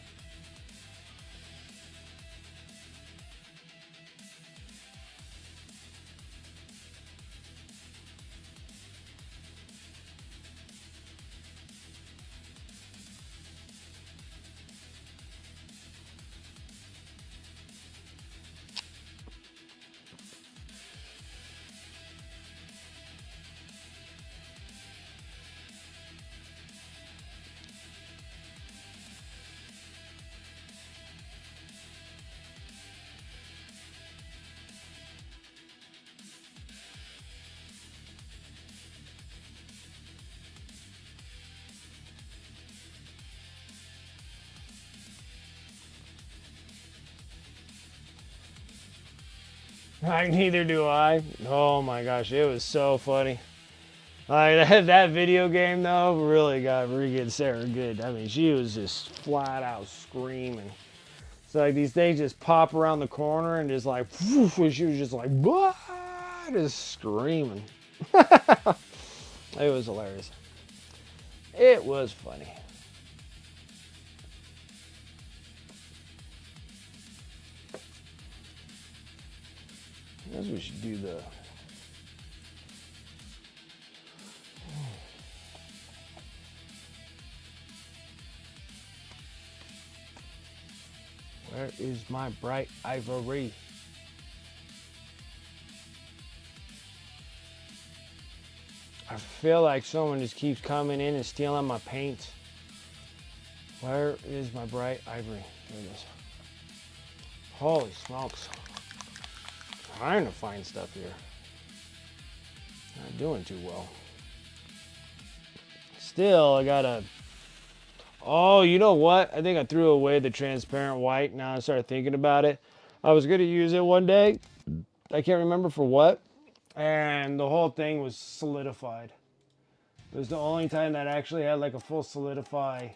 Neither do I. Oh my gosh, it was so funny. Like that video game though really got Sarah good. I mean, she was just flat out screaming. So like these things just pop around the corner and just like, whoosh, and she was just like, "What?" Just screaming. It was hilarious. It was funny. I guess we should do the. Where is my bright ivory? I feel like someone just keeps coming in and stealing my paint. Where is my bright ivory? There it is. Holy smokes. Trying to find stuff here. Not doing too well. Still, I gotta. Oh, you know what? I think I threw away the transparent white. Now I started thinking about it. I was gonna use it one day. I can't remember for what. And the whole thing was solidified. It was the only time that I actually had like a full solidify.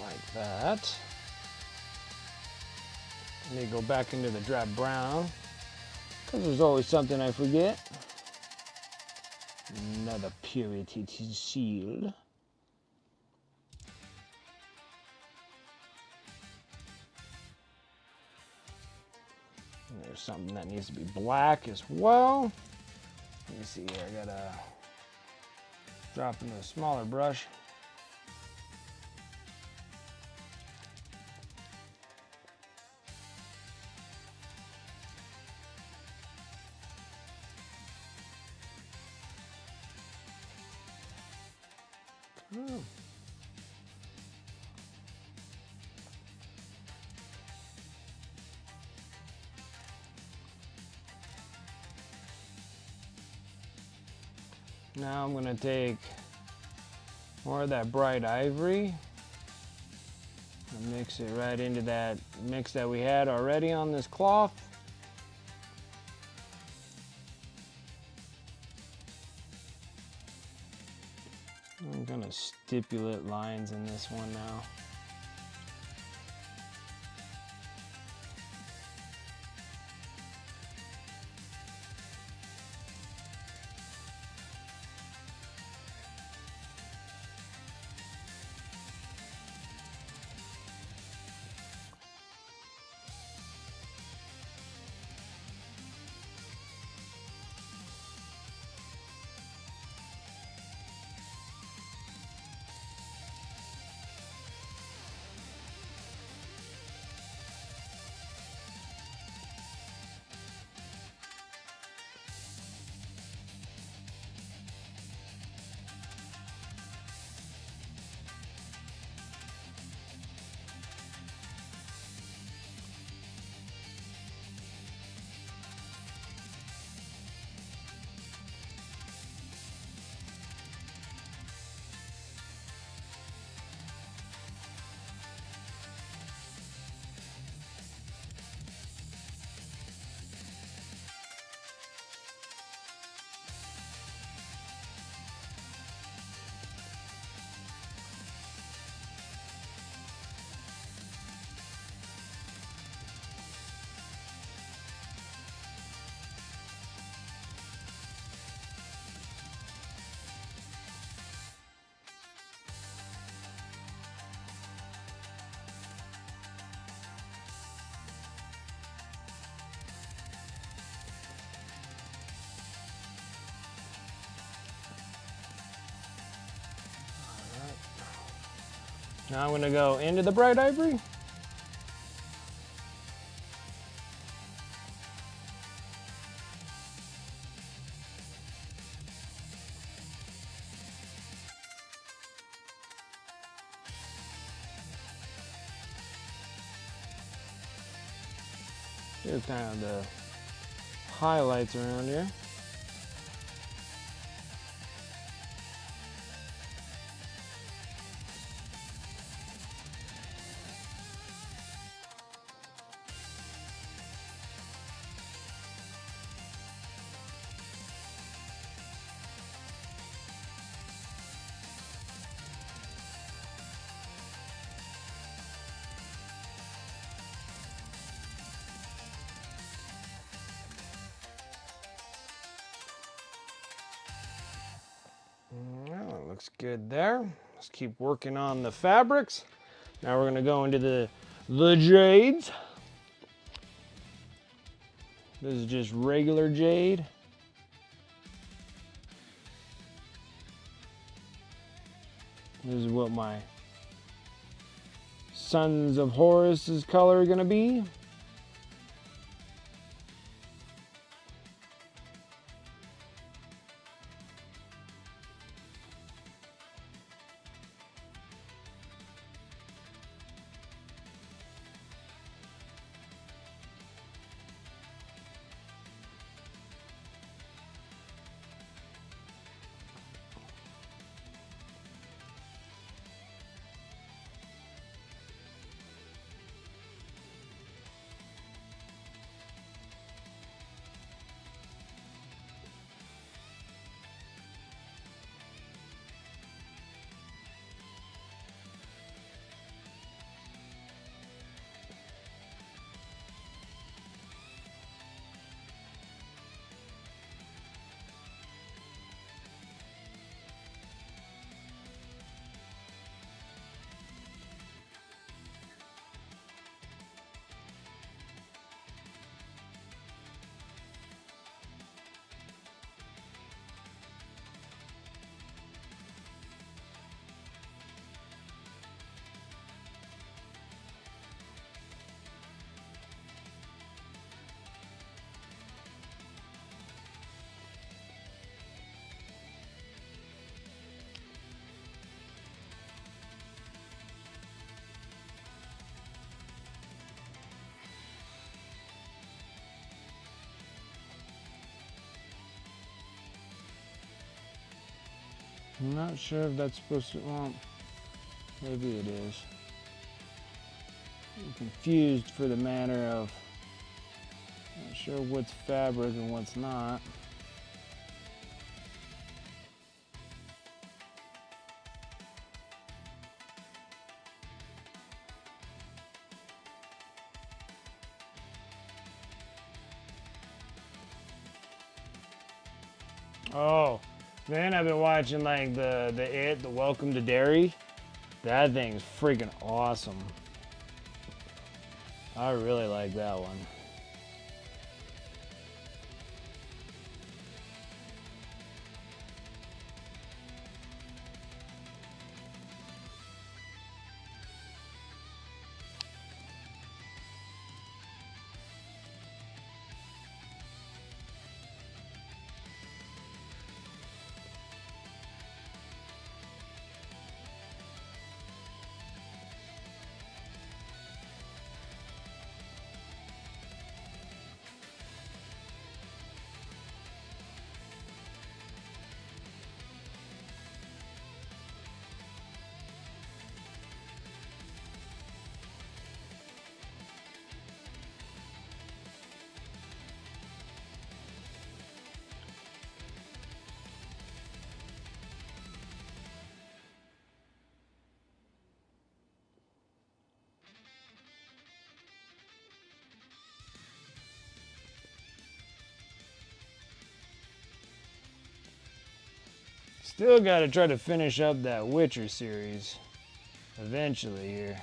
Like that. Let me go back into the drab brown, because there's always something I forget. Another purity shield. And there's something that needs to be black as well. Let me see here, I gotta Dropping a smaller brush. Oh. Now I'm going to take more of that bright ivory and mix it right into that mix that we had already on this cloth. I'm going to stipulate lines in this one now. Now I'm going to go into the bright ivory. Do kind of the highlights around here. Well, it looks good there. Let's keep working on the fabrics. Now we're going to go into the jades. This is just regular jade. This is what my Sons of Horus's color are going to be. I'm not sure if that's supposed to, well, maybe it is. I'm confused for the matter of, not sure what's fabric and what's not. Oh, then I've been watching like the Welcome to Derry. That thing's freaking awesome. I really like that one. Still got to try to finish up that Witcher series eventually here.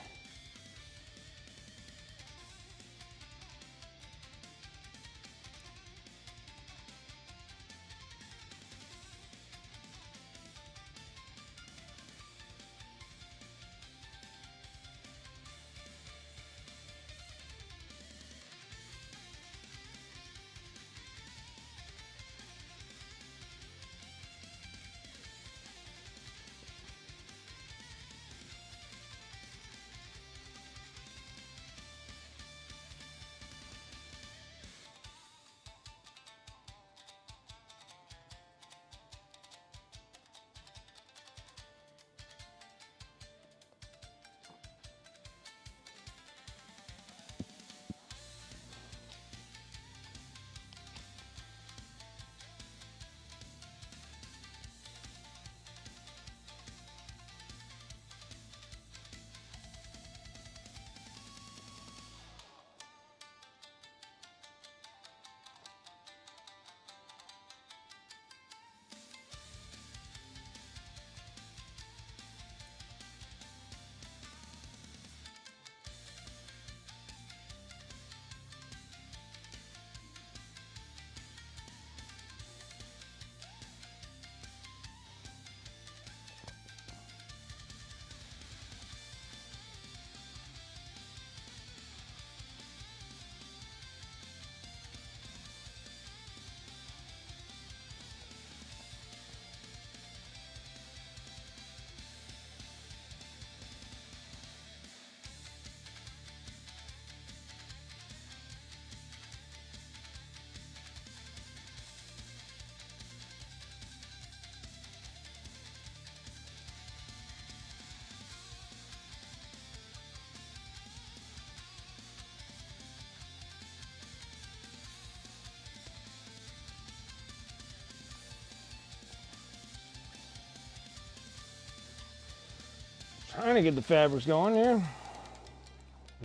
Trying to get the fabrics going here.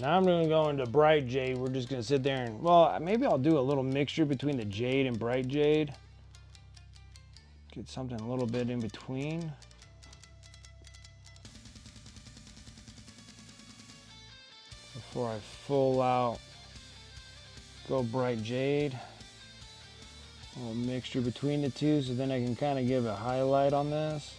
Now I'm gonna go into bright jade. We're just gonna sit there and, well, maybe I'll do a little mixture between the jade and bright jade. Get something a little bit in between. Before I full out go bright jade. A little mixture between the two, so then I can kind of give a highlight on this.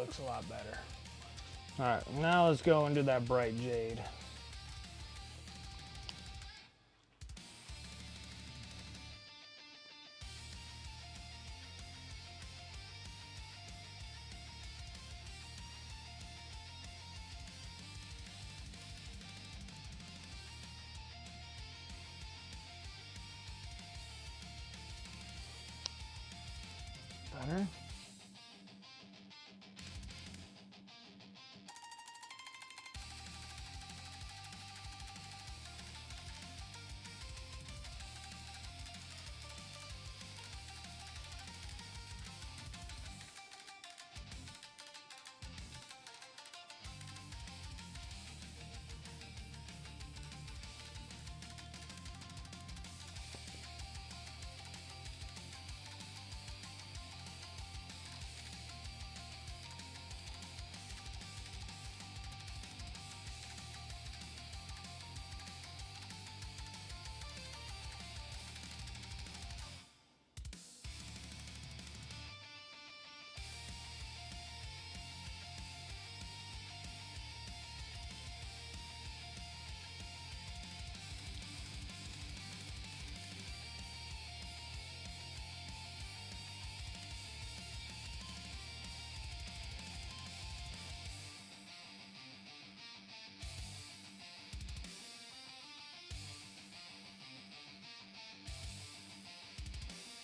looks a lot better. All right, now let's go into that bright jade. Better.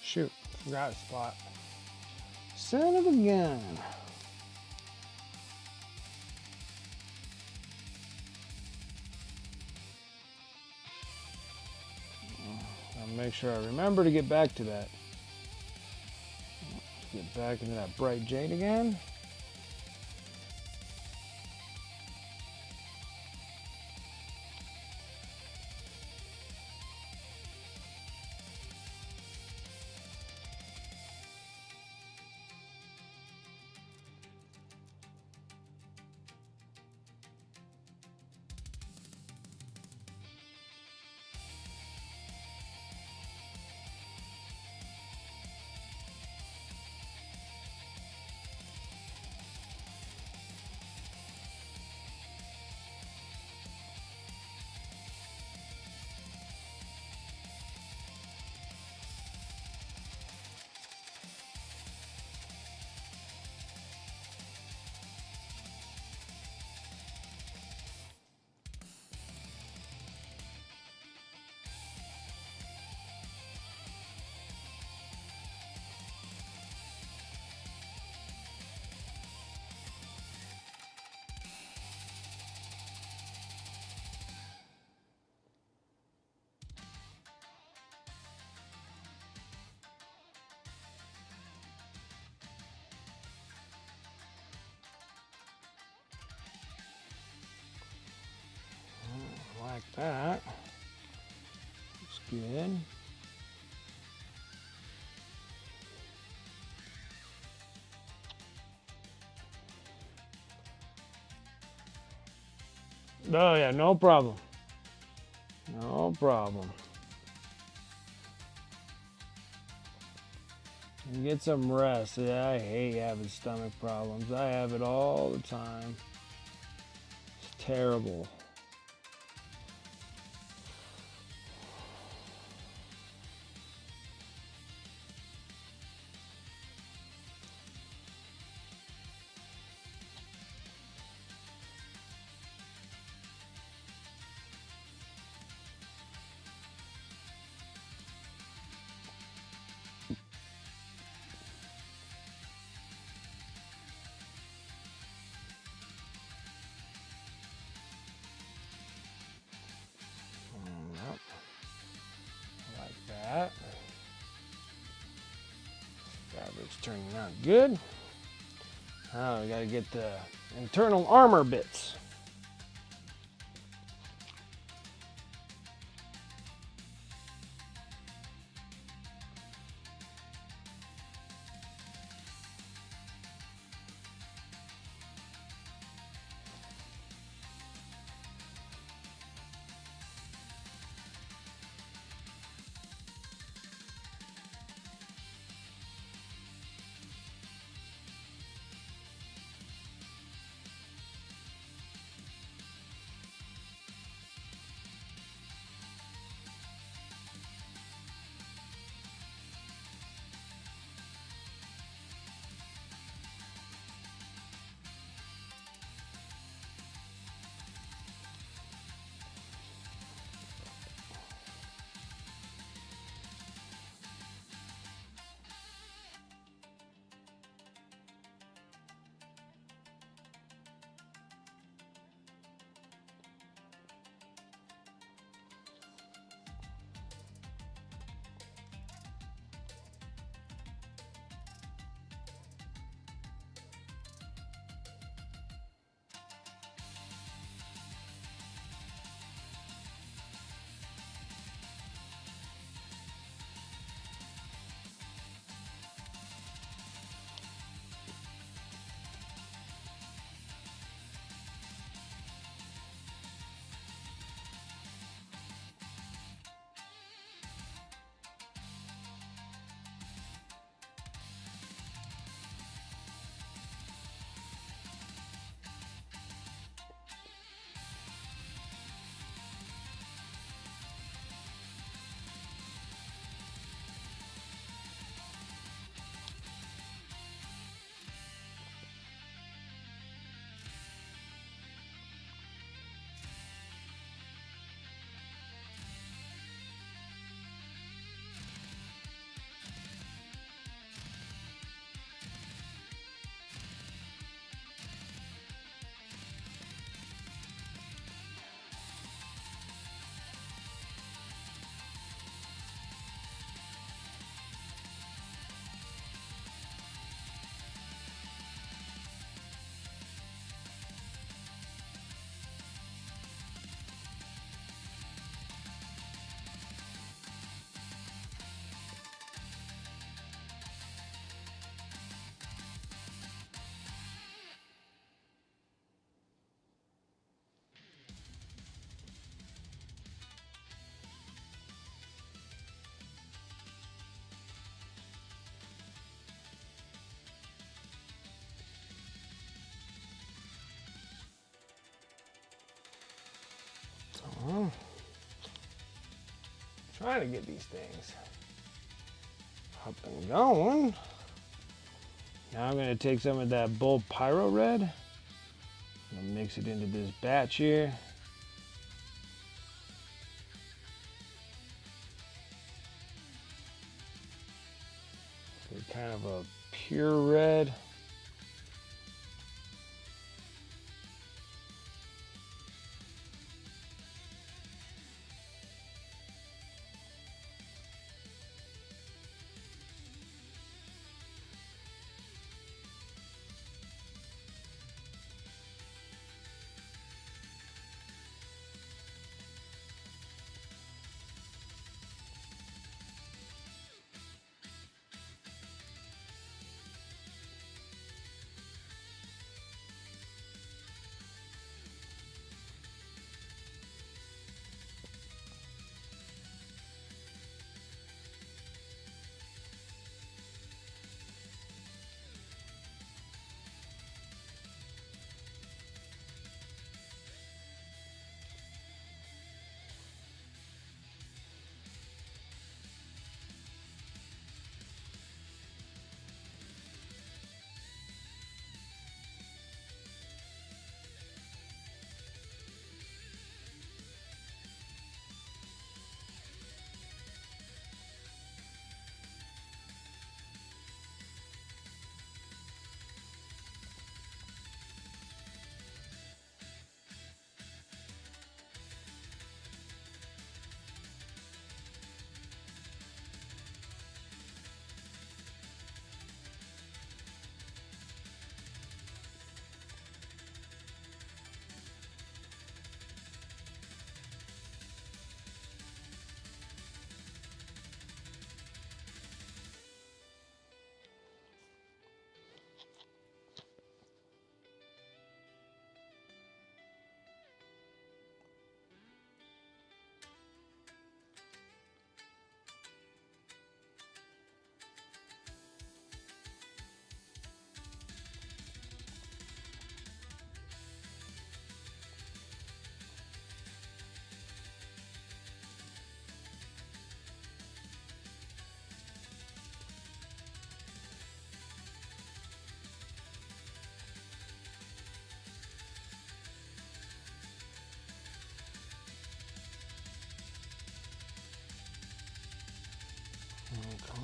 Shoot, forgot a spot. Son of a gun. I'll make sure I remember to get back to that. Let's get back into that bright jade again. Like that. Looks good. Oh yeah, no problem. No problem. And get some rest. Yeah, I hate having stomach problems. I have it all the time. It's terrible. Yep. Like that. Fabric's turning out good. Now we gotta get the internal armor bits. Trying to get these things up and going. Now I'm going to take some of that bold pyro red and mix it into this batch here. So kind of a pure red.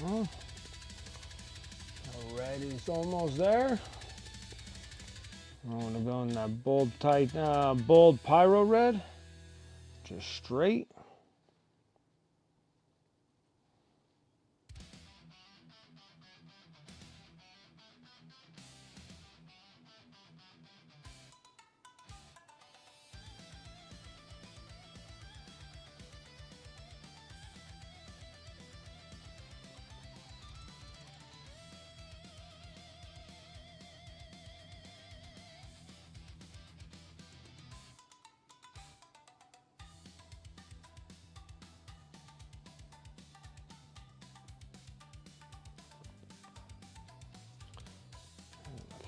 Okay. The red is almost there. I'm gonna go in that bold pyro red, just straight.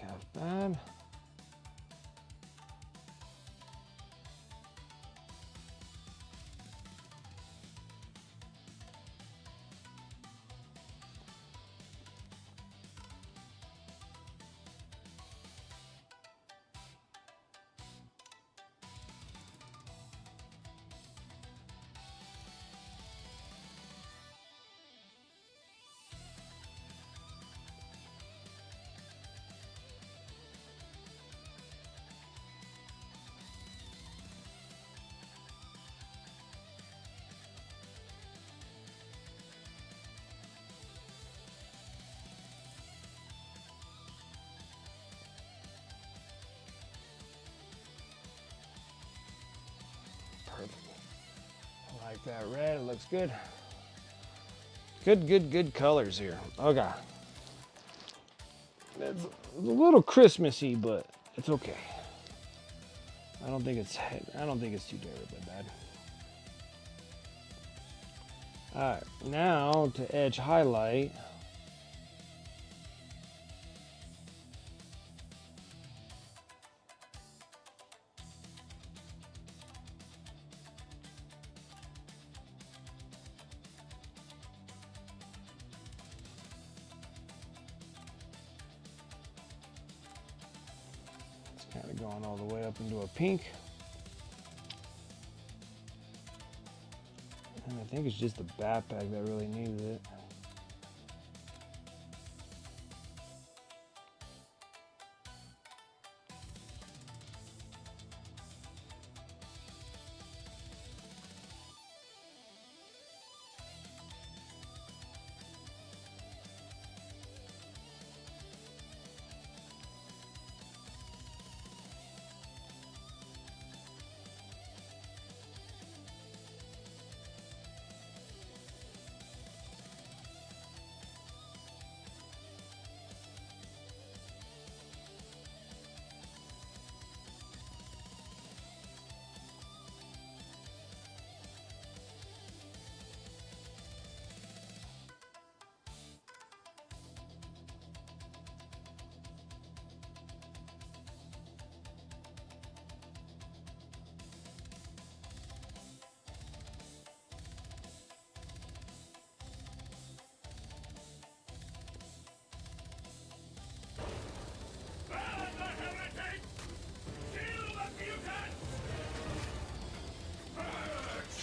Half bad. Perfect. I like that red, it looks good. Good colors here. Okay. It's a little Christmassy, but it's okay. I don't think it's too terribly bad. Alright, now to edge highlight. Kind of going all the way up into a pink. And I think it's just the backpack that really needs it.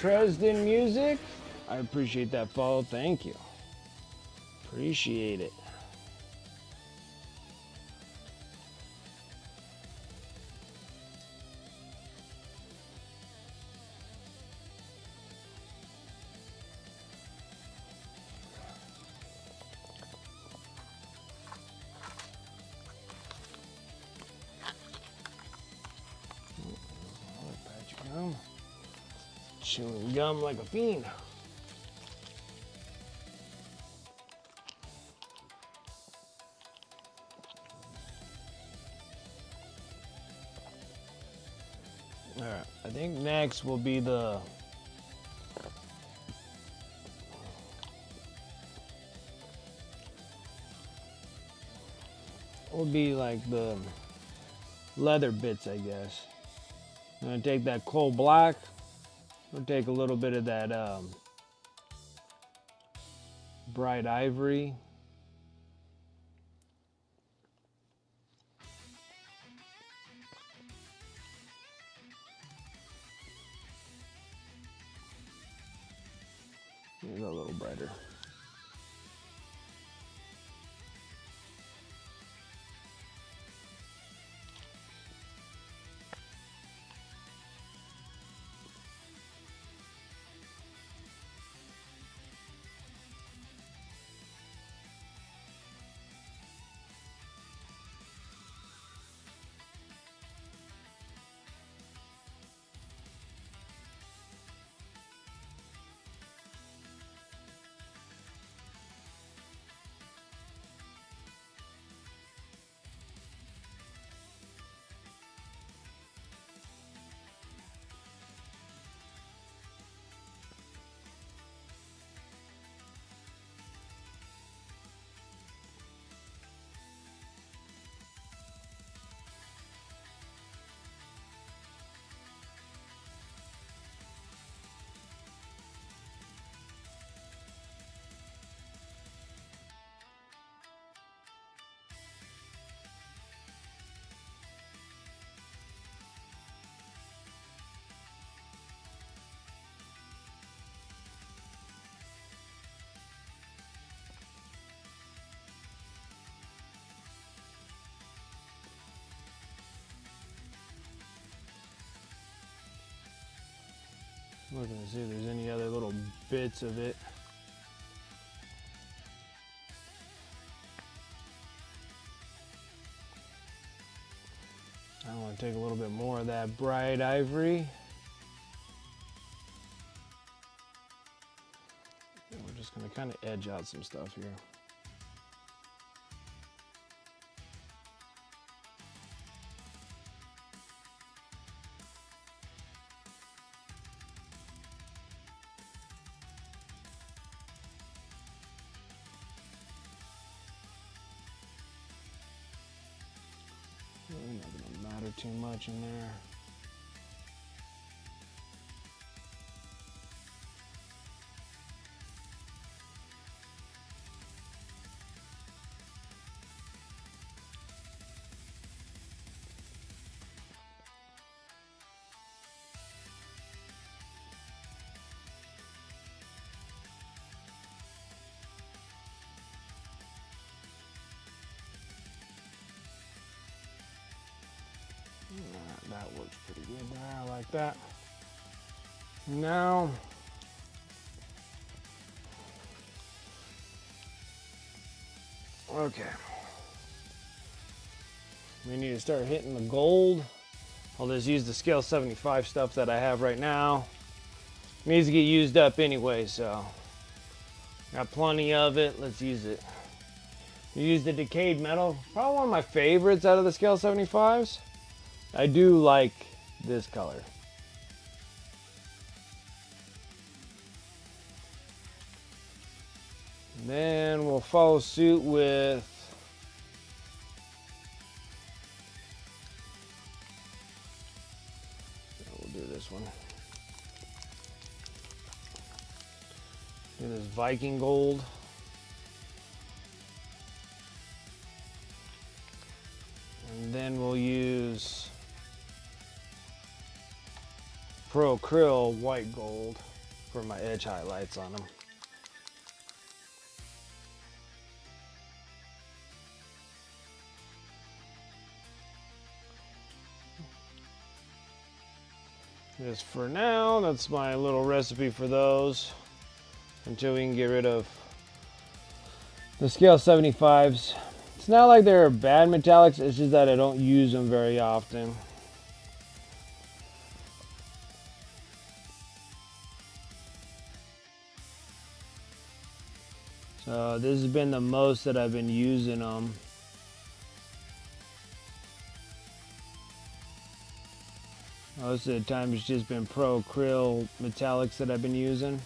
Dresden Music, I appreciate that follow. Thank you. Appreciate it. Chewing gum like a fiend. All right, I think next will be the like the leather bits, I guess. I'm gonna take that coal black. We'll take a little bit of that bright ivory. Maybe a little brighter. Looking to see if there's any other little bits of it. I want to take a little bit more of that bright ivory. And we're just going to kind of edge out some stuff here. Really not gonna matter too much in there. that works pretty good there. I like that. Now, okay. We need to start hitting the gold. I'll just use the scale 75 stuff that I have right now. It needs to get used up anyway, so got plenty of it. Let's use it. Use the decayed metal. Probably one of my favorites out of the scale 75s. I do like this color. And then we'll follow suit with this one. Do this Viking gold. And then we'll use Pro Acryl white gold for my edge highlights on them. Just for now, that's my little recipe for those until we can get rid of the scale 75s. It's not like they're bad metallics, it's just that I don't use them very often. So this has been the most that I've been using them. Most of the time it's just been Pro Acryl metallics that I've been using.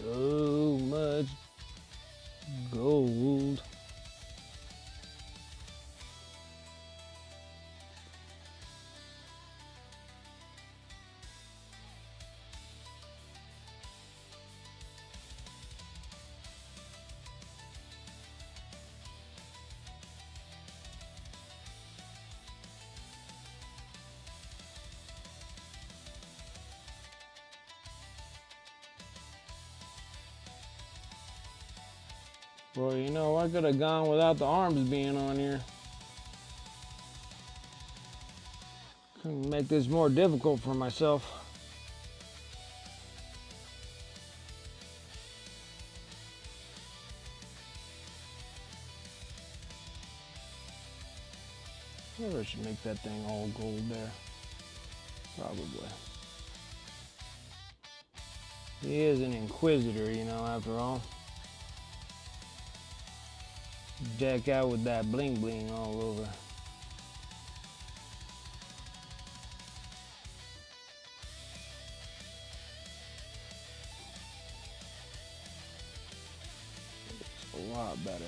So much gold. Well, you know, I could have gone without the arms being on here. Couldn't make this more difficult for myself. Maybe I should make that thing all gold there. Probably. He is an Inquisitor, you know, after all. Deck out with that bling bling all over. It's a lot better.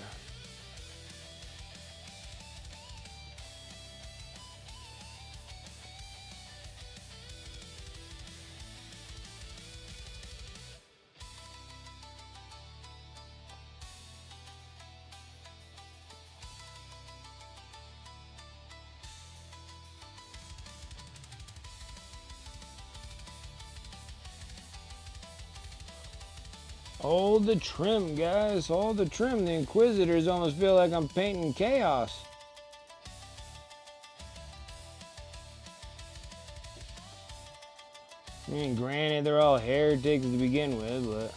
Hold the trim, guys. Hold the trim. The Inquisitors almost feel like I'm painting chaos. I mean, granted, they're all heretics to begin with, but...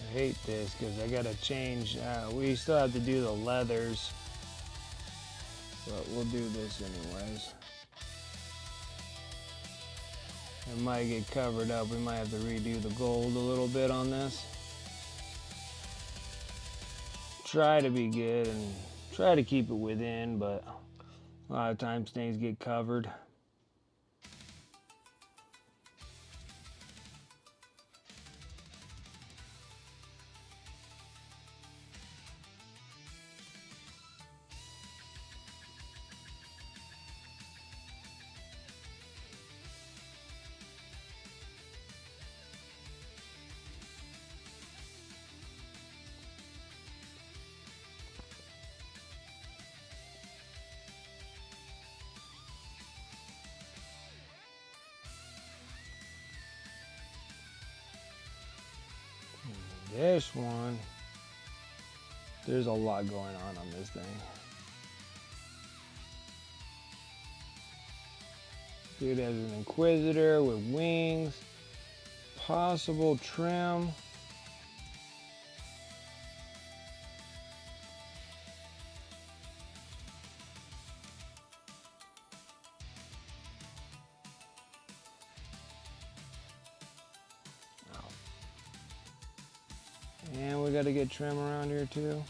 I hate this because I gotta change. We still have to do the leathers, but we'll do this anyways. It might get covered up. We might have to redo the gold a little bit on this. Try to be good and try to keep it within, but a lot of times things get covered. This one, there's a lot going on this thing. Dude has an Inquisitor with wings, possible trim. And we got to get trim around here too.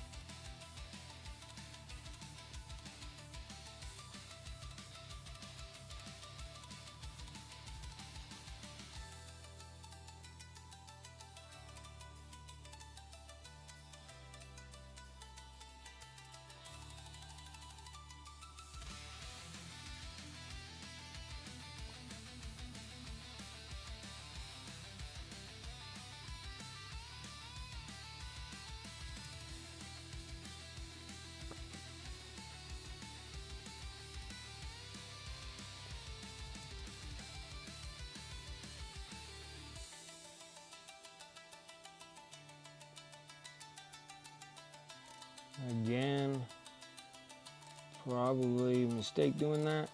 Again, probably a mistake doing that.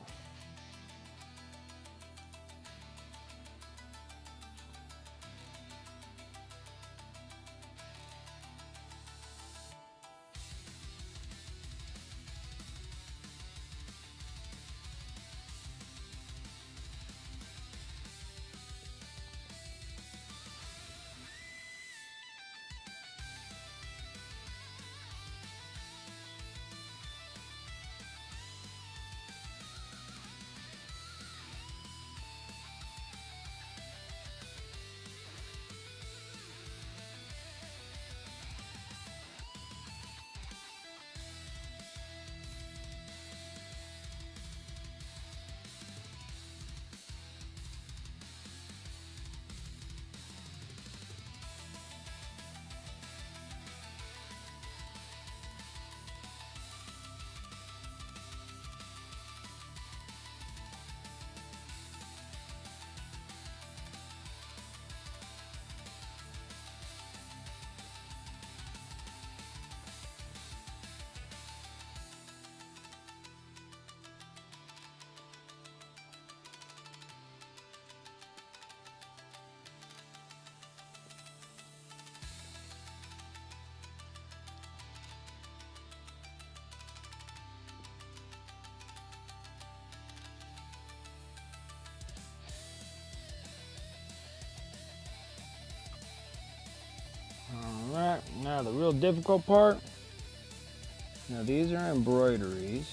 Alright, now the real difficult part. Now these are embroideries.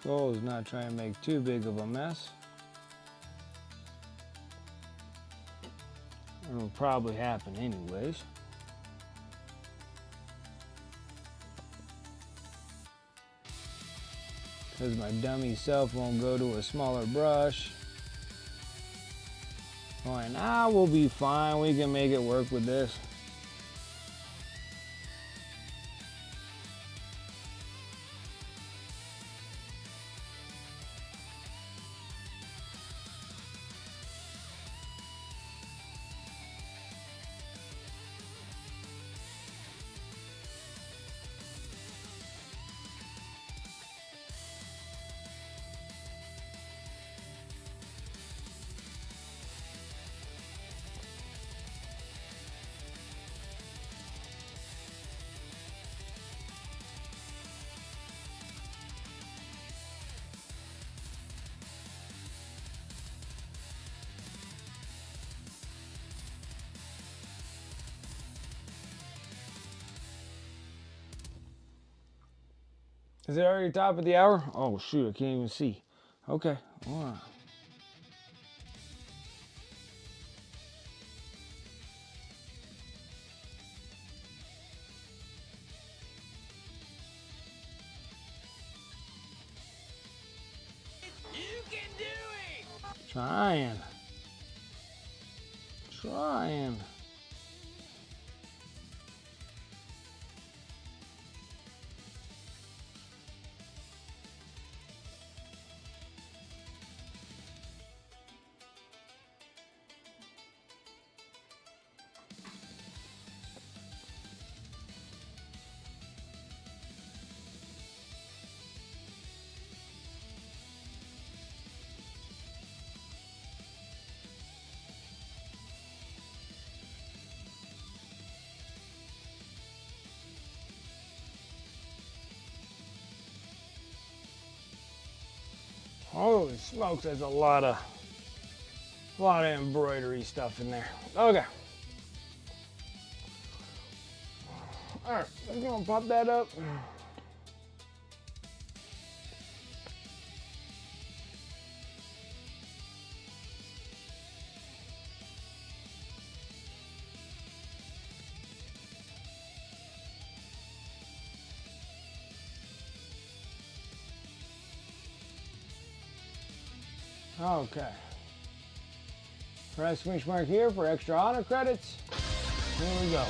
Goal is not trying to make too big of a mess. It'll probably happen anyways. Because my dummy self won't go to a smaller brush. Going, we'll be fine. We can make it work with this. Is it already top of the hour? Oh shoot, I can't even see. Okay. All right. You can do it! Trying. Holy smokes, there's a lot of embroidery stuff in there. Okay. All right, I'm gonna pop that up. Okay. Press exclamation mark here for extra honor credits. Here we go.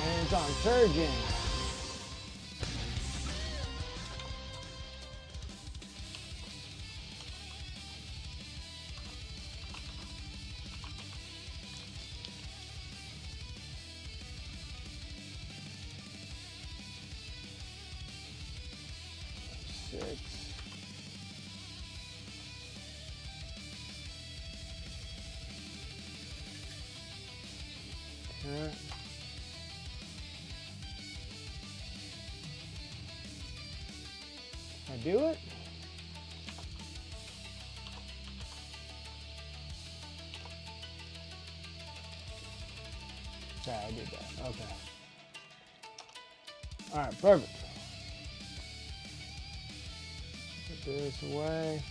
And it's on Turgeon. Six. Okay. I do it? Sorry, I did that. Okay. All right, perfect. Put this away.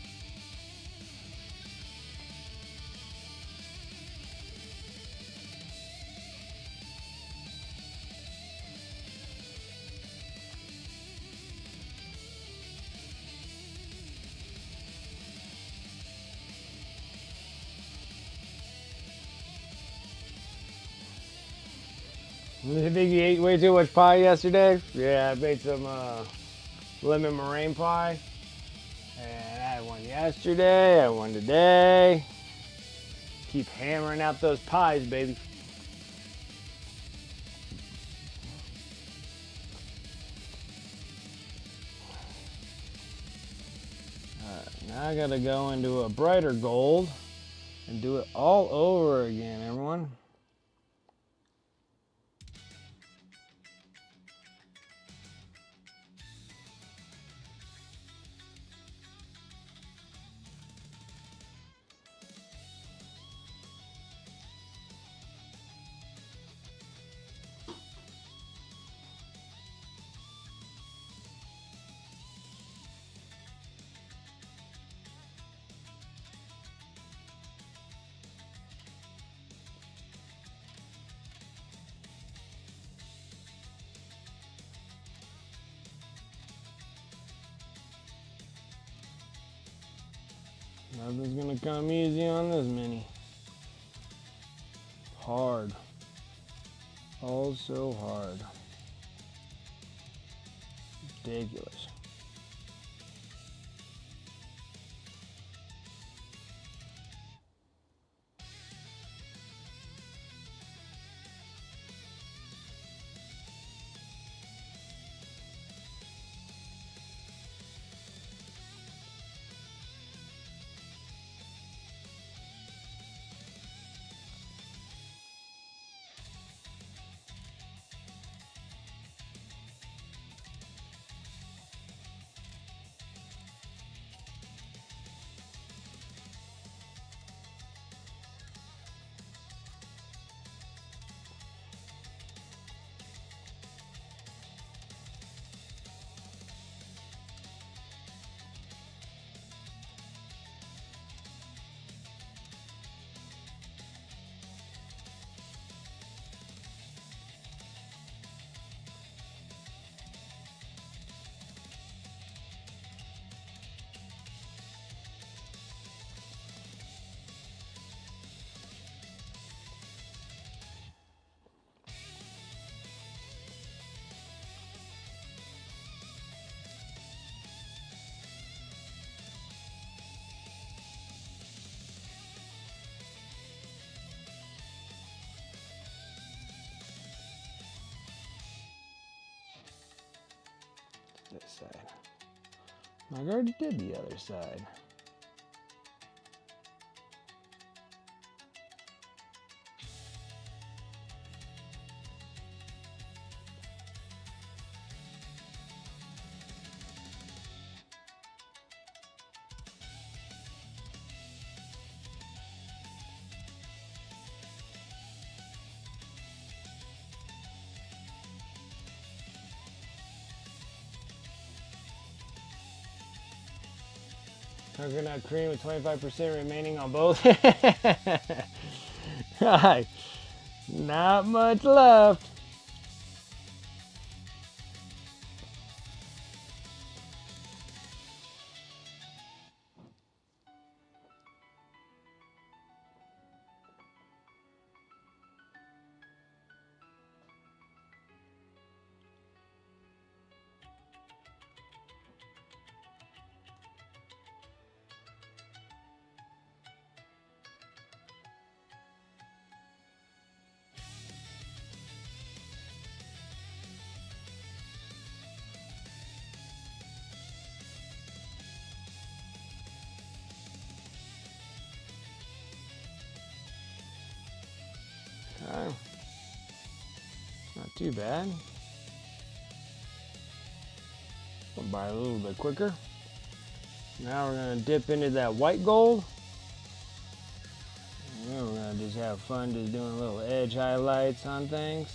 You think you ate way too much pie yesterday? Yeah, I made some lemon meringue pie. And I had one yesterday, I had one today. Keep hammering out those pies, baby. Alright, I gotta go into a brighter gold and do it all over again, everyone. Nothing's gonna come easy on this mini. Hard. Oh, so hard. Ridiculous. This side. I already did the other side. Coconut cream with 25% remaining on both. Right. Not much left. Okay. Not too bad. Went by a little bit quicker. Now we're going to dip into that white gold. And then we're going to just have fun just doing little edge highlights on things.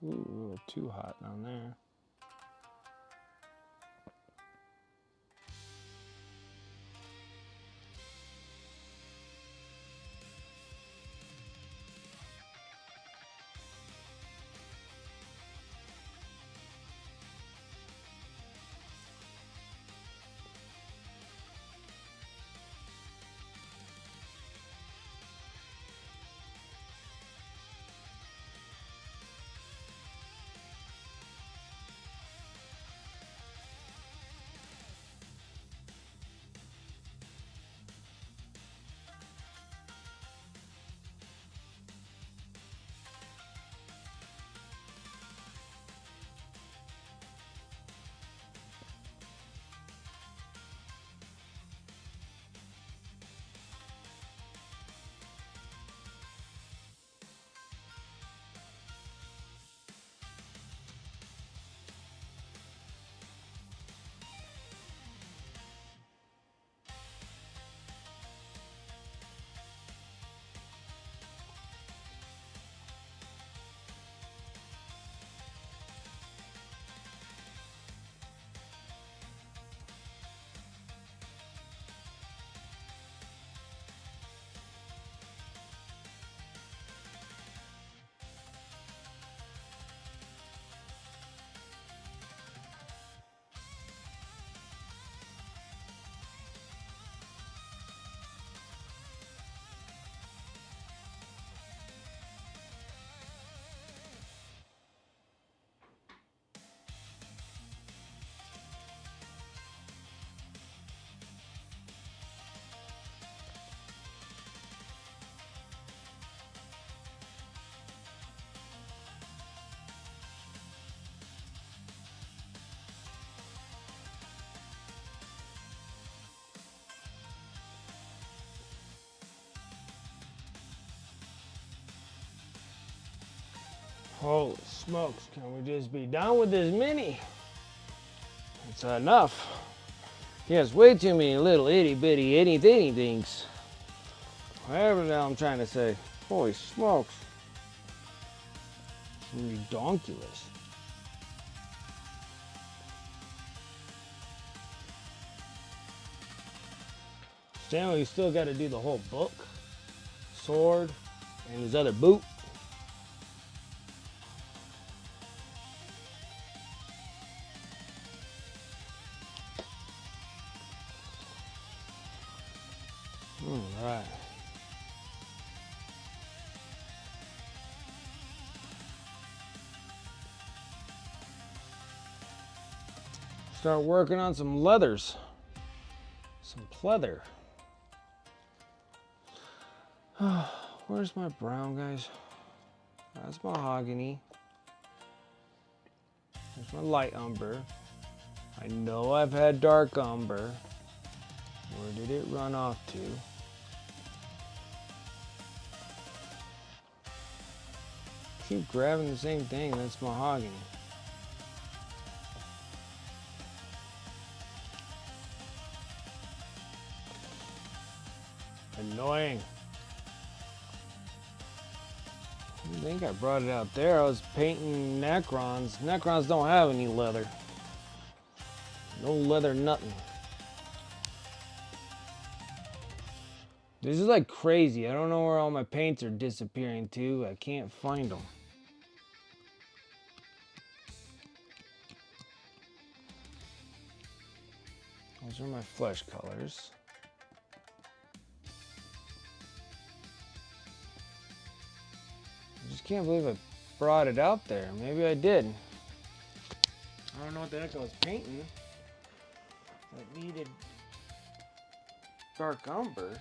Ooh, a little too hot down there. Holy smokes, can we just be done with this mini? It's enough. He has way too many little itty bitty itty bitty things. Whatever the hell I'm trying to say. Holy smokes. It's redonkulous. Stanley, you still got to do the whole book, sword, and his other boot. All right. Start working on some leathers. Some pleather. Where's my brown, guys? That's mahogany. There's my light umber. I know I've had dark umber. Where did it run off to? Keep grabbing the same thing. That's mahogany. Annoying. I think I brought it out there. I was painting Necrons. Necrons don't have any leather. No leather nothing. This is like crazy. I don't know where all my paints are disappearing to. I can't find them. Those are my flesh colors. I just can't believe I brought it out there. Maybe I did. I don't know what the heck I was painting. I needed dark umber.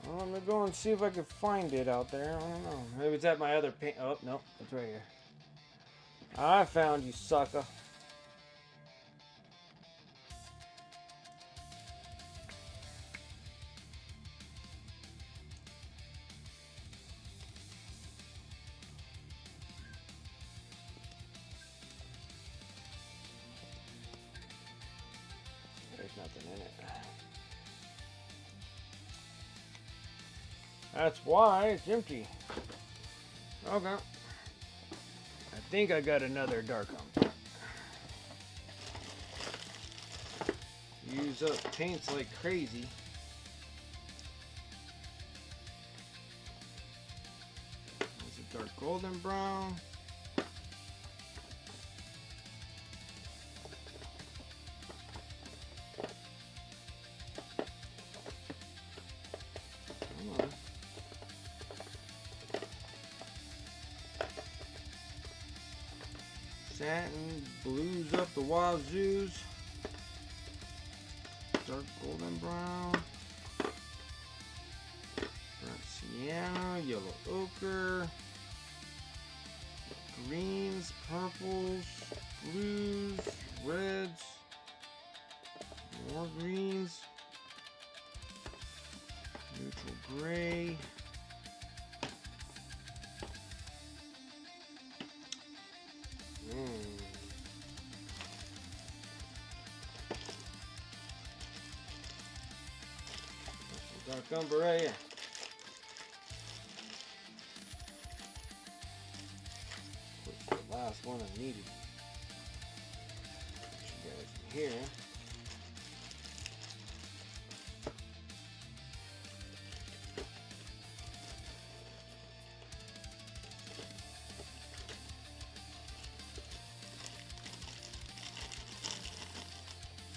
Well, I'm gonna go and see if I can find it out there. I don't know. Maybe it's at my other paint. Oh, no, it's right here. I found you, sucker. There's nothing in it. That's why it's empty. Okay. I think I got another dark umber. Use up paints like crazy. There's a dark golden brown. Come on. Satin blues up the wazoos. Dark golden brown. Burnt sienna, yellow ochre. Greens, purples, blues, reds. More greens. Neutral gray. Dark umber right here. Put the last one I needed. Put you guys in here.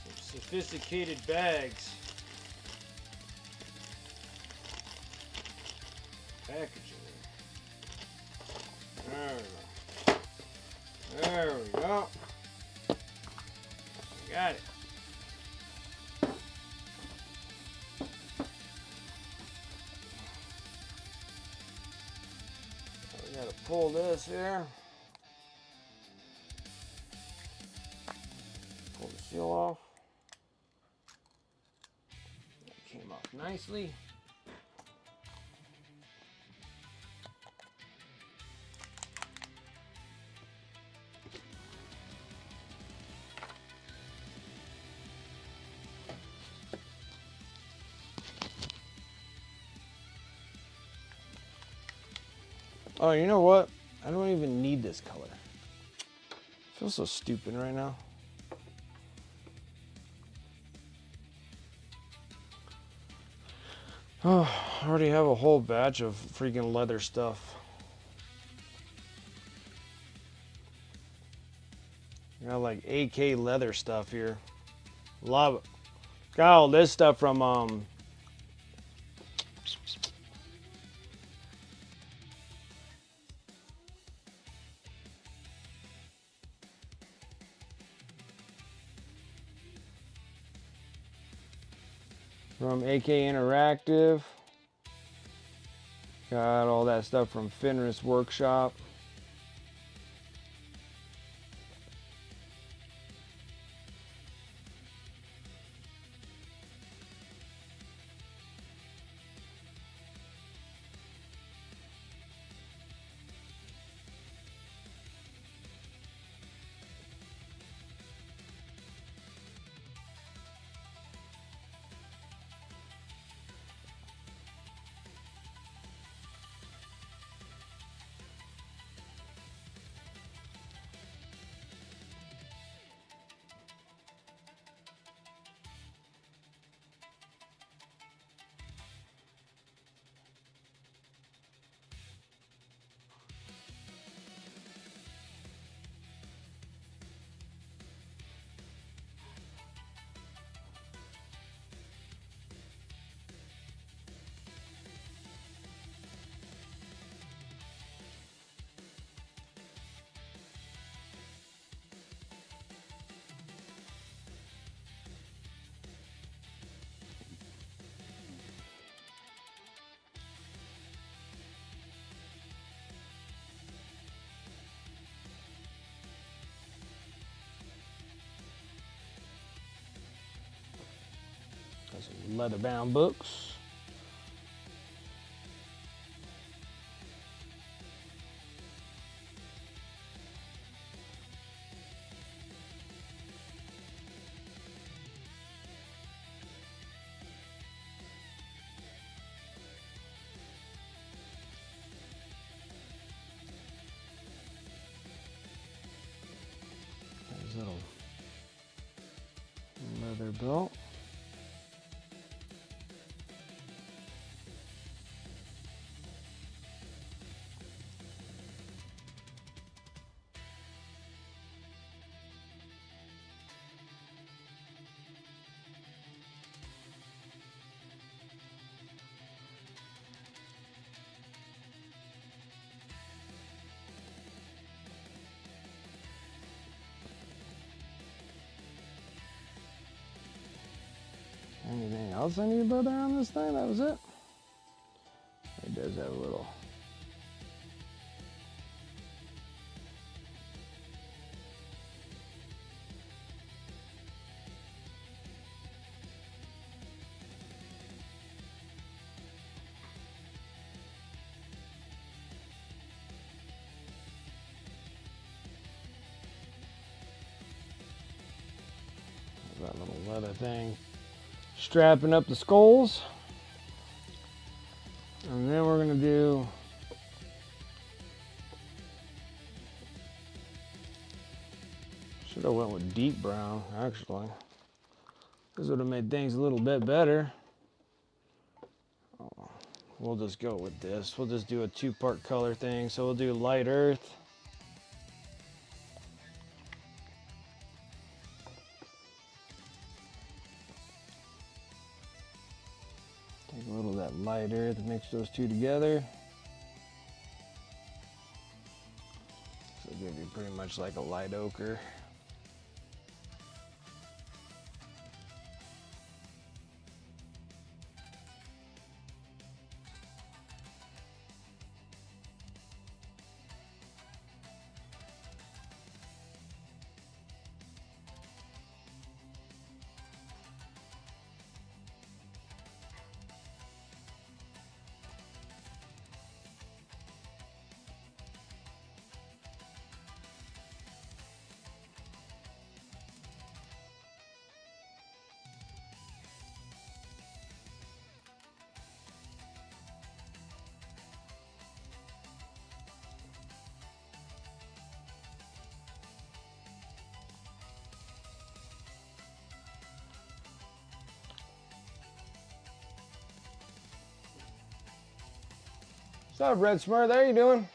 Some sophisticated bags. Packaging. There we go. There we go. Got it. We gotta pull this here. Pull the seal off. That came off nicely. Oh, you know what? I don't even need this color. I feel so stupid right now. Oh, I already have a whole batch of freaking leather stuff. Got like AK leather stuff here. Love it. Got all this stuff from AK Interactive. Got all that stuff from Fenris Workshop. Got some leather bound books. There's a little leather belt. Anything else I need to put around this thing? That was it. It does have a little. That little leather thing. Strapping up the skulls. And then we're gonna do should have went with deep brown actually. This would have made things a little bit better. Oh, we'll just go with this. We'll just do a two-part color thing. So we'll do light earth. Take a little of that light earth and mix those two together. So it'll give you pretty much like a light ochre. up, Red Smurf? How you doing?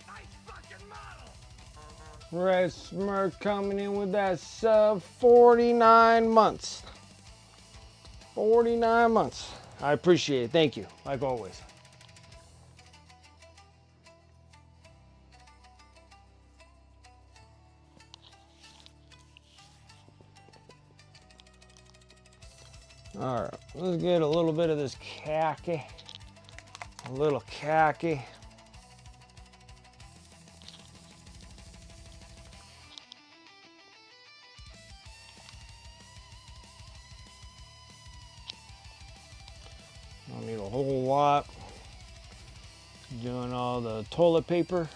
Nice fucking model. Red Smurf coming in with that sub 49 months. 49 months. I appreciate it. Thank you, like always. All right, let's get a little bit of this khaki. A little khaki. Don't need a whole lot. Doing all the toilet paper.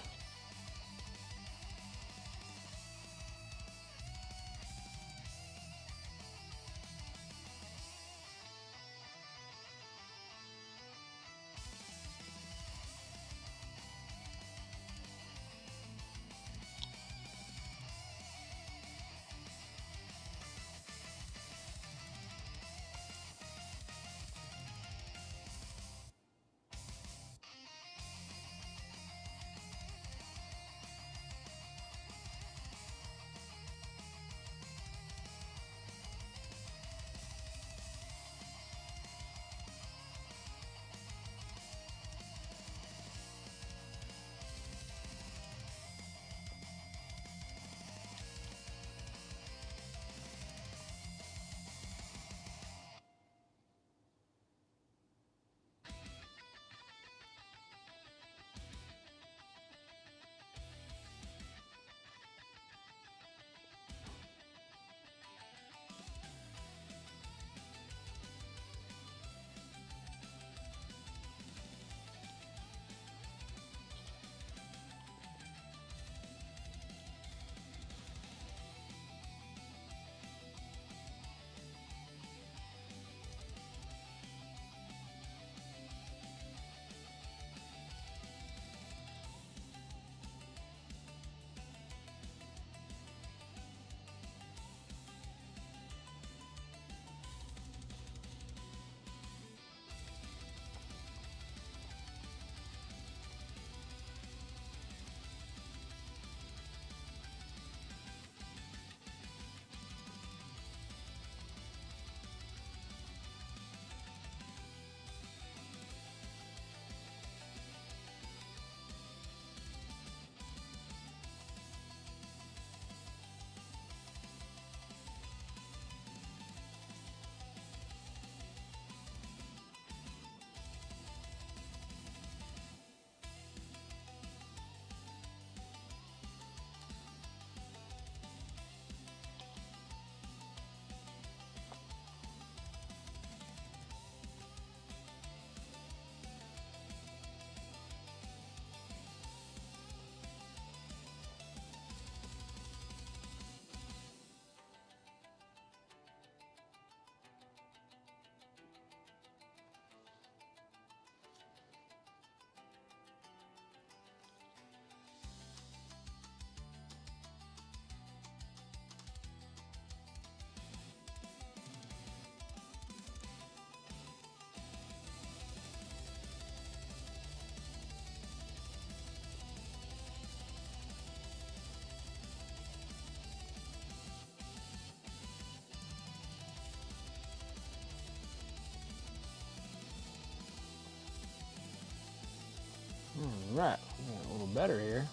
All right, a little better here.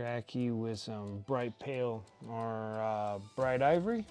Khaki with some bright pale or bright ivory.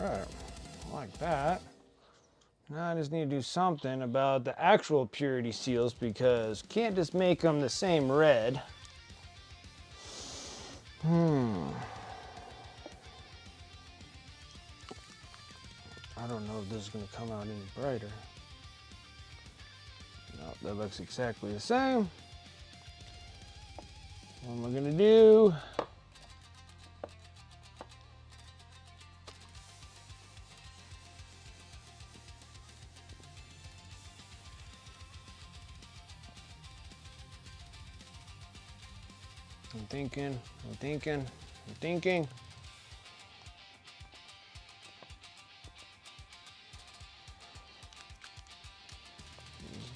All right, like that. Now I just need to do something about the actual purity seals because can't just make them the same red. I don't know if this is going to come out any brighter. No, that looks exactly the same. What am I going to do? I'm thinking.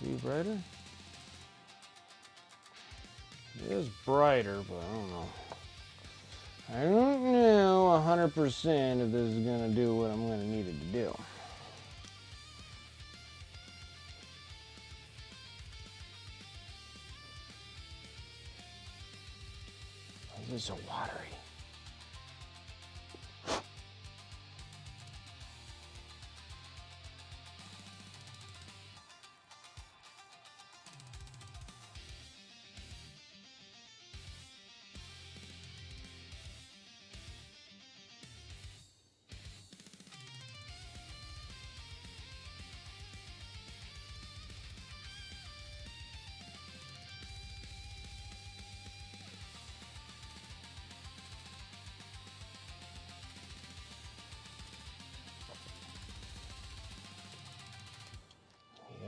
Be brighter? It is brighter, but I don't know. I don't know 100% if this is gonna do what I'm gonna need it to do. This is so watery.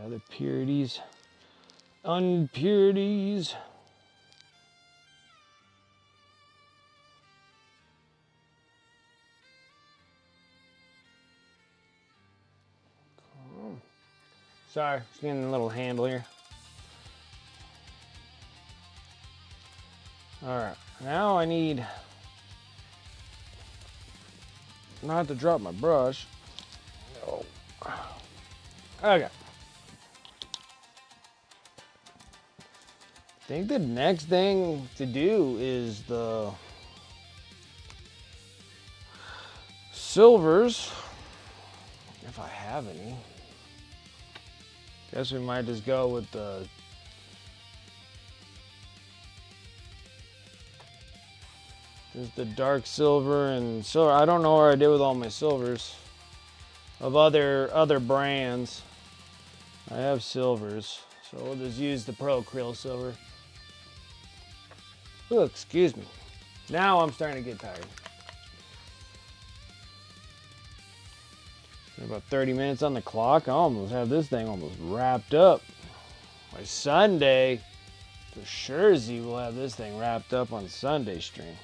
The purities, unpurities. Sorry, it's getting a little handle here. All right, now I need not to drop my brush. No. Okay. I think the next thing to do is the silvers, if I have any. Guess we might just go with just the dark silver and silver. I don't know what I did with all my silvers of other brands. I have silvers, so we'll just use the Pro Krill silver. Oh, excuse me. Now I'm starting to get tired. About 30 minutes on the clock. I almost have this thing almost wrapped up. By Sunday, for sure we'll have this thing wrapped up on Sunday stream.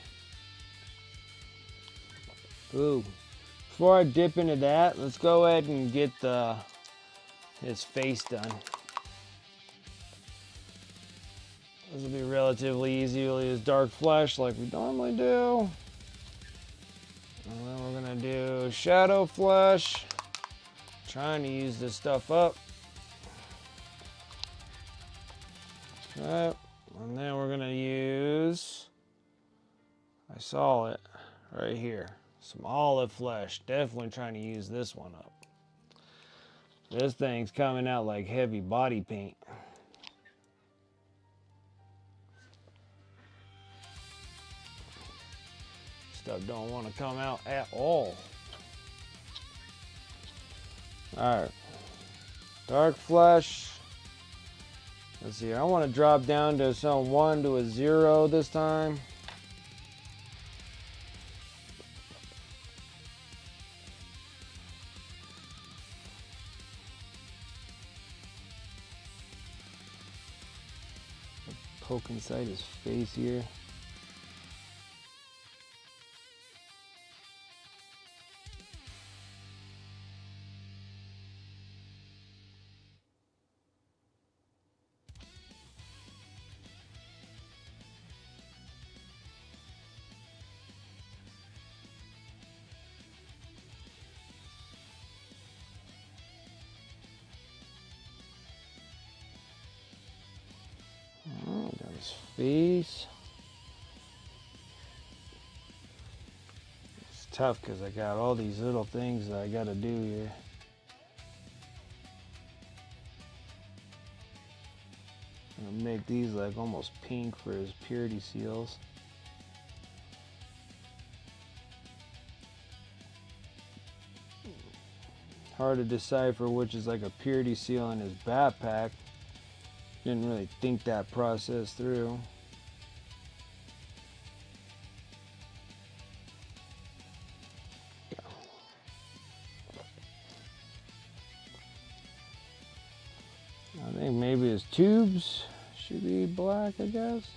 Ooh. Before I dip into that, let's go ahead and get his face done. This will be relatively easy. We'll use dark flesh like we normally do. And then we're gonna do shadow flesh. Trying to use this stuff up. Okay. And then we're gonna use, I saw it right here, some olive flesh. Definitely trying to use this one up. This thing's coming out like heavy body paint. Stuff don't want to come out at all. Alright. Dark flesh. Let's see, I want to drop down to some 1 to a 0 this time. Poke inside his face here. Got his face. It's tough because I got all these little things that I got to do here. I'm gonna make these like almost pink for his purity seals. Hard to decipher which is like a purity seal in his backpack. Didn't really think that process through. I think maybe his tubes should be black, I guess.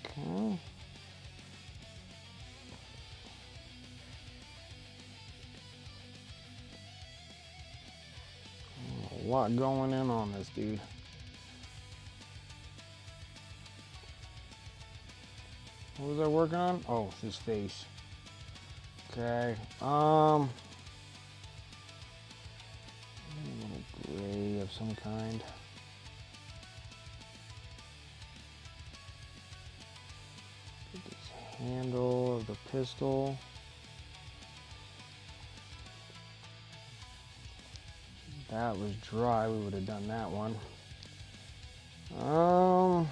Okay. A lot going in on this dude. What was I working on? Oh, his face. Okay. A little gray of some kind. Get this handle of the pistol. That was dry, we would have done that one. Now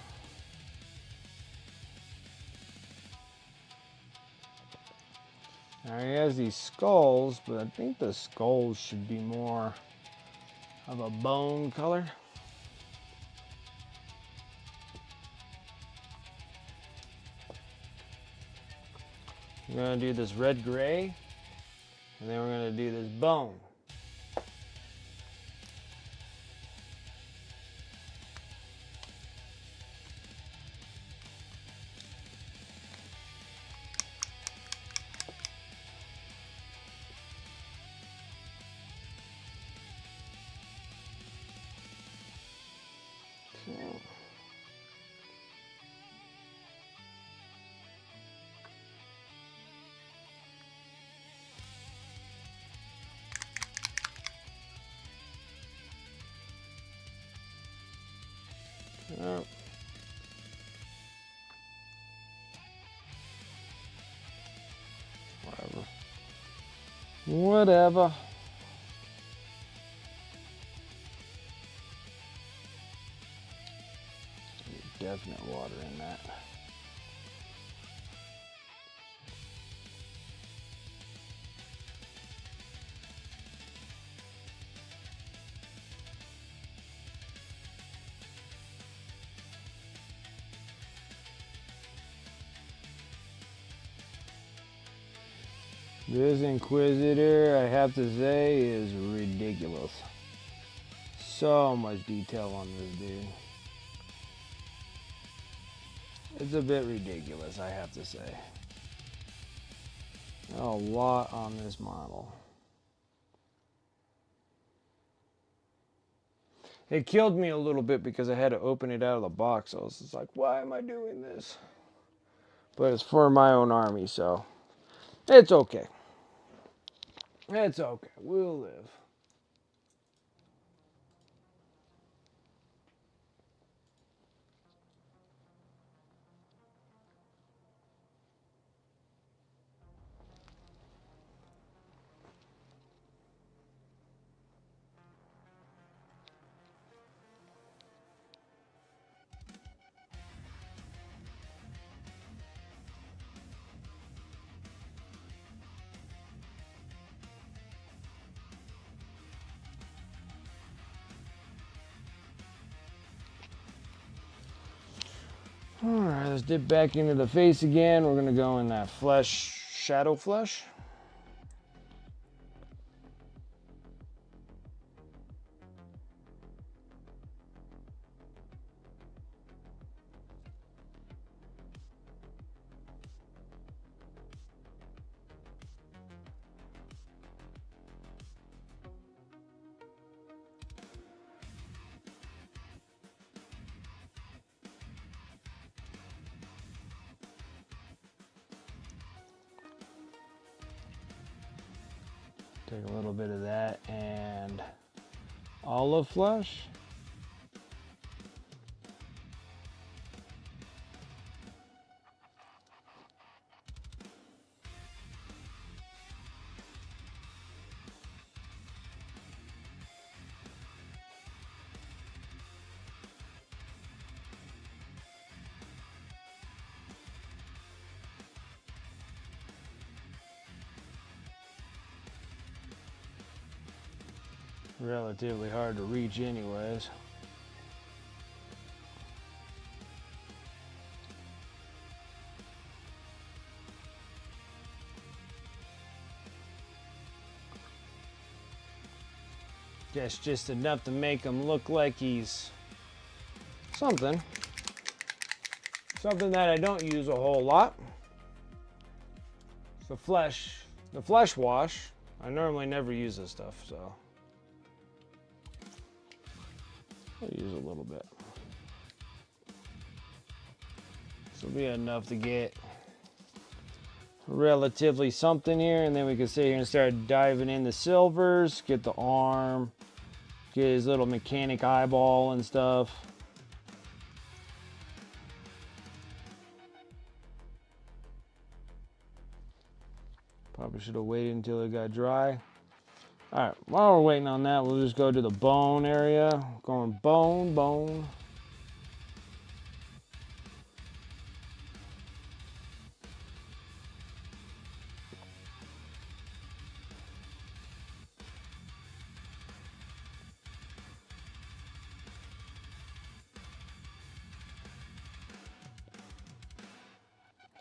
he has these skulls, but I think the skulls should be more of a bone color. We're gonna do this red gray, and then we're gonna do this bone. Yep. Whatever. Definite water in that. This Inquisitor, I have to say, is ridiculous. So much detail on this dude. It's a bit ridiculous, I have to say. A lot on this model. It killed me a little bit because I had to open it out of the box. I was just like, why am I doing this? But it's for my own army, so it's okay. It's okay. We'll live. Alright, let's dip back into the face again. We're going to go in that flesh, shadow flesh. Take a little bit of that and olive flesh. Relatively hard to reach anyways. That's just enough to make him look like he's something. Something that I don't use a whole lot. It's the flesh wash. I normally never use this stuff, so I'll use a little bit. This will be enough to get relatively something here, and then we can sit here and start diving in the silvers, get the arm, get his little mechanic eyeball and stuff. Probably should have waited until it got dry. Alright, while we're waiting on that, we'll just go to the bone area. Going bone, bone.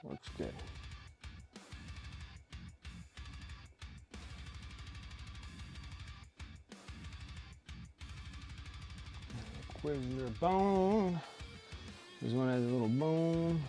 Looks good. Inquisitor bone. This one has a little bone.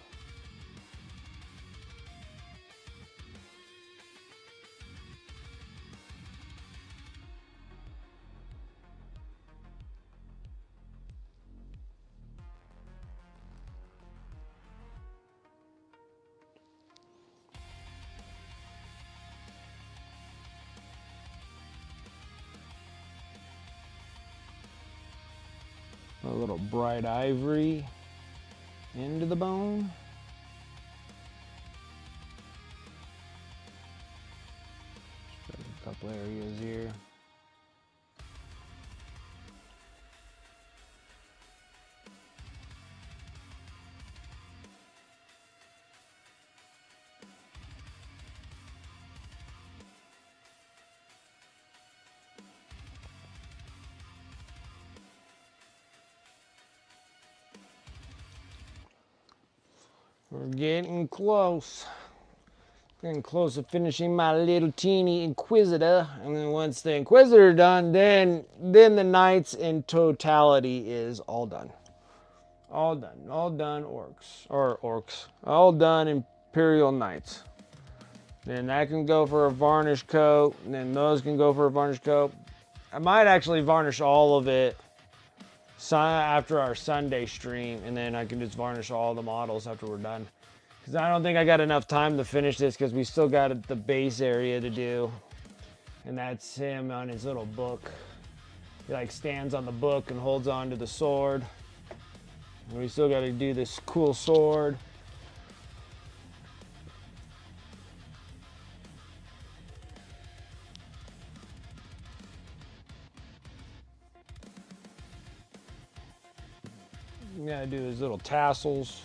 A little bright ivory into the bone. A couple areas here. We're getting close. Getting close to finishing my little teeny Inquisitor. And then once the Inquisitor done, then the Knights in totality is all done. All done. All done orcs. Or orcs. All done Imperial Knights. Then that can go for a varnish coat. And then those can go for a varnish coat. I might actually varnish all of it after our Sunday stream. And then I can just varnish all the models after we're done. Because I don't think I got enough time to finish this because we still got the base area to do. And that's him on his little book. He like stands on the book and holds on to the sword. And we still got to do this cool sword. You got to do his little tassels.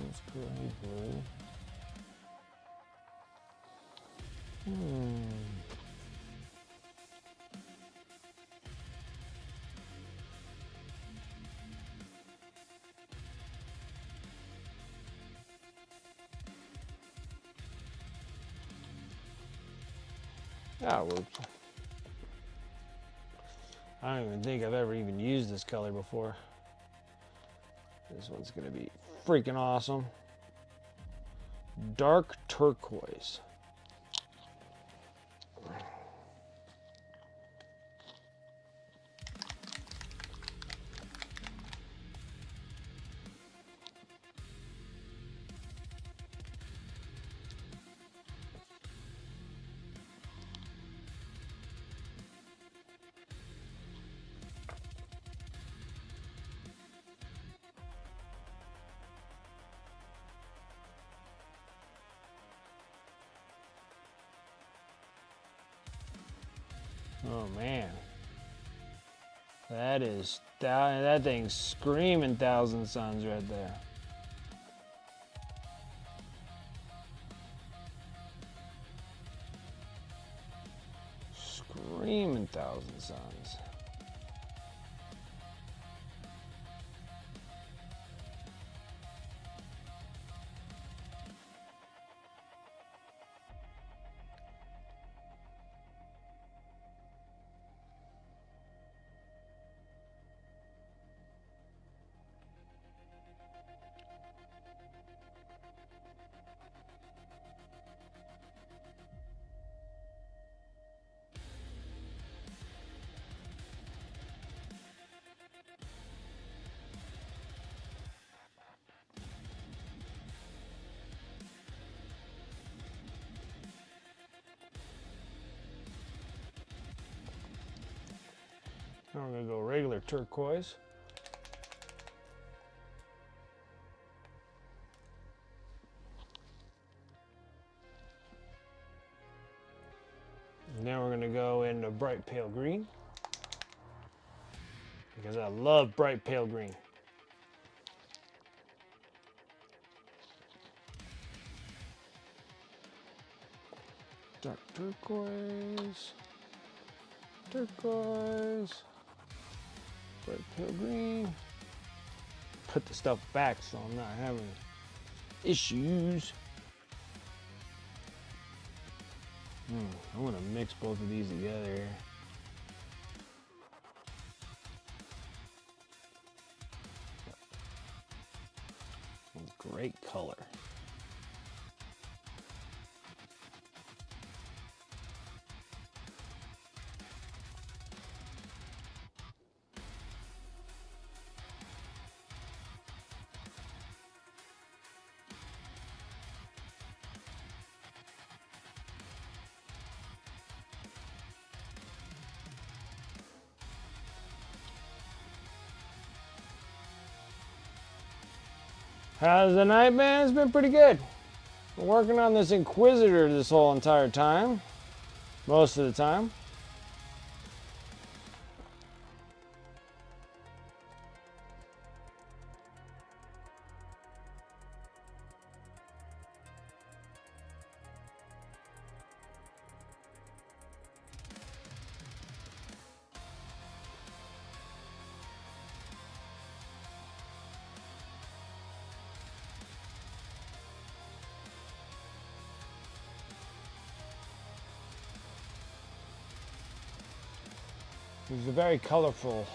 That's crazy. That worked. I don't even think I've ever even used this color before. This one's gonna be freaking awesome. Dark turquoise. Oh man, that thing's screaming Thousand Suns right there. Screaming Thousand Suns. Now we're gonna go regular turquoise. Now we're gonna go into bright pale green because I love bright pale green. Dark turquoise, turquoise, bright pale green. Put the stuff back so I'm not having issues. I want to mix both of these together. Great color. How's the night, man? It's been pretty good. Been working on this Inquisitor this whole entire time. Most of the time. He's a very colorful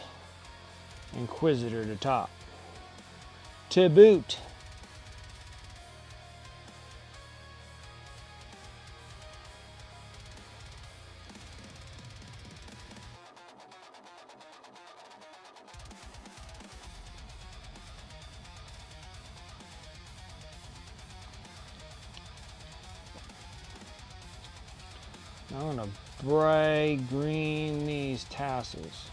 Inquisitor to top. To boot. I'm gonna bright green these tassels.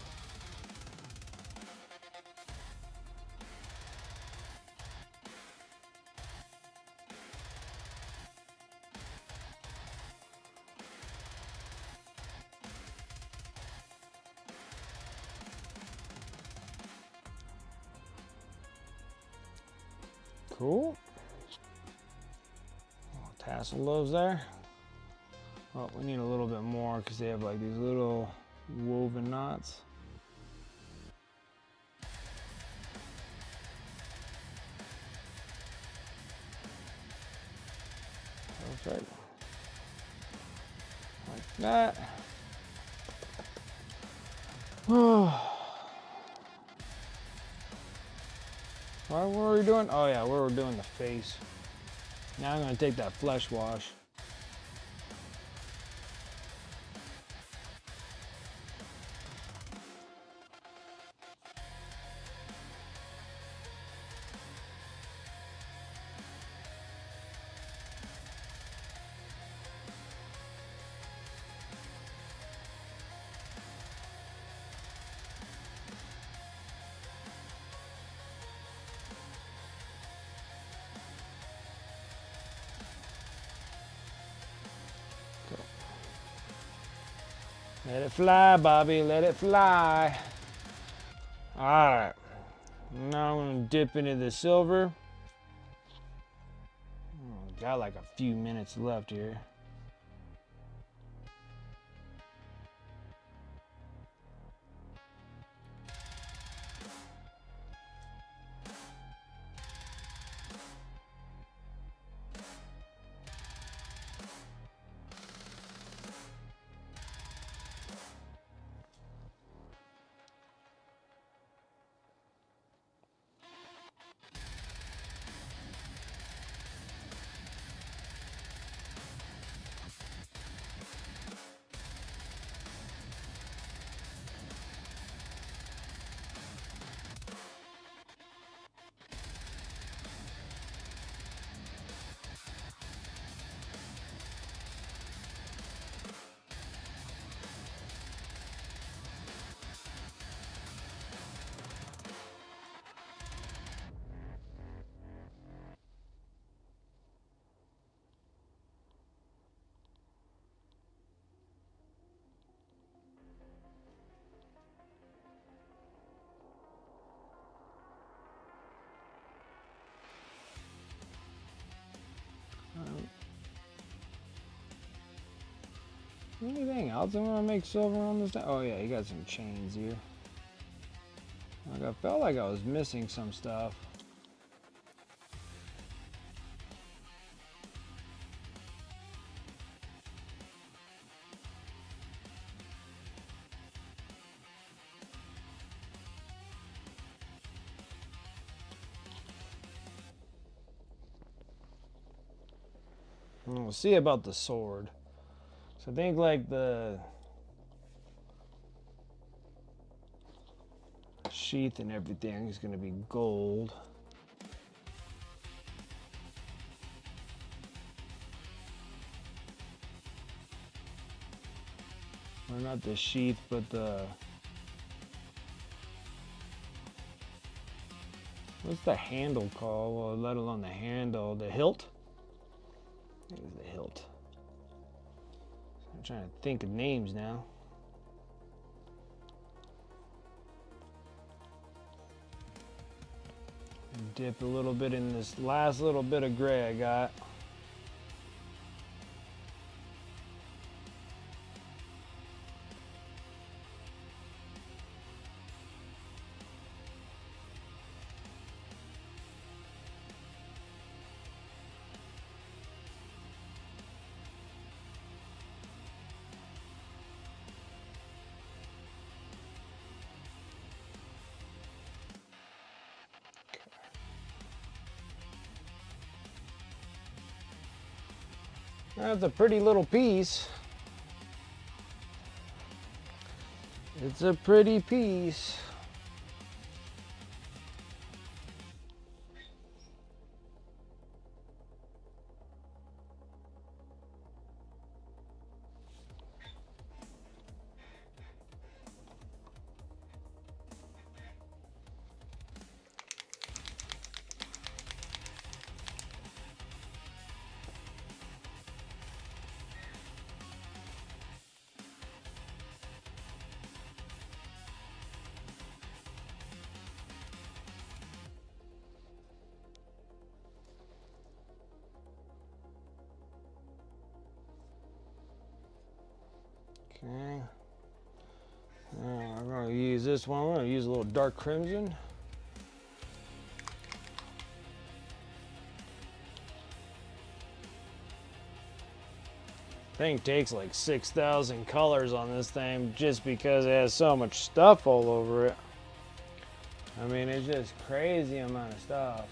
Cool. Tassel those there. Oh, we need a little bit more because they have like these little woven knots. Perfect. Like that. What were we doing? Oh yeah, we were doing the face. Now I'm gonna take that flesh wash. Let it fly, Bobby, let it fly. All right, now I'm gonna dip into the silver. Got like a few minutes left here. Anything else I'm gonna make silver on this thing? Oh yeah, you got some chains here. Like I felt like I was missing some stuff. And we'll see about the sword. So I think like the sheath and everything is gonna be gold. Or not the sheath, but the What's the handle called? Well, let alone the handle. The hilt? I think it's the hilt. I'm trying to think of names now. Dip a little bit in this last little bit of gray I got. That's a pretty little piece. It's a pretty piece. Okay. Now we're going to use this one. We're going to use a little dark crimson. Thing takes like 6,000 colors on this thing just because it has so much stuff all over it. I mean, it's just crazy amount of stuff.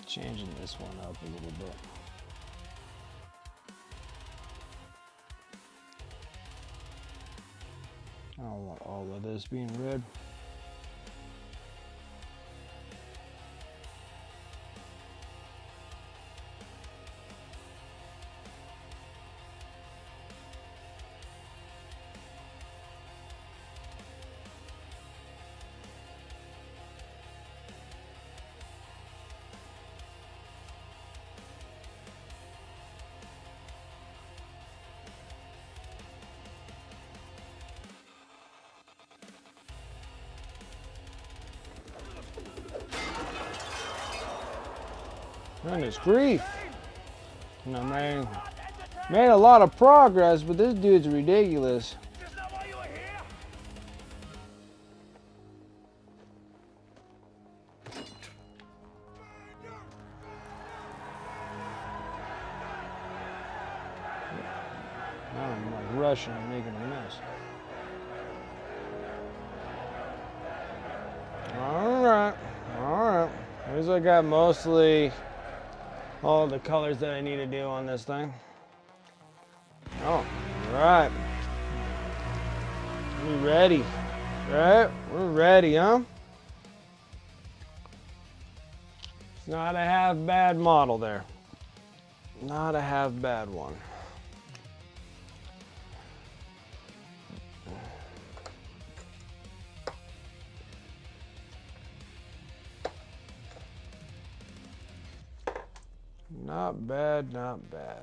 Changing this one up a little bit. I don't want all of this being red. Goodness grief. You know, man, made a lot of progress, but this dude's ridiculous. Isn't that why you were here? Now I'm like rushing and making a mess. Alright, alright. At least I got mostly all the colors that I need to do on this thing. Alright. We ready. Right? We're ready, huh? It's not a half bad model there. Not a half bad one. Not bad, not bad.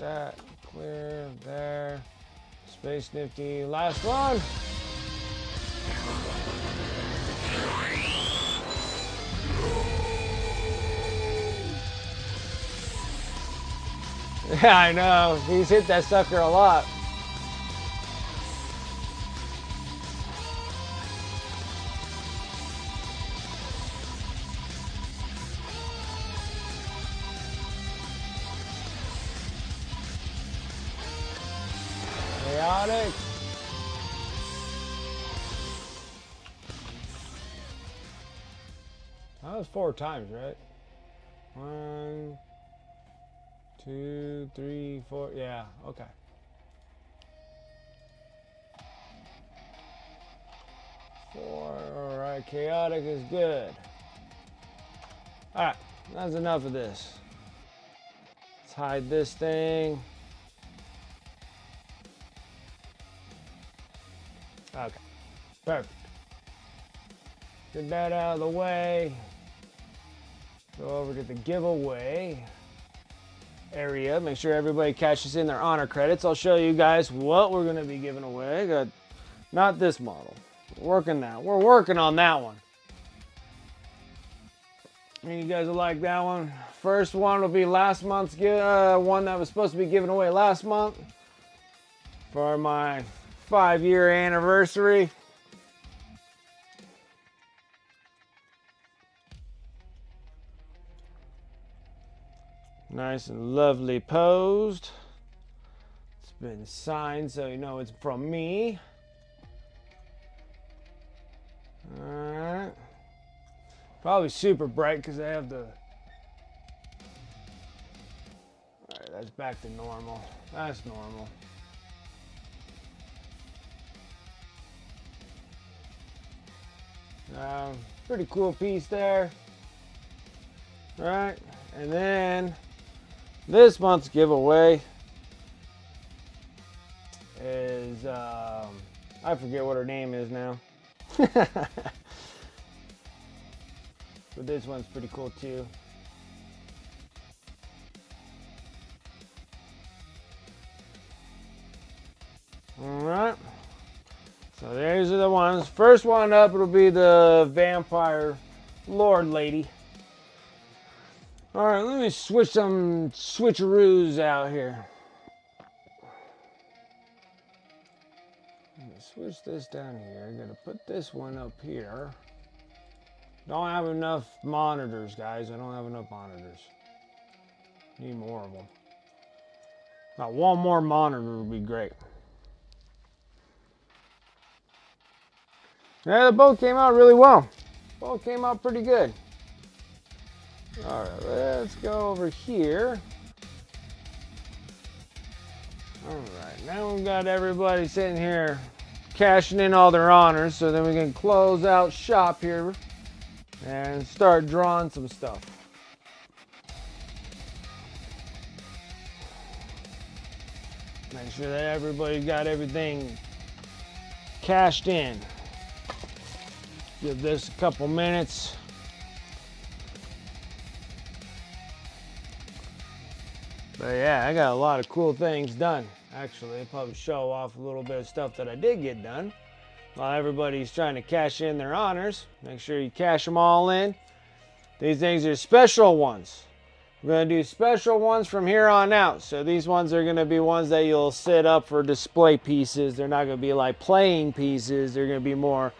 that. Clear there. Space Nifty. Last one. Yeah, I know. He's hit that sucker a lot. Chaotic. That was 4 times, right? 1, 2, 3, 4. Yeah, okay. 4. All right, chaotic is good. All right, that's enough of this. Let's hide this thing. Okay, perfect. Get that out of the way. Go over to the giveaway area. Make sure everybody cashes in their honor credits. I'll show you guys what we're going to be giving away. Got not this model. We're working on that one. And you guys will like that one. First one will be last month's one that was supposed to be given away last month for my 5-year anniversary. Nice and lovely posed. It's been signed so you know it's from me. Alright. Probably super bright because I have the... Alright, that's back to normal. That's normal. Pretty cool piece there. Alright, and then this month's giveaway is, I forget what her name is now. But this one's pretty cool too. Alright. So these are the ones. First one up, it'll be the Vampire Lord Lady. Alright, let me switch some switcheroos out here. Let me switch this down here. I'm gonna put this one up here. Don't have enough monitors, guys. I don't have enough monitors. Need more of them. About one more monitor would be great. Yeah, the boat came out really well. Boat came out pretty good. All right, let's go over here. All right, now we've got everybody sitting here cashing in all their honors, so then we can close out shop here and start drawing some stuff. Make sure that everybody got everything cashed in. Give this a couple minutes. But yeah, I got a lot of cool things done. Actually, I'll probably show off a little bit of stuff that I did get done. While everybody's trying to cash in their honors, make sure you cash them all in. These things are special ones. We're going to do special ones from here on out. So these ones are going to be ones that you'll set up for display pieces. They're not going to be like playing pieces. They're going to be more,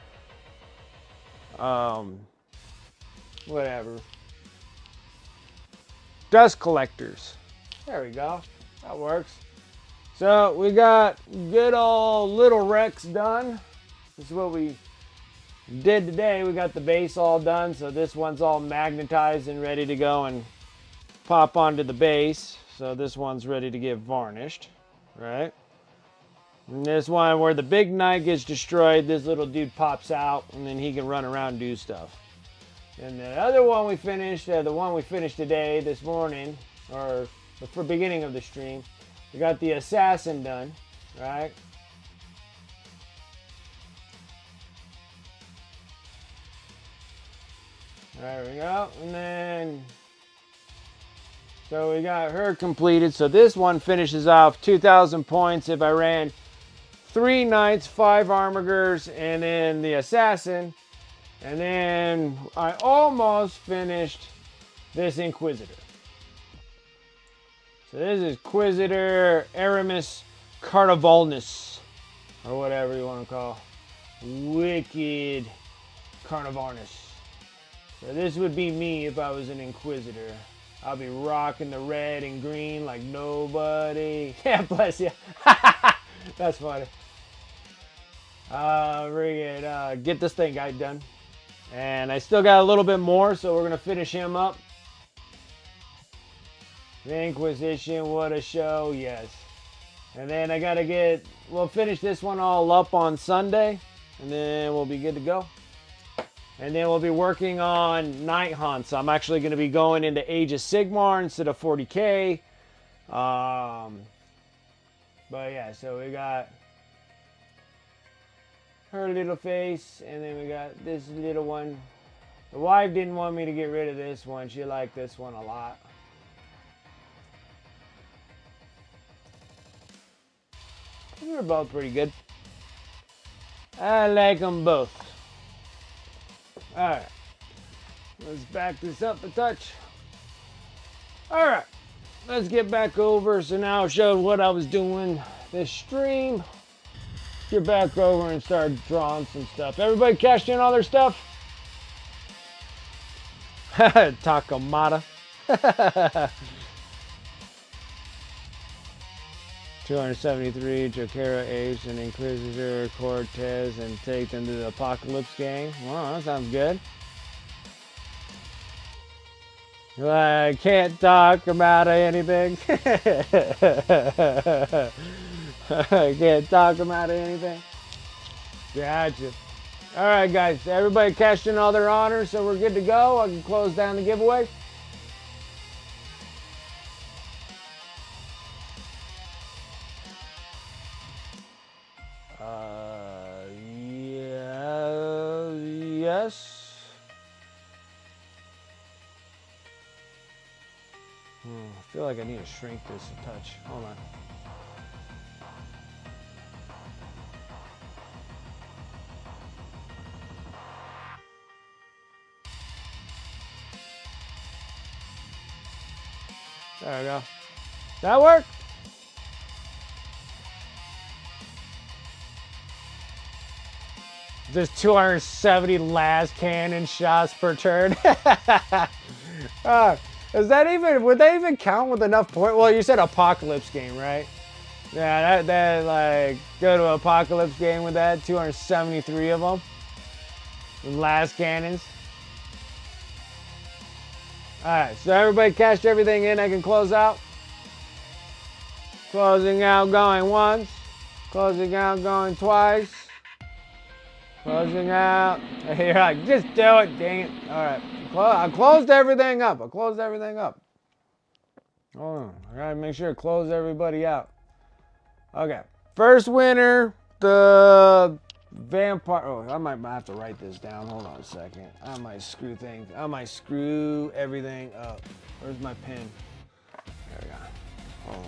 whatever. Dust collectors. There we go. That works. So we got good old Little Rex done. This is what we did today. We got the base all done. So this one's all magnetized and ready to go and pop onto the base. So this one's ready to get varnished, right? And this one where the big knight gets destroyed, this little dude pops out and then he can run around and do stuff. And the other one we finished, the one we finished today, this morning, or the beginning of the stream, we got the Assassin done, right? There we go. And then So we got her completed. So this one finishes off 2,000 points if I ran 3 knights, 5 armigers, and then the assassin. And then I almost finished this Inquisitor. So this is Inquisitor Aramis Carnivalnus, or whatever you want to call. Wicked Carnivalnus. So this would be me if I was an Inquisitor. I'll be rocking the red and green like nobody. Yeah, bless you. That's funny. Get this thing guy done. And I still got a little bit more, so we're going to finish him up. The Inquisition, what a show, yes. And then I got to we'll finish this one all up on Sunday, and then we'll be good to go. And then we'll be working on night hunts. I'm actually going to be going into Age of Sigmar instead of 40k. But yeah, so we got her little face, and then we got this little one. The wife didn't want me to get rid of this one. She liked this one a lot. They're both pretty good. I like them both. Alright. Let's back this up a touch. Alright. Let's get back over. So now I showed what I was doing this stream. Get back over and start drawing some stuff. Everybody cashed in all their stuff? Takamata. 273, Jokera, Ace, and Inquisitor, Cortez, and take them to the Apocalypse Gang. Wow, that sounds good. I can't talk about anything. I can't talk about anything. Gotcha. Alright guys, everybody cashed in all their honors, so we're good to go. I can close down the giveaway. Yes. I feel like I need to shrink this a touch. Hold on. There we go. That work? There's 270 last cannon shots per turn. Is that even, would that even count with enough point? Well, you said Apocalypse game, right? Yeah, that like, go to Apocalypse game with that, 273 of them. Last cannons. Alright, so everybody cashed everything in, I can close out. Closing out, going once. Closing out, going twice. Closing out. You're like, just do it, dang it. Alright, I closed everything up. Hold on, I gotta make sure to close everybody out. Okay, first winner, the vampire. Oh, I might have to write this down. Hold on a second. I might screw everything up. Where's my pen? There we go. Hold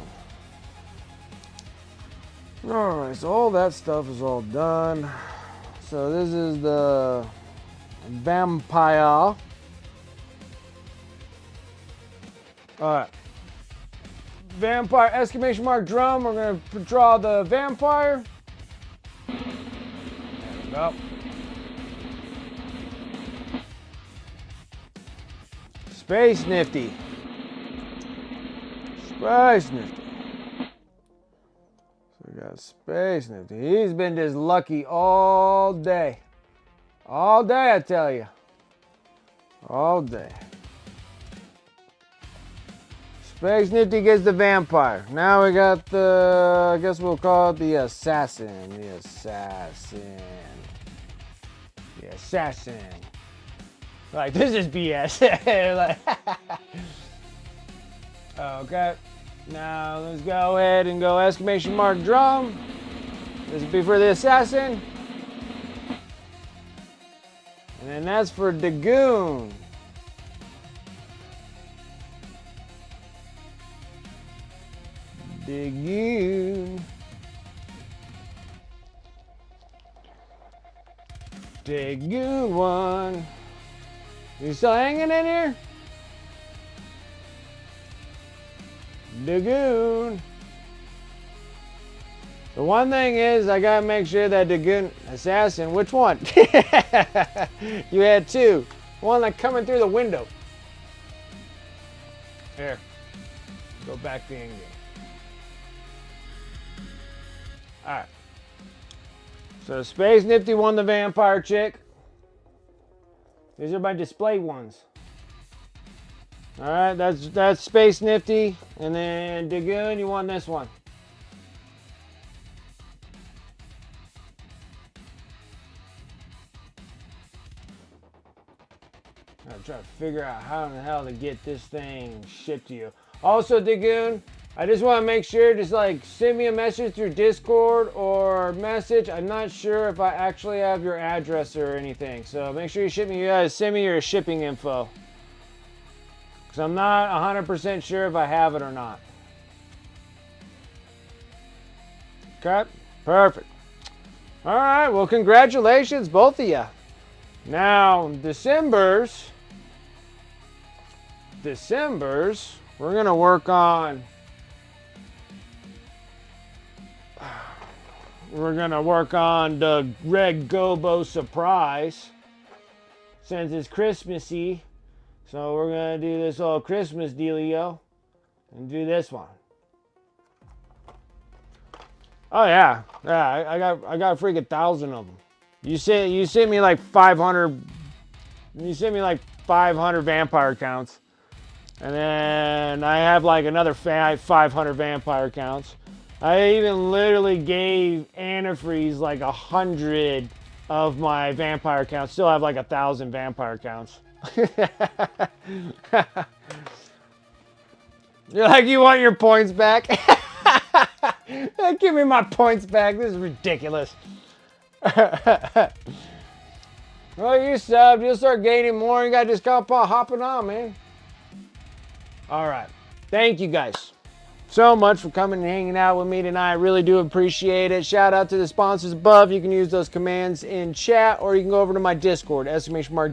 on. Alright, so all that stuff is all done. So this is the vampire. Alright. Vampire, exclamation mark drum. We're going to draw the vampire. There we go. Space Nifty. Space Nifty. So we got Space Nifty. He's been just lucky all day. All day, I tell you. All day. Space Nifty gets the vampire. Now we got the, I guess we'll call it the assassin. The assassin. The assassin. Like, this is BS. Like, okay. Now let's go ahead and go exclamation mark drum. This will be for the assassin. And then that's for Dagoon. Digoon. Digoon one. You still hanging in here? Digoon. The one thing is, I gotta make sure that Digoon Assassin, which one? You had two. One like coming through the window. Here. Go back to the end game. Alright. So Space Nifty won the vampire chick. These are my display ones. Alright, that's Space Nifty. And then Digoon, you won this one. I'm trying to figure out how in the hell to get this thing shipped to you. Also, Digoon, I just want to make sure, just like send me a message through Discord or message. I'm not sure if I actually have your address or anything. So make sure you send me your shipping info. Because I'm not 100% sure if I have it or not. Okay, perfect. All right, well, congratulations, both of you. Now, December's, we're going to work on, the Red Gobo surprise, since it's Christmassy. So we're going to do this little Christmas dealio and do this one. Oh yeah, I got a freaking 1,000 of them. You sent me like 500. You sent me like 500 vampire accounts, and then I have like another 500 vampire accounts. I even literally gave Antifreeze like 100 of my vampire accounts. Still have like 1,000 vampire accounts. You're like, you want your points back? Give me my points back. This is ridiculous. Well, you subbed. You'll start gaining more. You got discount pop hopping on, man. All right. Thank you guys so much for coming and hanging out with me tonight. I really do appreciate it. Shout out to the sponsors above. You can use those commands in chat, or you can go over to my Discord,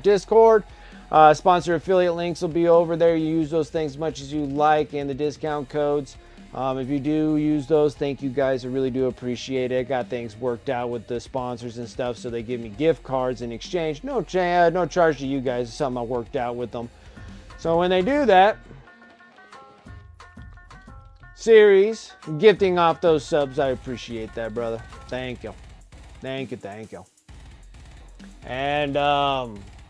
!Discord. Sponsor affiliate links will be over there. You use those things as much as you like, and the discount codes. If you do use those, thank you guys. I really do appreciate it. Got things worked out with the sponsors and stuff, so they give me gift cards in exchange. No charge to you guys. It's something I worked out with them. So when they do that, series, gifting off those subs, I appreciate that, brother. Thank you. Thank you. And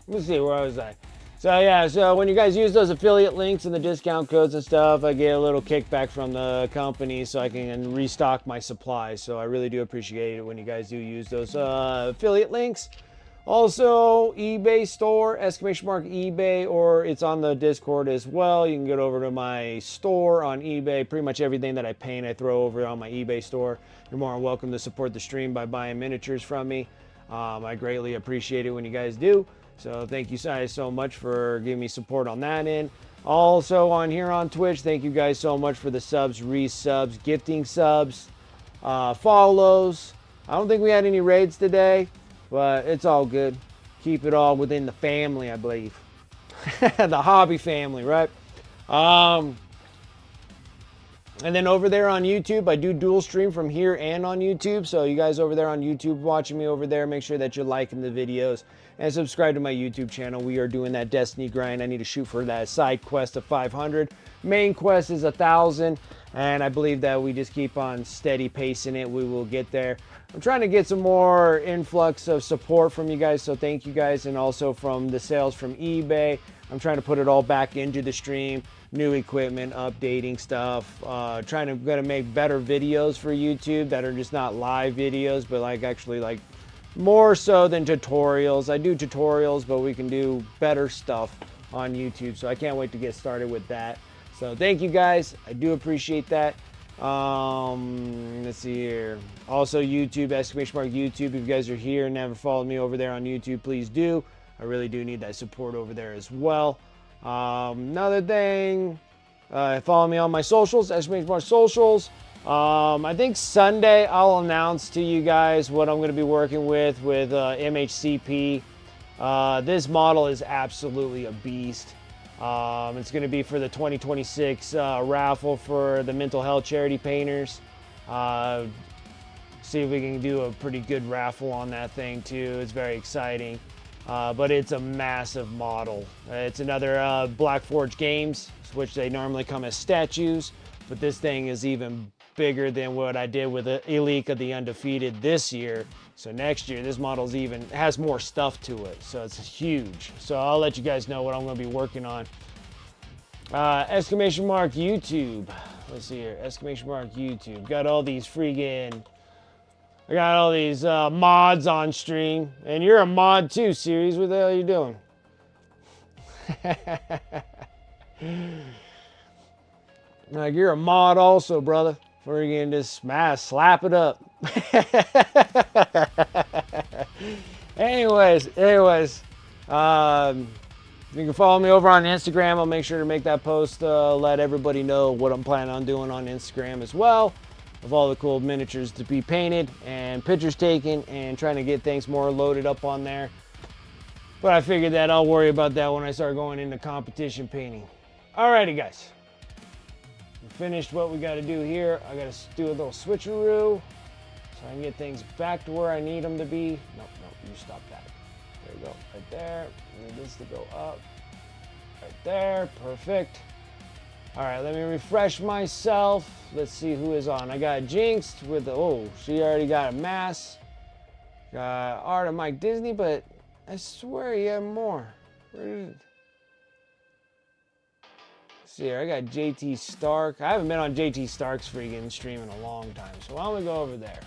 let's see, where was I? So yeah, so when you guys use those affiliate links and the discount codes and stuff, I get a little kickback from the company so I can restock my supplies. So I really do appreciate it when you guys do use those affiliate links. Also, eBay store, !eBay, or it's on the Discord as well. You can get over to my store on eBay. Pretty much everything that I paint, I throw over on my eBay store. You're more than welcome to support the stream by buying miniatures from me. I greatly appreciate it when you guys do. So thank you guys so much for giving me support on that end. Also on here on Twitch, thank you guys so much for the subs, resubs, gifting subs, follows. I don't think we had any raids today, but it's all good. Keep it all within the family, I believe. The hobby family, right? And then over there on YouTube, I do dual stream from here and on YouTube. So you guys over there on YouTube watching me over there, make sure that you're liking the videos and subscribe to my YouTube channel. We are doing that Destiny grind. I need to shoot for that side quest of 500. Main quest is 1,000. And I believe that we just keep on steady pacing it. We will get there. I'm trying to get some more influx of support from you guys. So thank you guys. And also from the sales from eBay. I'm trying to put it all back into the stream. New equipment, updating stuff, gonna make better videos for YouTube that are just not live videos, but like actually like more so than tutorials. I do tutorials, but we can do better stuff on YouTube. So I can't wait to get started with that. So thank you guys. I do appreciate that. Let's see here. Also YouTube, !YouTube. If you guys are here and never followed me over there on YouTube, please do. I really do need that support over there as well. Another thing, follow me on my socials, !socials. I think Sunday I'll announce to you guys what I'm going to be working with MHCP. This model is absolutely a beast. It's going to be for the 2026 raffle for the mental health charity painters. See if we can do a pretty good raffle on that thing too. It's very exciting. But it's a massive model. It's another Black Forge Games, which they normally come as statues, but this thing is even bigger than what I did with the Elite of the Undefeated this year. So next year, this model's even has more stuff to it. So it's huge. So I'll let you guys know what I'm going to be working on. Exclamation mark YouTube. Let's see here. Exclamation mark YouTube. Got all these freaking. I got all these mods on stream, and you're a mod too, Series. What the hell are you doing? Like, you're a mod also, brother. Freaking just slap it up. anyways, you can follow me over on Instagram. I'll make sure to make that post, let everybody know what I'm planning on doing on Instagram as well, of all the cool miniatures to be painted and pictures taken, and trying to get things more loaded up on there. But I figured that I'll worry about that when I start going into competition painting. Alrighty, guys. We finished what we got to do here. I got to do a little switcheroo so I can get things back to where I need them to be. Nope, you stop that. There you go, right there. I need this to go up. Right there, perfect. All right, let me refresh myself. Let's see who is on. I got Jinxed with the, oh, she already got a mass. Got Art of Mike Disney, but I swear you have more. Where did it? Let's see here, I got JT Stark. I haven't been on JT Stark's freaking stream in a long time, so why don't we go over there?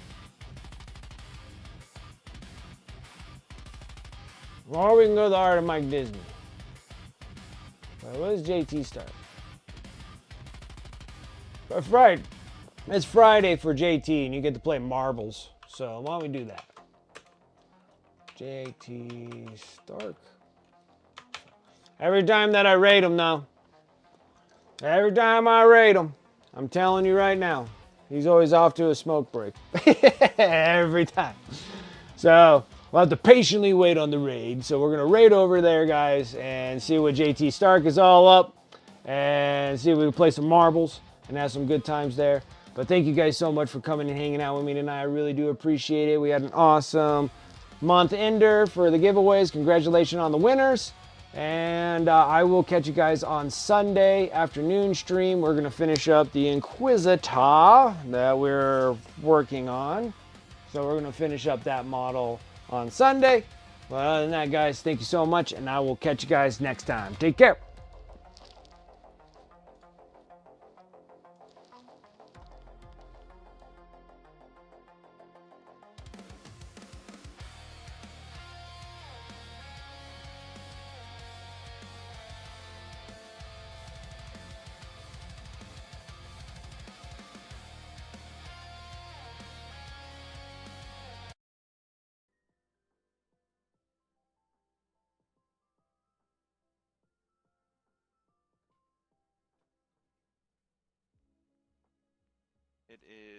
Or we can go to the Art of Mike Disney. What is JT Stark? It's Friday for JT, and you get to play marbles. So why don't we do that? JT Stark. Every time that I raid him now, every time I raid him, I'm telling you right now, he's always off to a smoke break. Every time. So we'll have to patiently wait on the raid. So we're going to raid over there, guys, and see what JT Stark is all up, and see if we can play some marbles and have some good times there. But thank you guys so much for coming and hanging out with me tonight. I really do appreciate it. We had an awesome month ender for the giveaways. Congratulations on the winners. And I will catch you guys on Sunday afternoon stream. We're going to finish up the Inquisitor that we're working on. So we're going to finish up that model on Sunday. But other than that, guys, thank you so much, and I will catch you guys next time. Take care. It is